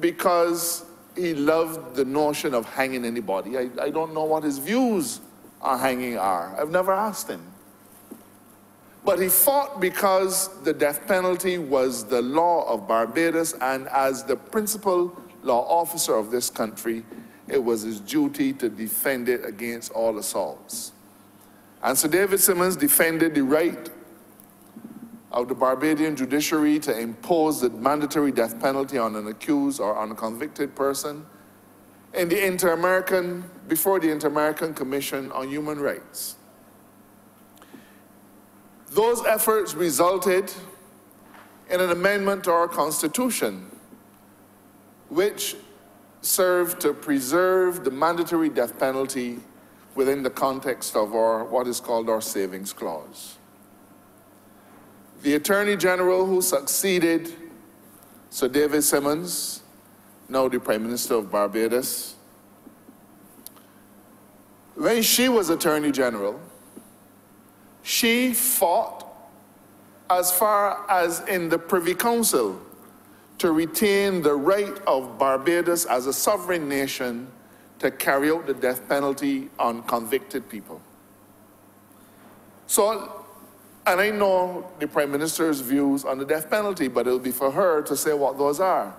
because he loved the notion of hanging anybody. I don't know what his views on hanging are. I've never asked him. But he fought because the death penalty was the law of Barbados, and as the principal law officer of this country, it was his duty to defend it against all assaults. And Sir David Simmons defended the right of the Barbadian judiciary to impose the mandatory death penalty on an accused or on a convicted person in the before the Inter-American Commission on Human Rights. Those efforts resulted in an amendment to our Constitution, which served to preserve the mandatory death penalty within the context of what is called our Savings Clause. The Attorney General who succeeded Sir David Simmons, now the Prime Minister of Barbados, when she was Attorney General, she fought as far as in the Privy Council to retain the right of Barbados as a sovereign nation to carry out the death penalty on convicted people. So And I know the Prime Minister's views on the death penalty, but it'll be for her to say what those are.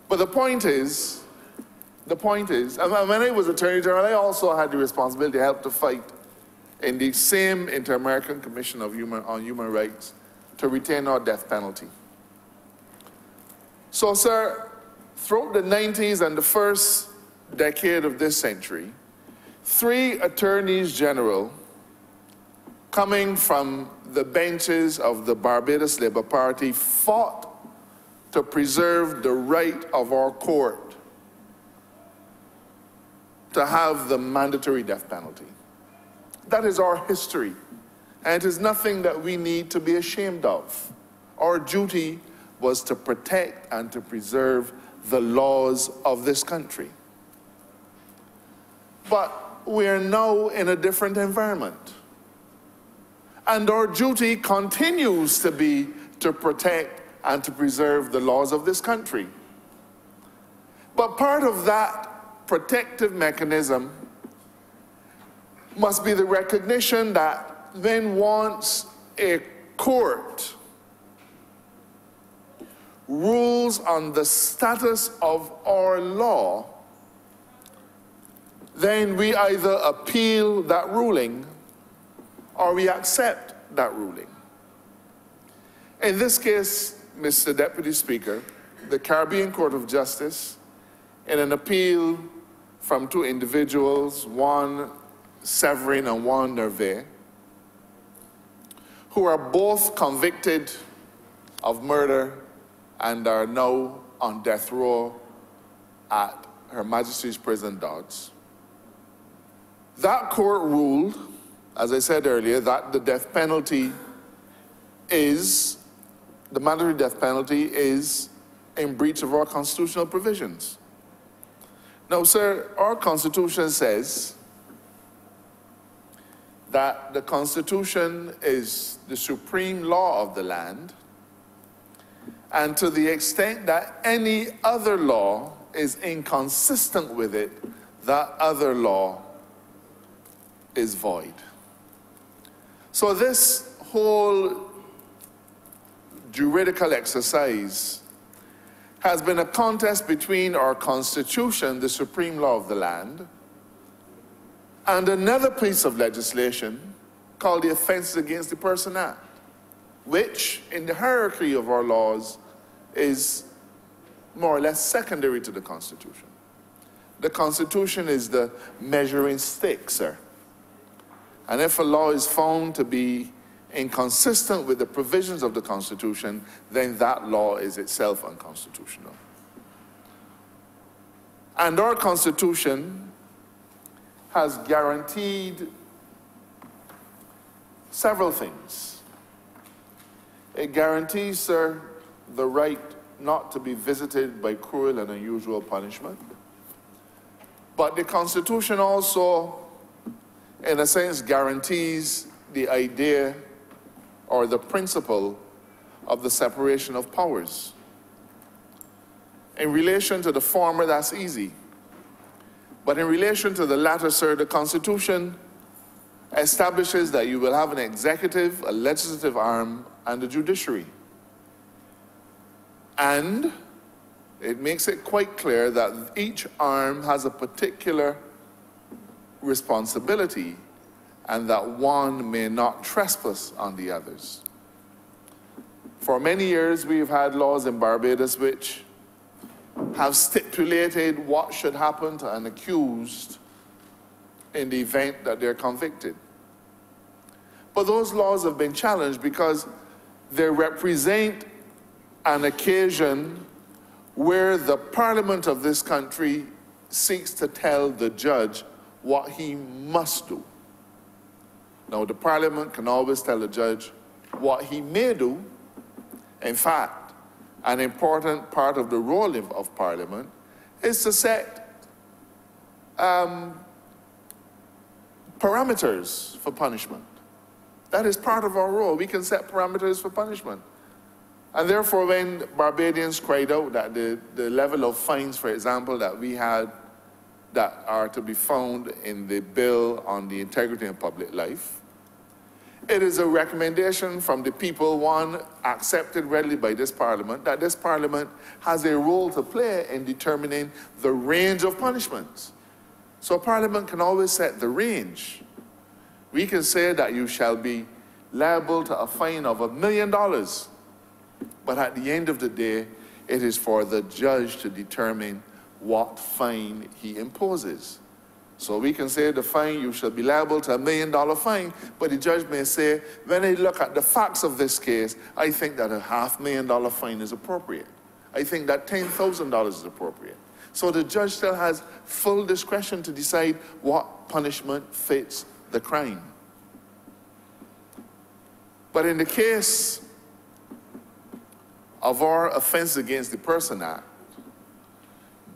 But the point is, and when I was Attorney General, I also had the responsibility to help to fight in the same Inter-American Commission on Human Rights to retain our death penalty. So, sir, throughout the 90s and the first decade of this century, 3 attorneys general coming from the benches of the Barbados Labour Party fought to preserve the right of our court to have the mandatory death penalty. That is our history, and it is nothing that we need to be ashamed of. Our duty was to protect and to preserve the laws of this country. But we're now in a different environment. And our duty continues to be to protect and to preserve the laws of this country. But part of that protective mechanism must be the recognition that when once a court rules on the status of our law, then we either appeal that ruling or we accept that ruling. In this case, Mr. Deputy Speaker, the Caribbean Court of Justice, in an appeal from 2 individuals, one Severin and one Nervais, who are both convicted of murder and are now on death row at Her Majesty's Prison Dodds. That court ruled, as I said earlier, that the death penalty is, the mandatory death penalty is in breach of our constitutional provisions. Now, sir, our Constitution says that the Constitution is the supreme law of the land, and to the extent that any other law is inconsistent with it, that other law is void. So this whole juridical exercise has been a contest between our Constitution, the supreme law of the land, and another piece of legislation called the Offences Against the Person Act, which, in the hierarchy of our laws, is more or less secondary to the Constitution. The Constitution is the measuring stick, sir. And if a law is found to be inconsistent with the provisions of the Constitution, then that law is itself unconstitutional. And our Constitution has guaranteed several things. It guarantees, sir, the right not to be visited by cruel and unusual punishment. But the Constitution also, in a sense, guarantees the idea or the principle of the separation of powers. In relation to the former, that's easy. But in relation to the latter, sir, the Constitution establishes that you will have an executive, a legislative arm, and a judiciary. And it makes it quite clear that each arm has a particular responsibility and that one may not trespass on the others. For many years, we've had laws in Barbados which have stipulated what should happen to an accused in the event that they're convicted. But those laws have been challenged because they represent an occasion where the Parliament of this country seeks to tell the judge what he must do. Now, the Parliament can always tell the judge what he may do. In fact, an important part of the role of Parliament is to set parameters for punishment. That is part of our role. We can set parameters for punishment. And therefore, when Barbadians cried out that the level of fines, for example, that we had that are to be found in the bill on the integrity of public life, It is a recommendation from the people, one accepted readily by this Parliament, that this Parliament has a role to play in determining the range of punishments. So Parliament can always set the range. We can say that you shall be liable to a fine of $1 million, but at the end of the day, it is for the judge to determine what fine he imposes. So we can say the fine, you shall be liable to $1 million fine, but the judge may say, when I look at the facts of this case, I think that a $500,000 fine is appropriate. I think that $10,000 is appropriate. So the judge still has full discretion to decide what punishment fits the crime. But in the case of our Offense Against the Person Act,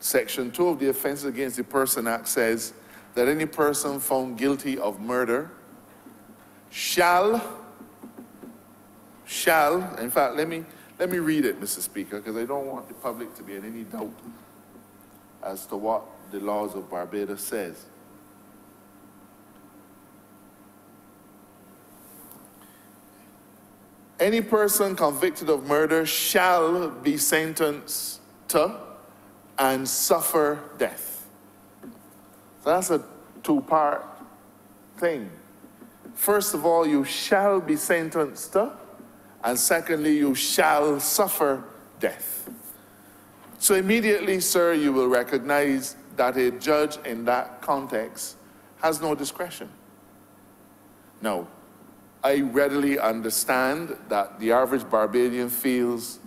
Section 2 of the Offense Against the Person Act says that any person found guilty of murder shall, in fact, let me read it, Mr. Speaker, because I don't want the public to be in any doubt as to what the laws of Barbados says. Any person convicted of murder shall be sentenced to and suffer death. So that's a two-part thing. First of all, you shall be sentenced to, and secondly, you shall suffer death. So immediately, sir, you will recognize that a judge in that context has no discretion. Now, I readily understand that the average Barbadian feels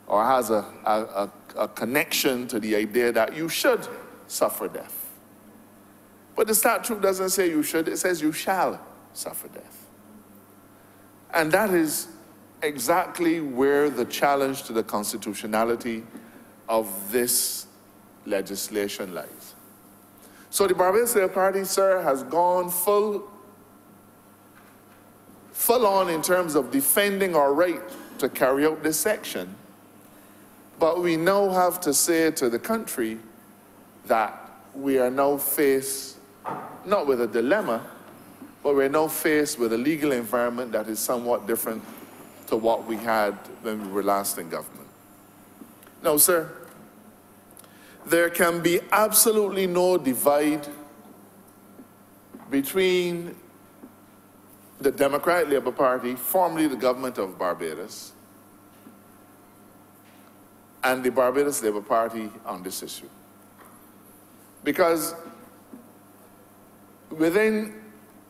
or has a connection to the idea that you should suffer death. But the statute doesn't say you should, it says you shall suffer death. And that is exactly where the challenge to the constitutionality of this legislation lies. So the Barbados Labour Party, sir, has gone full on in terms of defending our right to carry out this section. But we now have to say to the country that we are now faced not with a dilemma, but we're now faced with a legal environment that is somewhat different to what we had when we were last in government. Now, sir, there can be absolutely no divide between the Democratic Labour Party, formerly the government of Barbados, and the Barbados Labour Party on this issue. Because within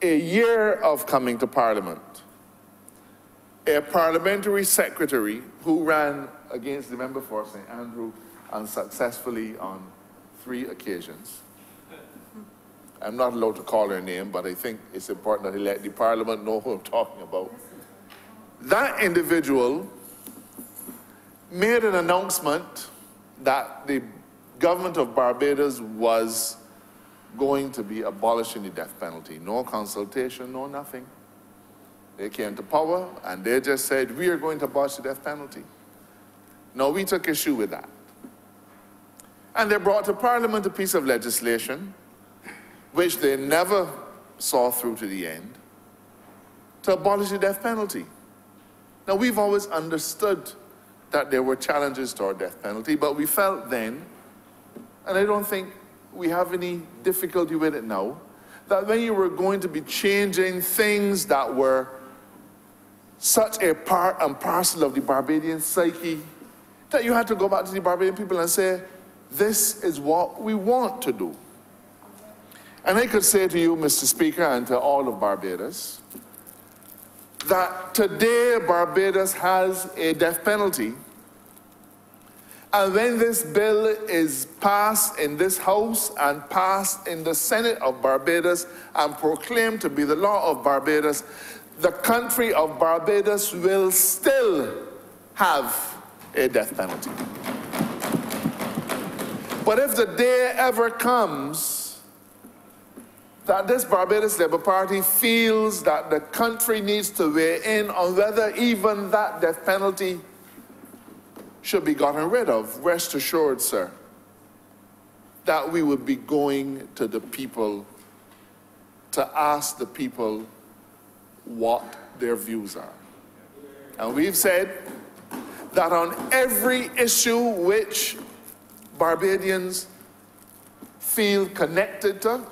a year of coming to Parliament, a parliamentary secretary who ran against the member for St. Andrew unsuccessfully on 3 occasions. I'm not allowed to call her name, but I think it's important that he let the Parliament know who I'm talking about. That individual made an announcement that the government of Barbados was going to be abolishing the death penalty. No consultation, no nothing. They came to power and they just said, we are going to abolish the death penalty. Now, we took issue with that. And they brought to Parliament a piece of legislation which they never saw through to the end, to abolish the death penalty. Now, we've always understood that there were challenges to our death penalty, but we felt then, and I don't think we have any difficulty with it now, that when you were going to be changing things that were such a part and parcel of the Barbadian psyche, that you had to go back to the Barbadian people and say, this is what we want to do. And I could say to you, Mr. Speaker, and to all of Barbados, that today Barbados has a death penalty. And when this bill is passed in this House and passed in the Senate of Barbados and proclaimed to be the law of Barbados, the country of Barbados will still have a death penalty. But if the day ever comes that this Barbados Labour Party feels that the country needs to weigh in on whether even that death penalty should be gotten rid of, rest assured, sir, that we would be going to the people to ask the people what their views are. And we've said that on every issue which Barbadians feel connected to,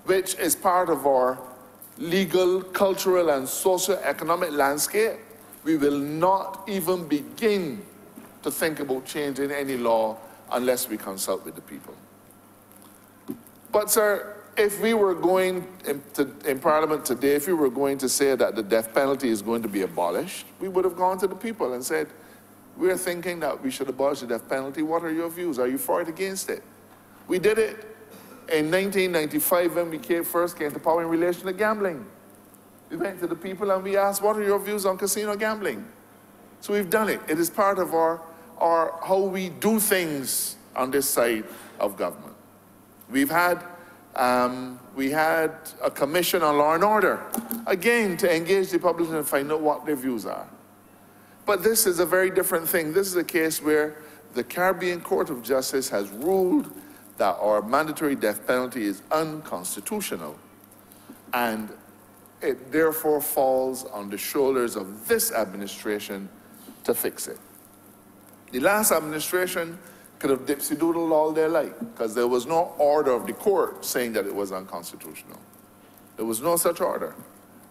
which is part of our legal, cultural, and socio-economic landscape, we will not even begin to think about changing any law unless we consult with the people. But, sir, if we were going in Parliament today, if we were going to say that the death penalty is going to be abolished, we would have gone to the people and said, we're thinking that we should abolish the death penalty. What are your views? Are you for it, against it? We did it in 1995 when we first came to power in relation to gambling. We went to the people and we asked, what are your views on casino gambling? So we've done it. It is part of our how we do things on this side of government. We had a commission on law and order, again, to engage the public and find out what their views are. But this is a very different thing. This is a case where the Caribbean Court of Justice has ruled that our mandatory death penalty is unconstitutional, and it therefore falls on the shoulders of this administration to fix it. The last administration could have dipsy-doodled all their life because there was no order of the court saying that it was unconstitutional. There was no such order,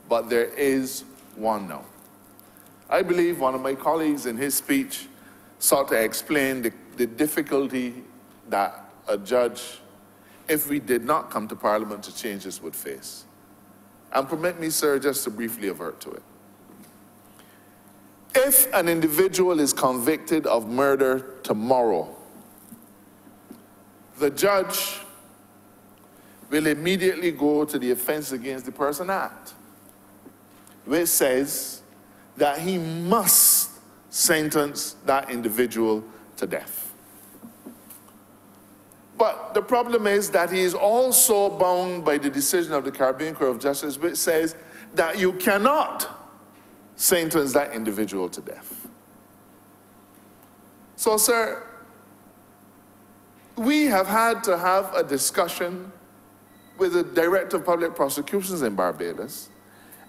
but there is one now. I believe one of my colleagues in his speech sought to explain the difficulty that a judge, if we did not come to Parliament to change this, would face. And permit me, sir, just to briefly avert to it. If an individual is convicted of murder tomorrow, the judge will immediately go to the Offense Against the Person Act, which says that he must sentence that individual to death. But the problem is that he is also bound by the decision of the Caribbean Court of Justice, which says that you cannot sentence that individual to death. So, sir, we have had to have a discussion with the Director of Public Prosecutions in Barbados,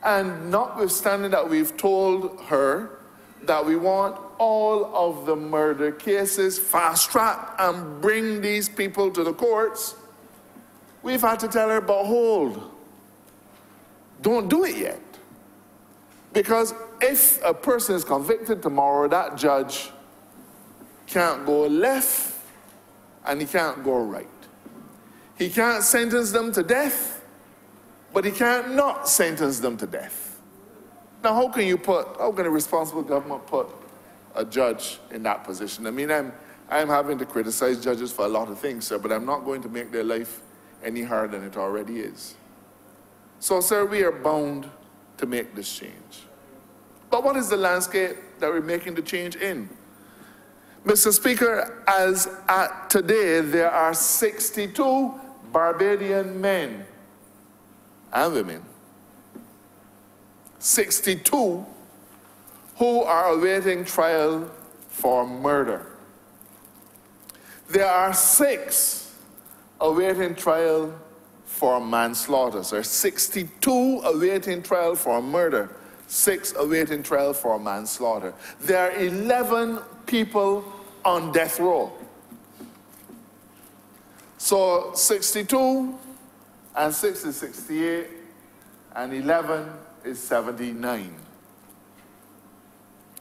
and notwithstanding that we've told her that we want all of the murder cases fast-tracked and bring these people to the courts, we've had to tell her, but hold, don't do it yet. Because if a person is convicted tomorrow, that judge can't go left and he can't go right. He can't sentence them to death, but he can't not sentence them to death. Now, how can a responsible government put a judge in that position? I mean, I'm having to criticize judges for a lot of things, sir, but I'm not going to make their life any harder than it already is. So, sir, we are bound to make this change. But what is the landscape that we're making the change in? Mr. Speaker, as at today, there are 62 Barbadian men and women, 62 who are awaiting trial for murder. There are 6 awaiting trial for manslaughter. So 62 awaiting trial for murder, 6 awaiting trial for manslaughter. There are 11 people on death row. So 62 and 6 is 68, and 11 is 79.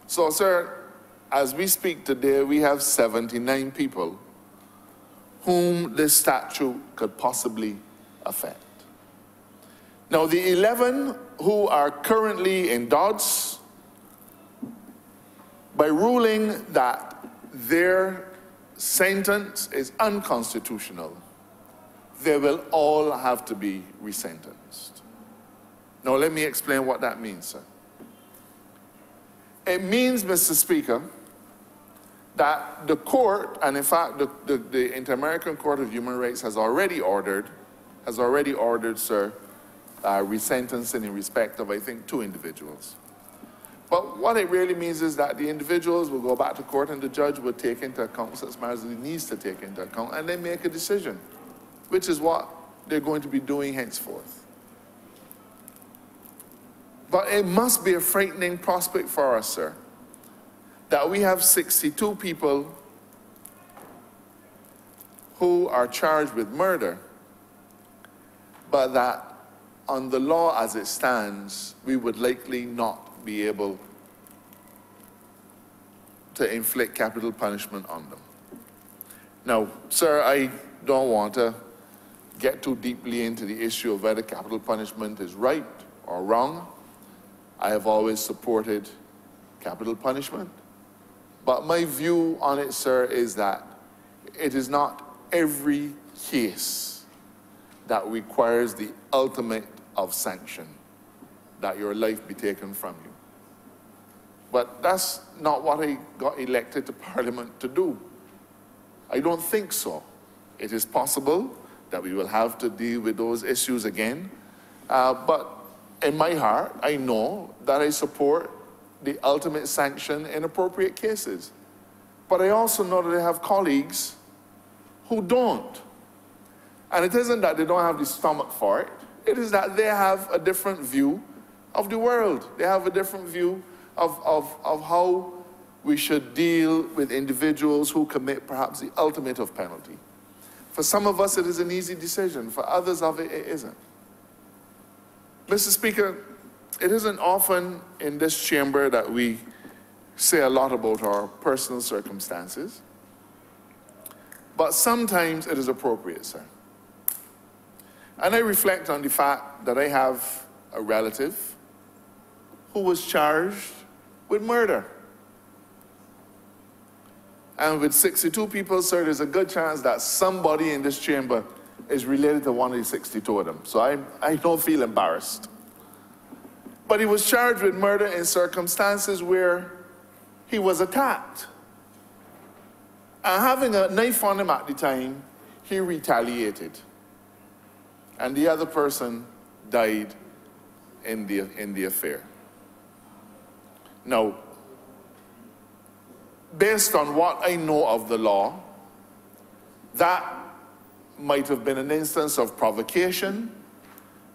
So, sir, as we speak today, we have 79 people whom this statute could possibly affect. Now, the 11 who are currently in Dodds, by ruling that their sentence is unconstitutional, they will all have to be resentenced. Now, let me explain what that means, sir. It means, Mr. Speaker, that the court, and in fact, the Inter-American Court of Human Rights has already ordered, sir, resentencing in respect of, I think, 2 individuals. But what it really means is that the individuals will go back to court and the judge will take into account such matters as he needs to take into account and then make a decision, which is what they're going to be doing henceforth. But it must be a frightening prospect for us, sir, that we have 62 people who are charged with murder, but that on the law as it stands, we would likely not be able to inflict capital punishment on them. Now, sir, I don't want to get too deeply into the issue of whether capital punishment is right or wrong. I have always supported capital punishment. But my view on it, sir, is that it is not every case that requires the ultimate of sanction, that your life be taken from you. But that's not what I got elected to Parliament to do. I don't think so. It is possible that we will have to deal with those issues again. But in my heart, I know that I support the ultimate sanction in appropriate cases. But I also know that I have colleagues who don't. And it isn't that they don't have the stomach for it. It is that they have a different view of the world. They have a different view of how we should deal with individuals who commit perhaps the ultimate of penalty. For some of us, it is an easy decision. For others of it, it isn't. Mr. Speaker, it isn't often in this chamber that we say a lot about our personal circumstances, but sometimes it is appropriate, sir. And I reflect on the fact that I have a relative who was charged with murder. And with 62 people, sir, there's a good chance that somebody in this chamber is related to one of the 62 of them. So I don't feel embarrassed. But he was charged with murder in circumstances where he was attacked. And having a knife on him at the time, he retaliated. And the other person died in the affair. Now, based on what I know of the law, that might have been an instance of provocation,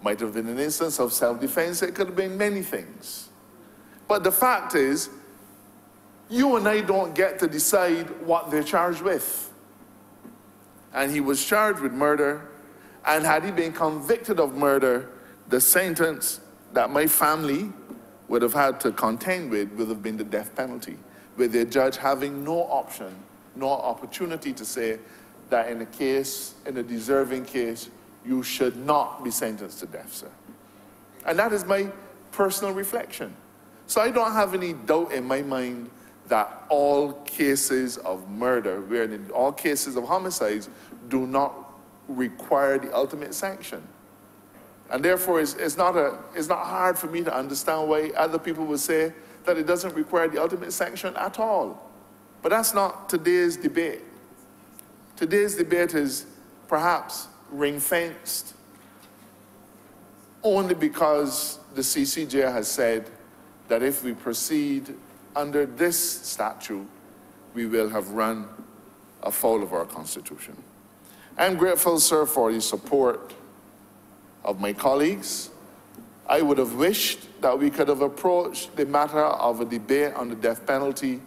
might have been an instance of self-defense, it could have been many things. But the fact is, you and I don't get to decide what they're charged with. And he was charged with murder, and had he been convicted of murder, the sentence that my family would have had to contend with would have been the death penalty, with the judge having no option, no opportunity to say that in a case, in a deserving case, you should not be sentenced to death, sir. And that is my personal reflection. So I don't have any doubt in my mind that all cases of murder, wherein all cases of homicides, do not require the ultimate sanction. And therefore, it's not hard for me to understand why other people would say that it doesn't require the ultimate sanction at all. But that's not today's debate. Today's debate is perhaps ring-fenced only because the CCJ has said that if we proceed under this statute, we will have run afoul of our Constitution. I'm grateful, sir, for the support of my colleagues. I would have wished that we could have approached the matter of a debate on the death penalty,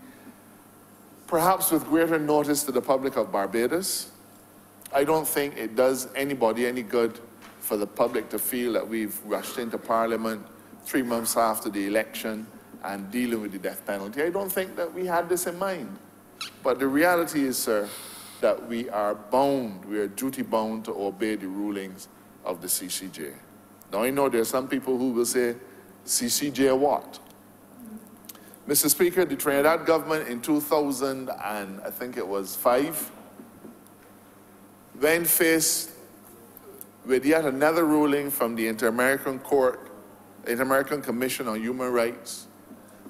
perhaps with greater notice to the public of Barbados. I don't think it does anybody any good for the public to feel that we've rushed into Parliament 3 months after the election and dealing with the death penalty. I don't think that we had this in mind. But the reality is, sir, that we are bound, we are duty-bound to obey the rulings of the CCJ. Now, I know there are some people who will say, CCJ what? Mr. Speaker, the Trinidad government in 2005, when faced with yet another ruling from the Inter-American Court, Inter-American Commission on Human Rights,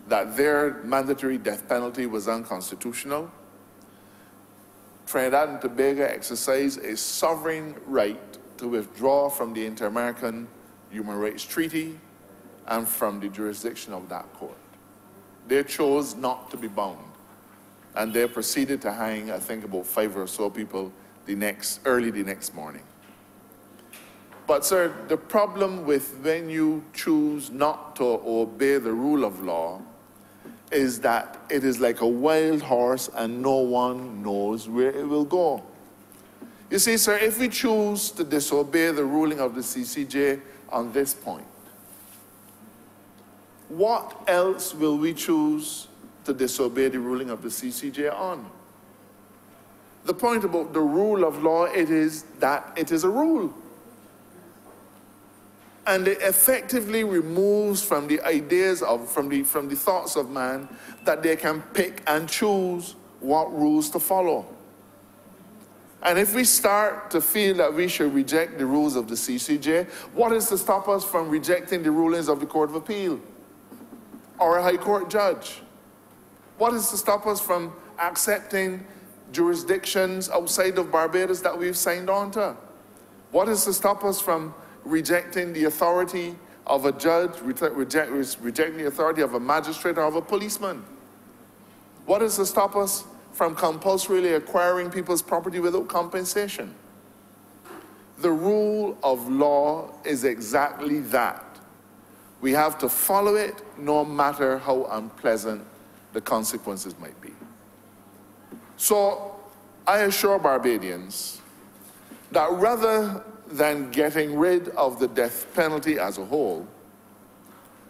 that their mandatory death penalty was unconstitutional, Trinidad and Tobago exercised a sovereign right to withdraw from the Inter-American Human Rights Treaty and from the jurisdiction of that court. They chose not to be bound, and they proceeded to hang, I think, about 5 or so people early the next morning. But, sir, the problem with when you choose not to obey the rule of law is that it is like a wild horse and no one knows where it will go. You see, sir, if we choose to disobey the ruling of the CCJ on this point, what else will we choose to disobey the ruling of the CCJ on? The point about the rule of law, it is that it is a rule. And it effectively removes from the ideas of, from the thoughts of man, that they can pick and choose what rules to follow. And if we start to feel that we should reject the rules of the CCJ, what is to stop us from rejecting the rulings of the Court of Appeal or a High Court judge? What is to stop us from accepting jurisdictions outside of Barbados that we've signed on to? What is to stop us from rejecting the authority of a judge, rejecting the authority of a magistrate or of a policeman? What is to stop us from compulsorily acquiring people's property without compensation? The rule of law is exactly that. We have to follow it no matter how unpleasant the consequences might be. So I assure Barbadians that rather than getting rid of the death penalty as a whole,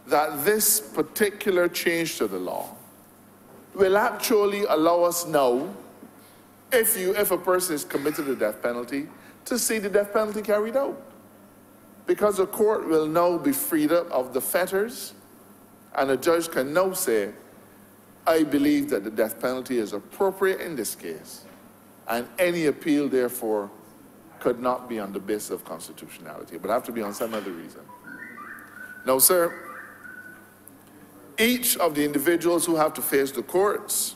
that this particular change to the law will actually allow us now, if a person is committed to the death penalty, to see the death penalty carried out. Because the court will now be freed up of the fetters, and a judge can now say, I believe that the death penalty is appropriate in this case, and any appeal, therefore, could not be on the basis of constitutionality, but have to be on some other reason. Now, sir, each of the individuals who have to face the courts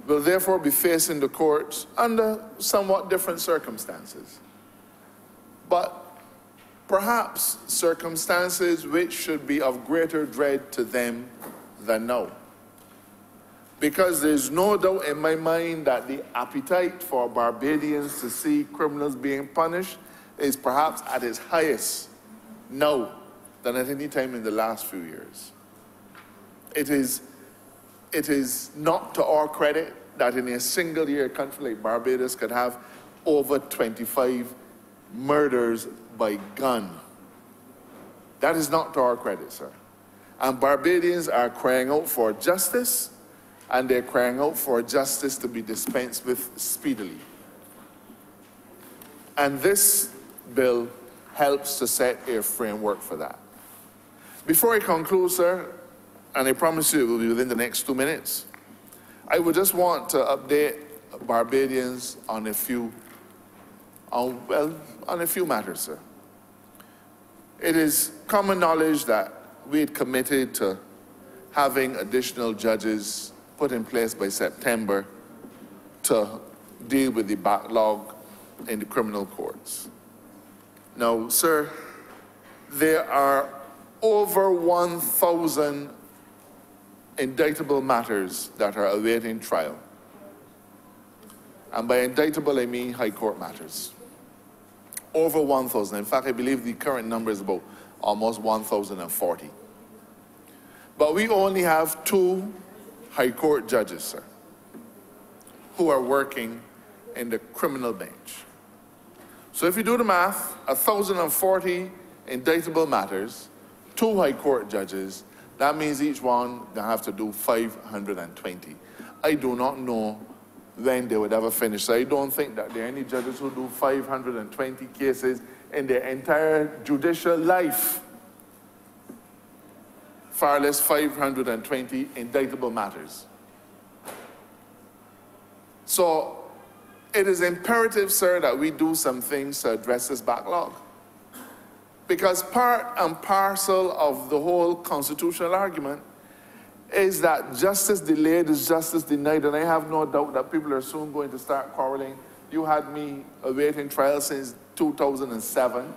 will therefore be facing the courts under somewhat different circumstances. But perhaps circumstances which should be of greater dread to them than now. Because there's no doubt in my mind that the appetite for Barbadians to see criminals being punished is perhaps at its highest now than at any time in the last few years. It is not to our credit that in a single year a country like Barbados could have over 25 murders by gun. That is not to our credit, sir. And Barbadians are crying out for justice, and they're crying out for justice to be dispensed with speedily. And this bill helps to set a framework for that. Before I conclude, sir, and I promise you it will be within the next 2 minutes, I would just want to update Barbadians on a few matters, sir. It is common knowledge that we had committed to having additional judges put in place by September to deal with the backlog in the criminal courts. Now, sir, there are over 1,000 indictable matters that are awaiting trial. And by indictable, I mean high court matters. Over 1,000. In fact, I believe the current number is about almost 1,040. But we only have 2 high court judges, sir, who are working in the criminal bench. So if you do the math, 1,040 indictable matters, 2 high court judges, that means each one they have to do 520. I do not know when they would ever finish. So I don't think that there are any judges who do 520 cases in their entire judicial life. Far less 520 indictable matters. So it is imperative, sir, that we do some things to address this backlog. Because part and parcel of the whole constitutional argument is that justice delayed is justice denied, and I have no doubt that people are soon going to start quarreling. You had me awaiting trial since 2007,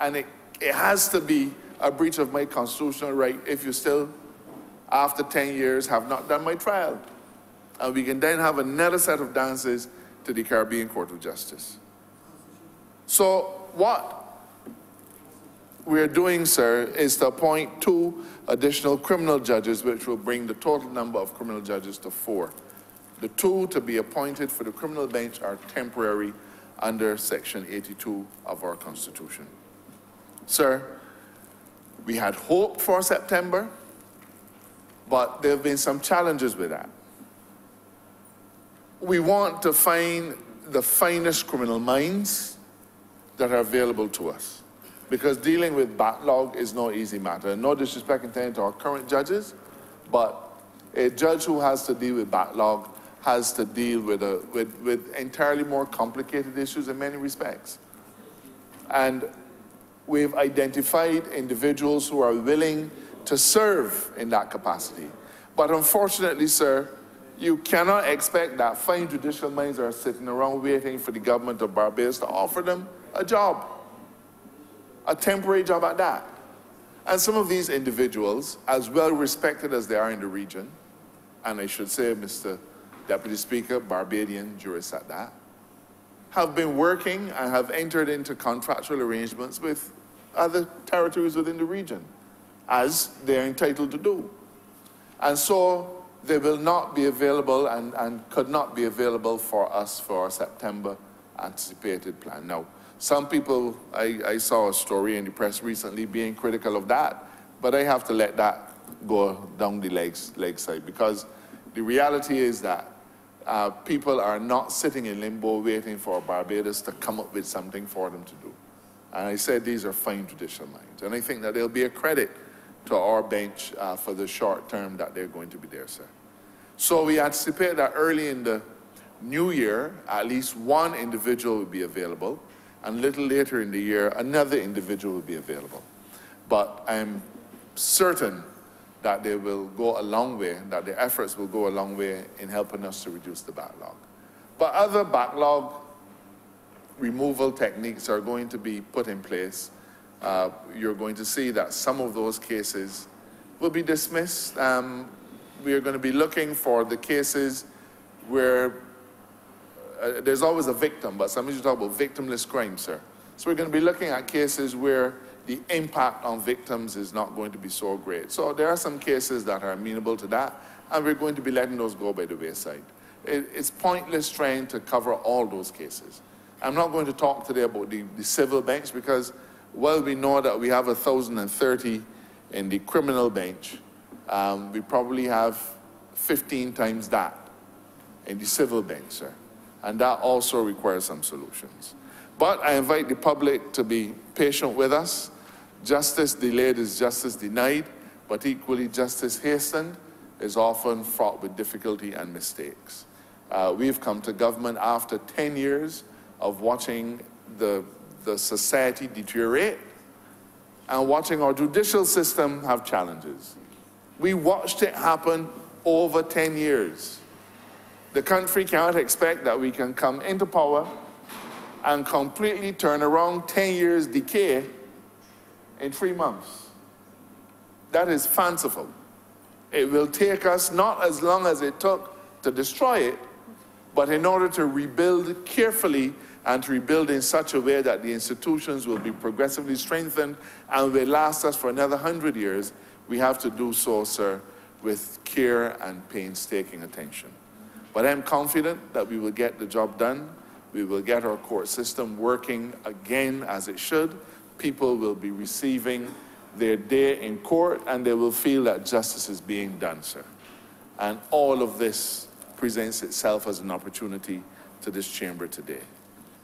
and it has to be a breach of my constitutional right if you still, after 10 years, have not done my trial. And we can then have another set of dances to the Caribbean Court of Justice. So what we're doing, sir, is to appoint 2 additional criminal judges, which will bring the total number of criminal judges to 4. The 2 to be appointed for the criminal bench are temporary under Section 82 of our Constitution. Sir, we had hoped for September, but there have been some challenges with that. We want to find the finest criminal minds that are available to us, because dealing with backlog is no easy matter. No disrespect intended to our current judges, but a judge who has to deal with backlog has to deal with entirely more complicated issues in many respects. And we've identified individuals who are willing to serve in that capacity. But unfortunately, sir, you cannot expect that fine judicial minds are sitting around waiting for the government of Barbados to offer them a job, a temporary job at that. And some of these individuals, as well respected as they are in the region, and I should say, Mr. Deputy Speaker, Barbadian jurists at that, have been working and have entered into contractual arrangements with other territories within the region, as they're entitled to do. And so they will not be available and could not be available for us for our September anticipated plan. Now, some people, I saw a story in the press recently being critical of that, but I have to let that go down the leg side, because the reality is that people are not sitting in limbo waiting for Barbados to come up with something for them to do. And I said these are fine judicial minds. And I think that they'll be a credit to our bench for the short term that they're going to be there, sir. So we anticipate that early in the new year, at least 1 individual will be available, and a little later in the year, another individual will be available. But I'm certain that they will go a long way, that their efforts will go a long way in helping us to reduce the backlog. But other backlog removal techniques are going to be put in place. You're going to see that some of those cases will be dismissed. We are going to be looking for the cases where there's always a victim, but sometimes you talk about victimless crime, sir. So we're going to be looking at cases where the impact on victims is not going to be so great. So there are some cases that are amenable to that, and we're going to be letting those go by the wayside. It's pointless trying to cover all those cases. I'm not going to talk today about the civil bench, because while we know that we have 1,030 in the criminal bench, we probably have 15 times that in the civil bench, sir. And that also requires some solutions. But I invite the public to be patient with us. Justice delayed is justice denied, but equally justice hastened is often fraught with difficulty and mistakes. We've come to government after 10 years of watching the society deteriorate and watching our judicial system have challenges. We watched it happen over 10 years. The country cannot expect that we can come into power and completely turn around 10 years decay in 3 months. That is fanciful. It will take us not as long as it took to destroy it, but in order to rebuild carefully and to rebuild in such a way that the institutions will be progressively strengthened and will last us for another 100 years, we have to do so, sir, with care and painstaking attention. But I'm confident that we will get the job done. We will get our court system working again as it should. People will be receiving their day in court, and they will feel that justice is being done, sir. And all of this presents itself as an opportunity to this chamber today.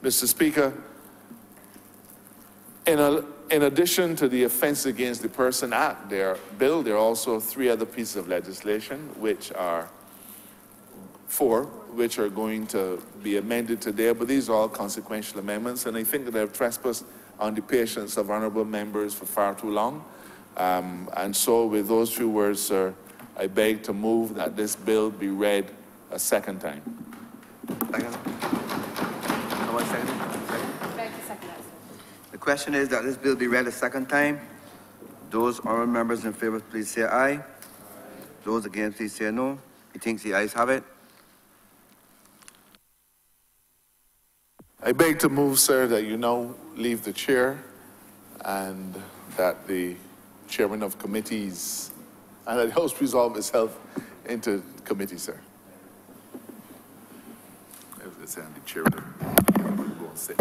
Mr. Speaker, in addition to the Offense Against the Person Act, there are also 3 other pieces of legislation, which are 4, which are going to be amended today, but these are all consequential amendments, and I think that I've trespassed on the patience of honourable members for far too long. And so with those few words, sir, I beg to move that this bill be read a second time. Second. Someone second it? The question is that this bill be read a second time. Those honourable members in favour, please say aye. Those against, please say no. Methinks the ayes have it. I beg to move, sir, that you now leave the chair and that the chairman of committees and that the House resolve itself into committee, sir. I was going to say I'm the chairman. Go and sit.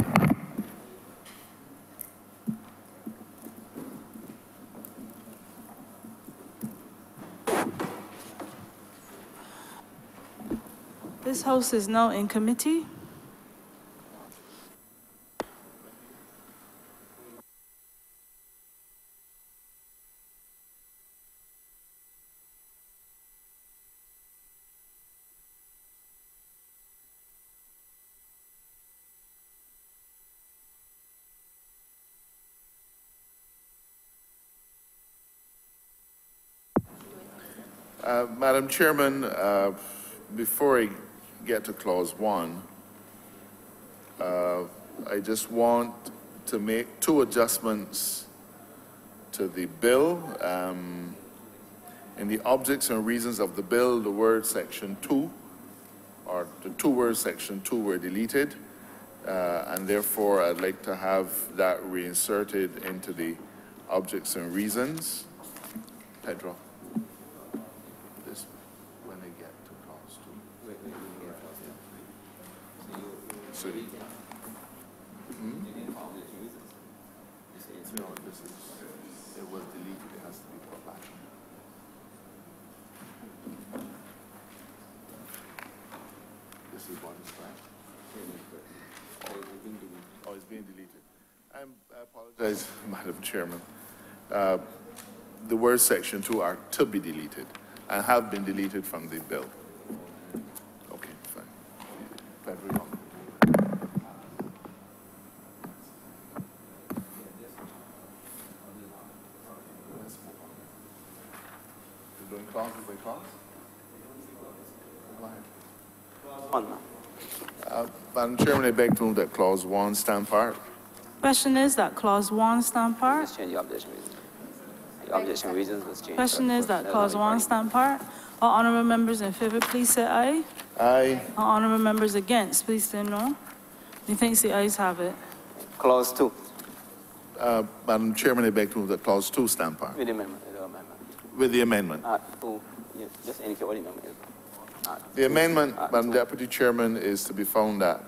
This House is now in committee. Madam Chairman, before I get to clause 1, I just want to make 2 adjustments to the bill. In the objects and reasons of the bill, the word section 2, or the 2 words section 2 were deleted, and therefore I'd like to have that reinserted into the objects and reasons. Pedro. This, when they get to clause 2. So, no, this is, it was deleted, it has to be put back. This is what is correct. Oh, it's being deleted. I apologize, Madam Chairman. The words section 2 are to be deleted and have been deleted from the bill. Okay, fine. Pedro. You're doing clause by clause? Go ahead. Madam Chairman, I beg to move that clause 1 stand part. Question is that clause 1 stand part. Just change the objection reasons. The objection reasons was changed. Question is that clause 1 stand part. All honourable members in favour, please say aye. Aye. All honourable members against, please say no. Methinks the ayes have it. Clause 2. Madam Chairman, I beg to move that clause 2 stand part. With the amendment. With the amendment. Yeah, just indicate what the amendment is. The amendment, Madam Deputy Chairman, is to be found at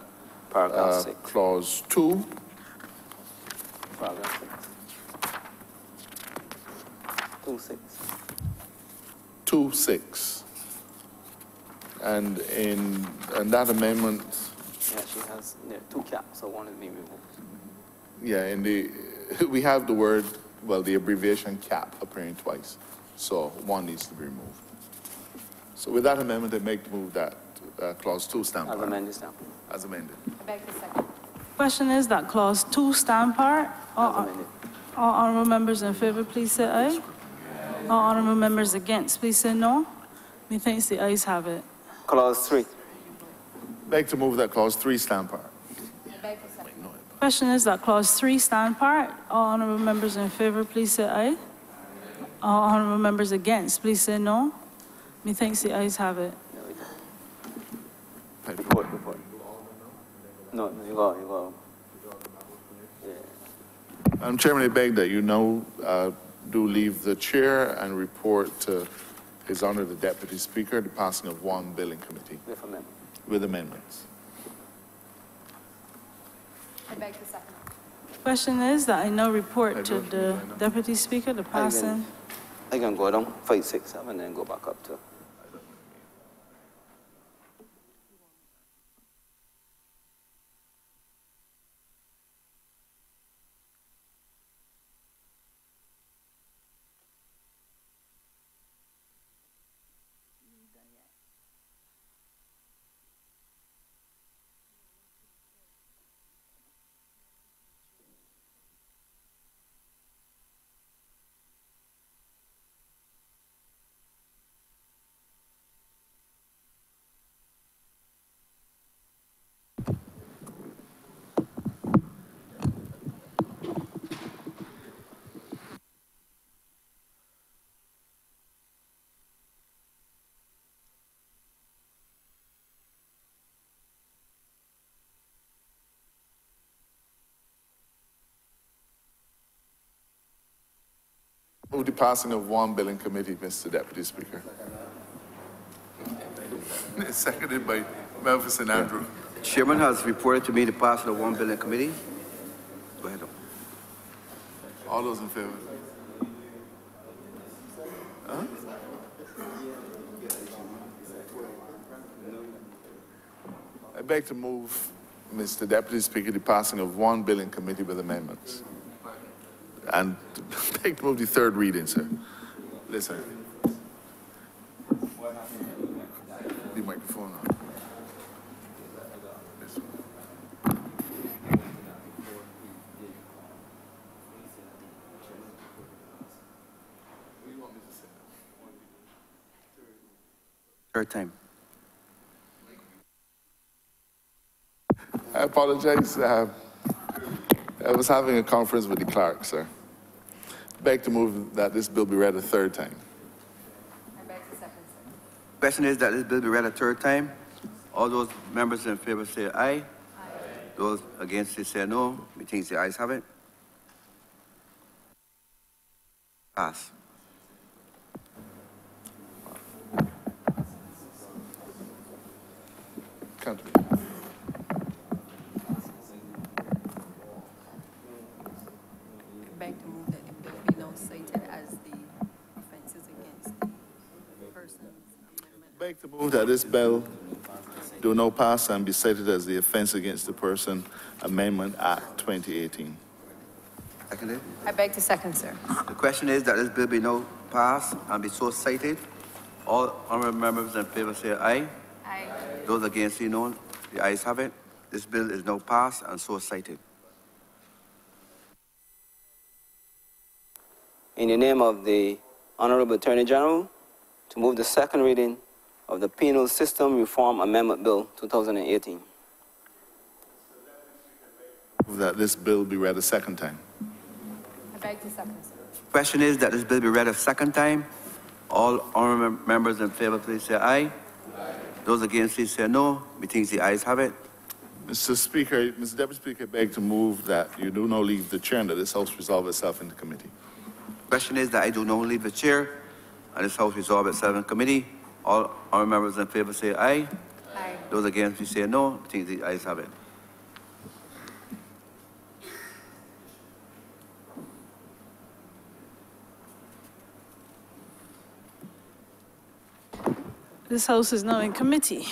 Paragraph 6. clause 2. Paragraph 6. 2.6. And that amendment, Yeah, she has 2 caps, so one is being removed. yeah, we have the word, well, the abbreviation cap appearing twice. So 1 needs to be removed. So with that amendment, I make to move that clause 2 stand part. As amended, stamp. As amended. I beg to second. Question is that clause 2 stand part. As amended. All honourable members in favour, please say aye. All honourable members against, please say no. Methinks the ayes have it. Clause 3. Beg to move that clause 3 stand part. I beg to second. Question is that clause 3 stand part. All honourable members in favour, please say aye. All honourable members against, please say no. Methinks the ayes have it. Report. No, you go. Yeah. Madam Chairman, I beg that you now do leave the chair and report to His Honour the Deputy Speaker the passing of 1 bill in committee With amendment. with amendments. I beg to second. Question is that I now report to the Deputy Speaker the passing. I can go down 5, 6, 7, and then go back up to. Move the passing of one bill in committee, Mr. Deputy Speaker. Seconded by Melvin Andrew. Chairman has reported to me the passing of one bill in committee. Go ahead. All those in favor? Huh? I beg to move, Mr. Deputy Speaker, the passing of one bill in committee with amendments. And beg to move the third reading, sir. Listen. The microphone on. This one. Third time. I apologize. I was having a conference with the clerk, sir. Beg to move that this bill be read a third time. I beg to second, sir. Question is that this bill be read a third time. All those members in favor say aye. Aye. Those against it say no. Methinks the ayes have it. Pass. Count me. I beg to move that the bill be now cited as the offenses against the person's amendment. Beg to move that this bill do no pass and be cited as the offense against the person Amendment Act 2018. Seconded. I beg to second, sir. The question is that this bill be no pass and be so cited. All honourable members in favor say aye. Aye. Those against say no. The ayes have it. This bill is now passed and so cited. In the name of the Honourable Attorney General, to move the second reading of the Penal System Reform Amendment Bill 2018. Move that this bill be read a second time. I beg to second, sir. Question is that this bill be read a second time. All honourable members in favor, please say aye. Aye. Those against, please say no. Methinks the ayes have it. Mr. Speaker, Mr. Deputy Speaker, I beg to move that you do not leave the chair and that this House resolve itself in the committee. Question is that I do not leave the chair and this House resolve itself in committee. All honourable members in favor say aye. Aye. Those against, please say no. Methinks the ayes have it. This House is now in committee.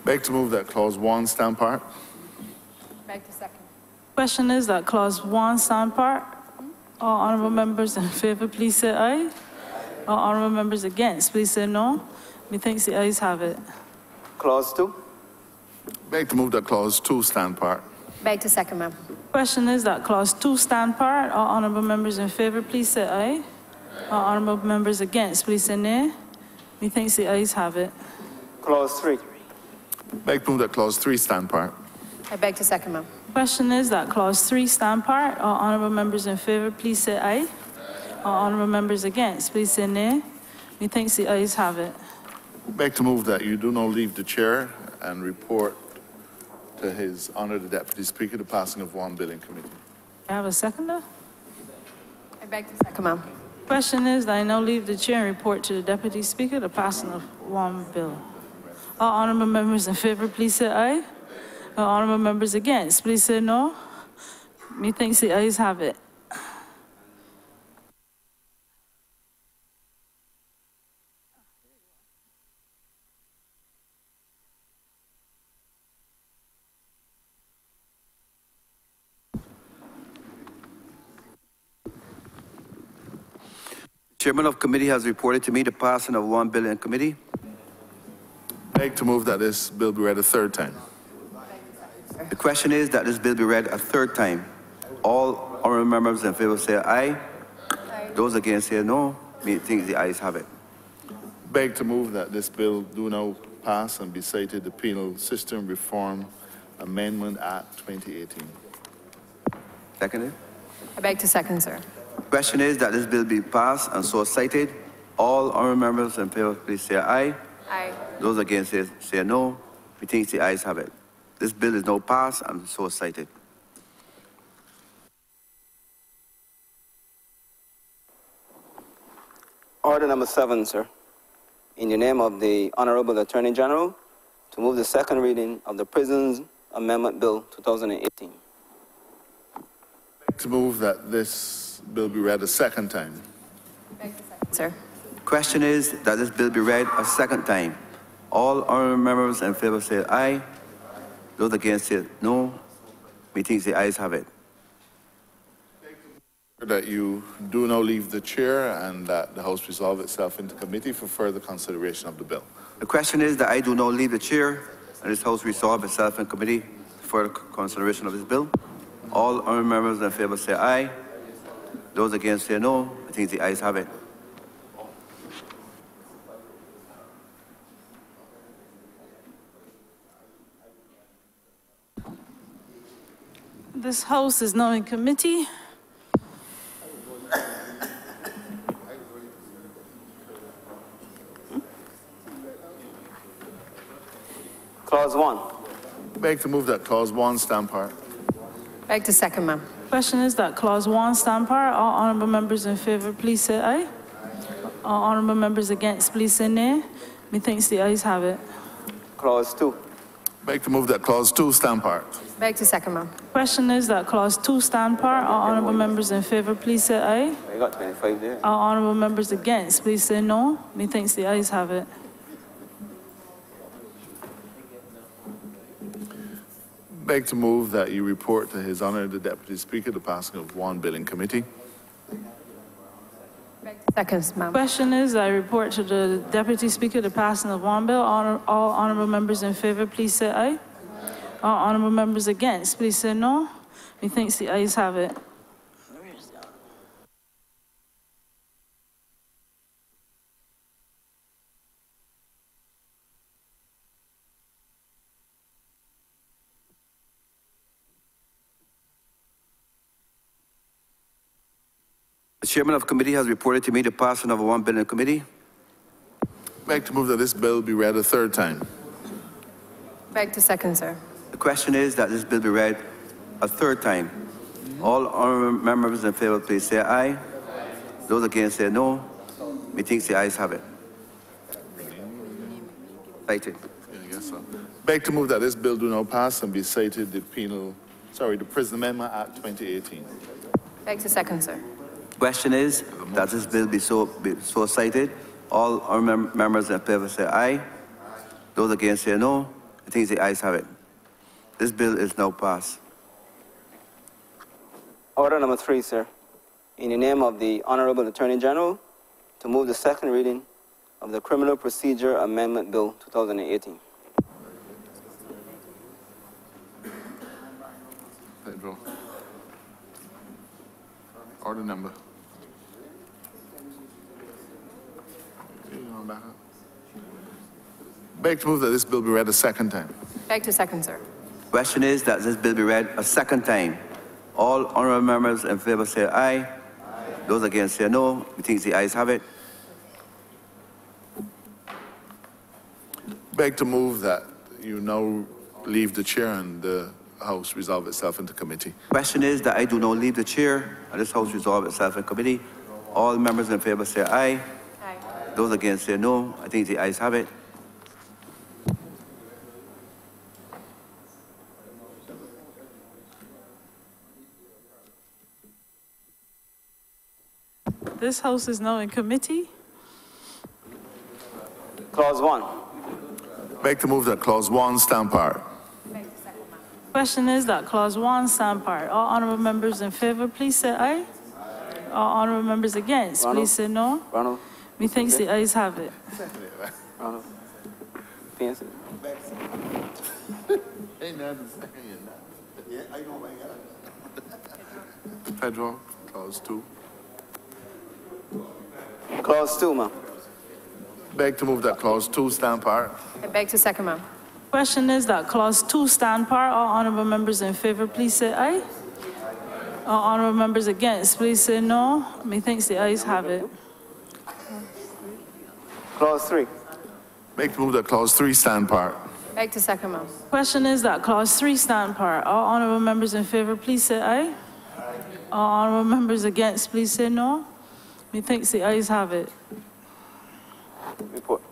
Beg to move that Clause 1 stand part. Beg to second. Question is that Clause 1 stand part. All honourable members in favor, please say aye. All honourable members against, please say no. Methinks the ayes have it. Clause 2. Beg to move that Clause 2 stand part. Beg to second, ma'am. Question is that Clause 2 stand part. All honourable members in favor, please say aye. All honourable members against, please say nay. Methinks the ayes have it. Clause 3. Beg to move that Clause 3 stand part. I beg to second, ma'am. Question is that Clause 3 stand part. All honourable members in favor, please say aye. All honourable members against, please say nay. Methinks the ayes have it. Beg to move that you do not leave the chair and report to His Honour the Deputy Speaker the passing of one bill in committee. I have a seconder. I beg to second, ma'am. Question is that I now leave the chair and report to the Deputy Speaker the passing of one bill. All honourable members in favor, please say aye. All honourable members against, please say no. Methinks the ayes have it. Chairman of committee has reported to me the passing of one bill in committee. Beg to move that this bill be read a third time. The question is that this bill be read a third time. All honourable members in favor say aye. Aye. Those against say no. Methinks the ayes have it. Beg to move that this bill do now pass and be cited the Penal System Reform Amendment Act 2018. Seconded. I beg to second, sir. Question is that this bill be passed and so cited. All honourable members in favor, please say aye. Aye. Those against say no. Methinks the ayes have it. This bill is now passed and so cited. Order number 7, sir. In the name of the Honourable Attorney General, to move the second reading of the Prisons Amendment Bill 2018. To move that this bill be read a second time. Sir. Question is that this bill be read a second time. All honourable members in favour say aye. Those against say no. Methinks the ayes have it. That you do now leave the chair and that the House resolve itself into committee for further consideration of the bill. The question is that I do not leave the chair and this House resolve itself in committee for consideration of this bill. All honourable members in favour say aye. Those against say no. I think the ayes have it. This House is now in committee. Clause 1. Beg to move that clause 1 stand part. Beg to second, ma'am. Question is that clause 1 stand part. All honourable members in favour, please say aye. All honourable members against, please say nay. Methinks the ayes have it. Clause 2. Beg to move that clause 2 stand part. Beg to second, ma'am. Question is that clause 2 stand part. All honourable members in favour, please say aye. You got 25 there. All honourable members against, please say no. Methinks the ayes have it. Beg to move that you report to His Honour the Deputy Speaker the passing of one bill in committee. Seconds, ma'am. Question is, I report to the Deputy Speaker the passing of one bill. All honourable members in favour, please say aye. All honourable members against, please say no. Methinks the ayes have it. The chairman of committee has reported to me the passing of one bill in committee. Beg to move that this bill be read a third time. Beg to second, sir. The question is that this bill be read a third time. All honourable members in favour, please say aye. Those against say no. Methinks the ayes have it. Cited. Yeah, I guess so. Beg to move that this bill do not pass and be cited the Prison Amendment Act 2018. Beg to second, sir. Question is that this bill be so cited. All our members in favour say aye. Those against say no. I think the ayes have it. This bill is now passed. Order number 3, sir. In the name of the Honourable Attorney General, to move the second reading of the Criminal Procedure Amendment Bill 2018. Pedro. Order number. Beg to move that this bill be read a second time. Beg to second, sir. Question is that this bill be read a second time. All honourable members in favour say aye. Those against say no. We think the ayes have it. Beg to move that you now leave the chair and the House resolve itself into committee. Question is that I do not leave the chair and this House resolve itself in committee. All members in favour say aye. Aye. Those against say no. I think the ayes have it. This House is now in committee. Clause 1. Beg to move that clause 1 stand part. Question is that clause 1 stand part. All honourable members in favour, please say aye. All honourable members against, please say no. Ronald. Methinks the ayes have it. Ronald. Fancy. Pedro, clause 2. Clause 2, ma'am. Beg to move that clause 2 stand part. I beg to second, ma'am. Question is that clause 2 stand part. All honourable members in favour, please say aye. All honourable members against, please say no. Methinks the ayes have it. Clause 3. Beg to move that clause 3 stand part. Beg to second, ma'am. Question is that clause 3 stand part. All honourable members in favour, please say aye. All honourable members against, please say no. Methinks the ayes have it. report.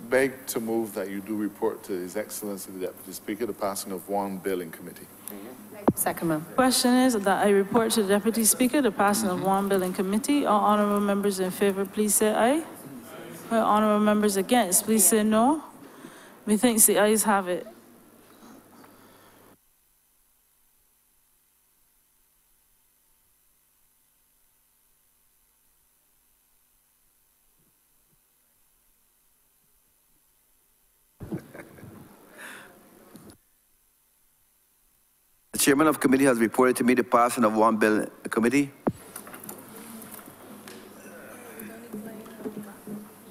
Beg to move that you do report to His Excellency the Deputy Speaker the passing of one bill in committee. Second, ma'am. Question is that I report to the Deputy Speaker the passing of one bill in committee. All honourable members in favour, please say aye. All honourable members against, please say no. Methinks the ayes have it. The chairman of committee has reported to me the passing of one bill in committee.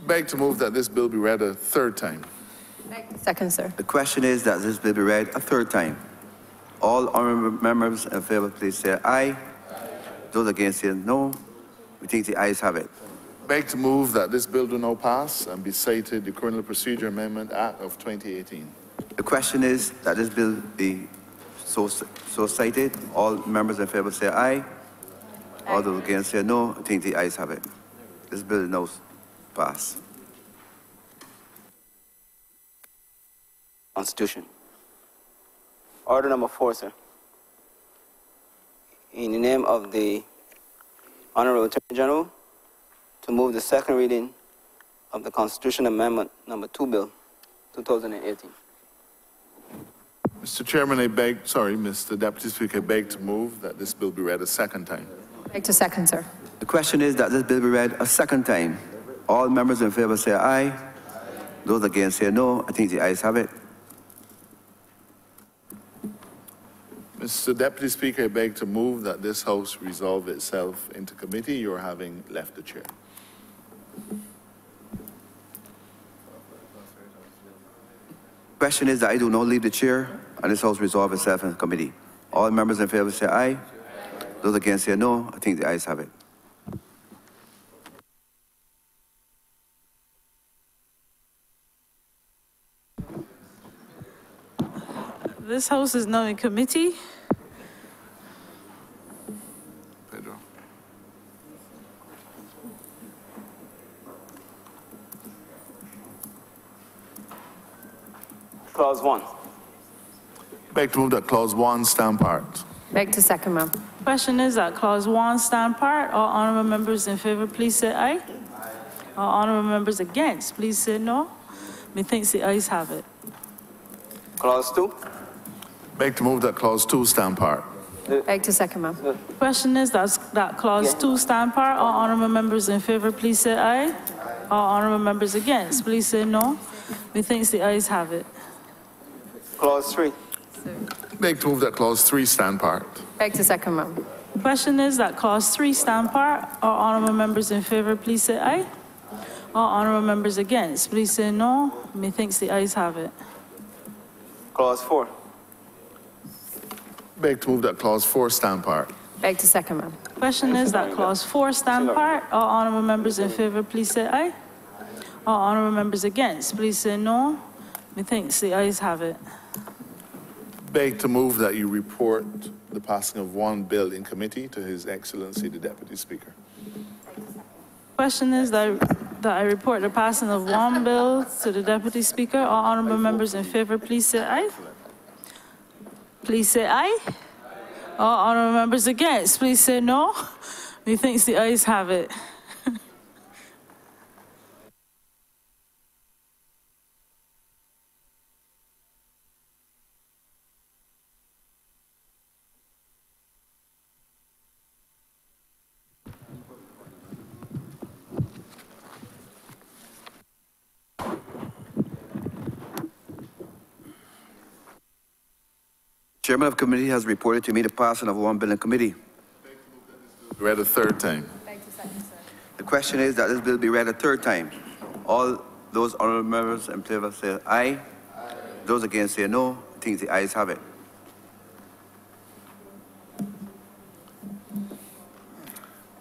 Beg to move that this bill be read a third time. Second, sir. The question is that this bill be read a third time. All honourable members in favour, please say aye. Those against say no. We think the ayes have it. Beg to move that this bill do not pass and be cited the Criminal Procedure Amendment Act of 2018. The question is that this bill be so cited. All members in favour say aye. All those against say no. I think the ayes have it. This bill is now passed. Constitution. Order number 4, sir. In the name of the Honourable Attorney General, to move the second reading of the Constitution Amendment number 2 Bill, 2018. Mr. Chairman, Mr. Deputy Speaker, I beg to move that this bill be read a second time. Beg to second, sir. The question is that this bill be read a second time. All members in favour say aye. Those against say no. I think the ayes have it. Mr. Deputy Speaker, I beg to move that this House resolve itself into committee, your having left the chair. Question is that I do not leave the chair and this House resolve itself in committee. All members in favour say aye. Those against say no. I think the ayes have it. This House is now in committee. Pedro. Clause 1. Beg to move that Clause 1 stand part. Beg to second, ma'am. Question is that Clause 1 stand part. All honourable members in favour, please say aye. All honourable members against, please say no. Methinks the ayes have it. Clause 2. Beg to move that Clause 2 stand part. Beg to second, ma'am. Question is that Clause 2 stand part. All honourable members in favour, please say aye. All honourable members against, please say no. Methinks the ayes have it. Clause 3. Beg to move that Clause 3 stand part. Beg to second, ma'am. The question is that Clause 3 stand part. All honourable members in favour, please say aye. All honourable members against, please say no. Methinks the ayes have it. Clause 4. Beg to move that Clause 4 stand part. Beg to second, ma'am. Question is that Clause 4 stand part. All honourable members in favour, please say aye. All honourable members against, please say no. Methinks the ayes have it. Beg to move that you report the passing of one bill in committee to His Excellency the Deputy Speaker. Question is that I report the passing of one bill to the Deputy Speaker. All honourable members in favour, please say aye. Please say aye. All honourable members against, please say no. Methinks the ayes have it. Chairman of committee has reported to me the passing of one bill in committee. Read a third time. The question is that this bill be read a third time. All those honourable members in favour say aye. Those against say no. I think the ayes have it.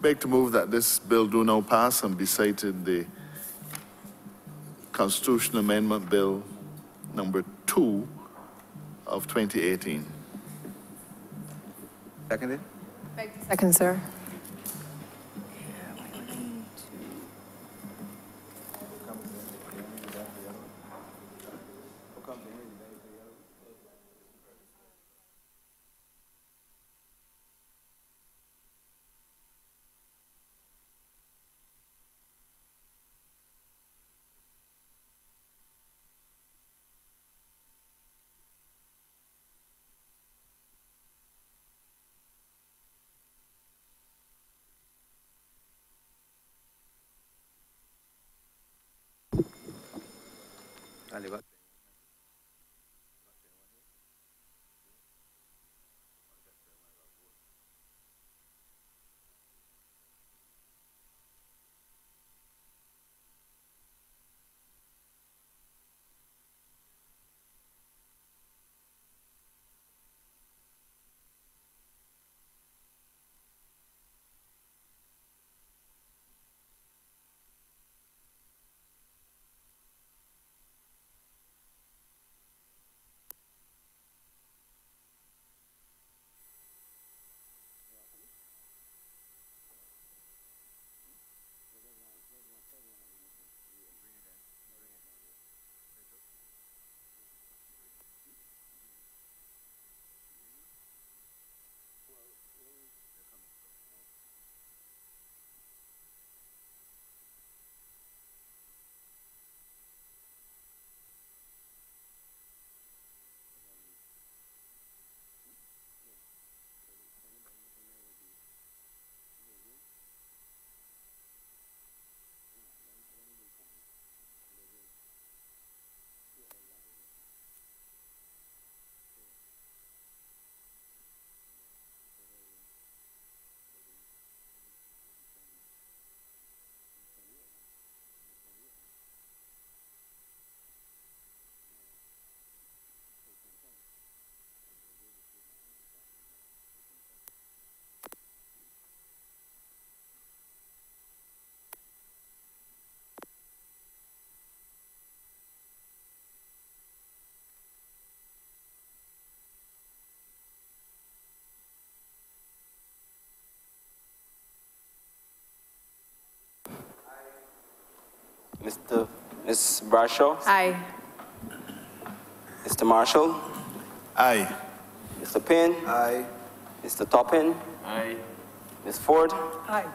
Beg to move that this bill do now pass and be cited the Constitutional Amendment Bill number 2 of 2018. Seconded? Second, sir. Ms. Bradshaw? Aye. Mr. Marshall? Aye. Mr. Payne? Aye. Mr. Toppin? Aye. Ms. Ford? Aye.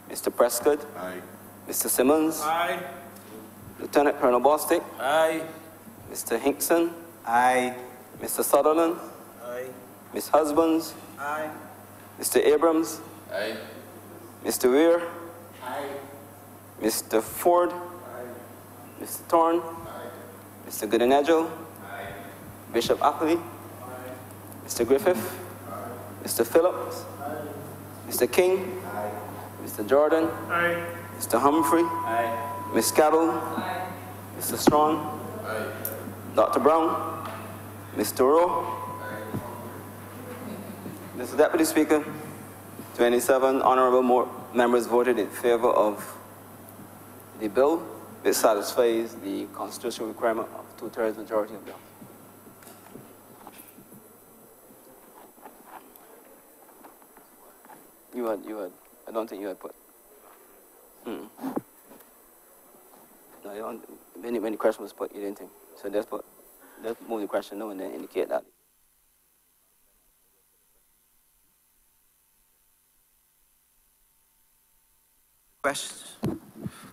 Mr. Prescott? Aye. Mr. Simmons? Aye. Lieutenant Colonel Bostick? Aye. Mr. Hinkson? Aye. Mr. Sutherland? Aye. Ms. Husbands? Aye. Mr. Abrams? Aye. Mr. Weir? Aye. Mr. Ford? Mr. Thorne? Mr. Goodenedgel? Bishop Appley? Mr. Griffith? Mr. Phillips? Mr. King? Mr. Jordan? Mr. Humphrey? Ms. Cabell? Mr. Strong? Dr. Brown? Mr. Rowe? Mr. Deputy Speaker, 27 honorable members voted in favor of the bill, which satisfies the constitutional requirement of 2/3 majority of the House. You had, I don't think you had put. No, you don't, when the question was put, you didn't think. So let's move the question no and then indicate that.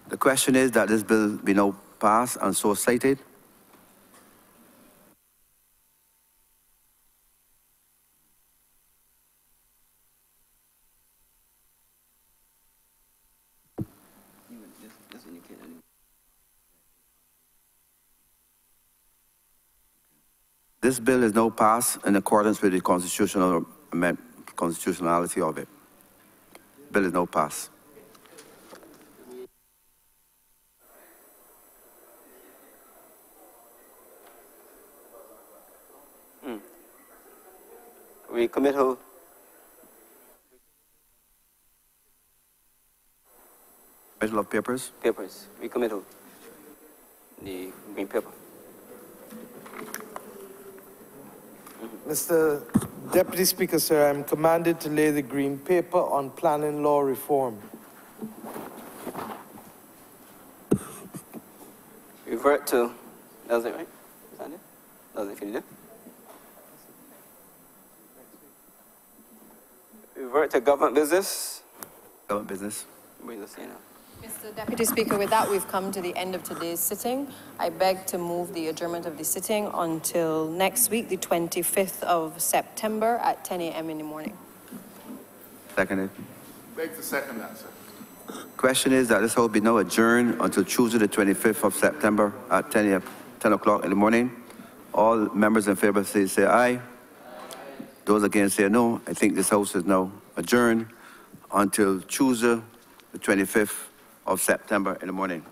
The question is that this bill be now passed and so cited. This bill is now passed in accordance with the constitutionality of it. Bill is now passed. We commit who? Committal of papers. Papers. We commit who? The green paper. Mr. Deputy Speaker, sir, I'm commanded to lay the green paper on planning law reform. Revert to, does it right? Is that it? Does it finish it? Revert to government business. Government business. Bring this in. Mr. Deputy Speaker, with that, we've come to the end of today's sitting. I beg to move the adjournment of the sitting until next week, the 25th of September at 10 a.m. in the morning. Seconded. Beg to second that, sir. Question is that this will be now adjourned until Tuesday the 25th of September at 10 10 o'clock in the morning. All members in favor say aye. Those against say no. I think this House is now adjourned until Tuesday, the 25th of September in the morning.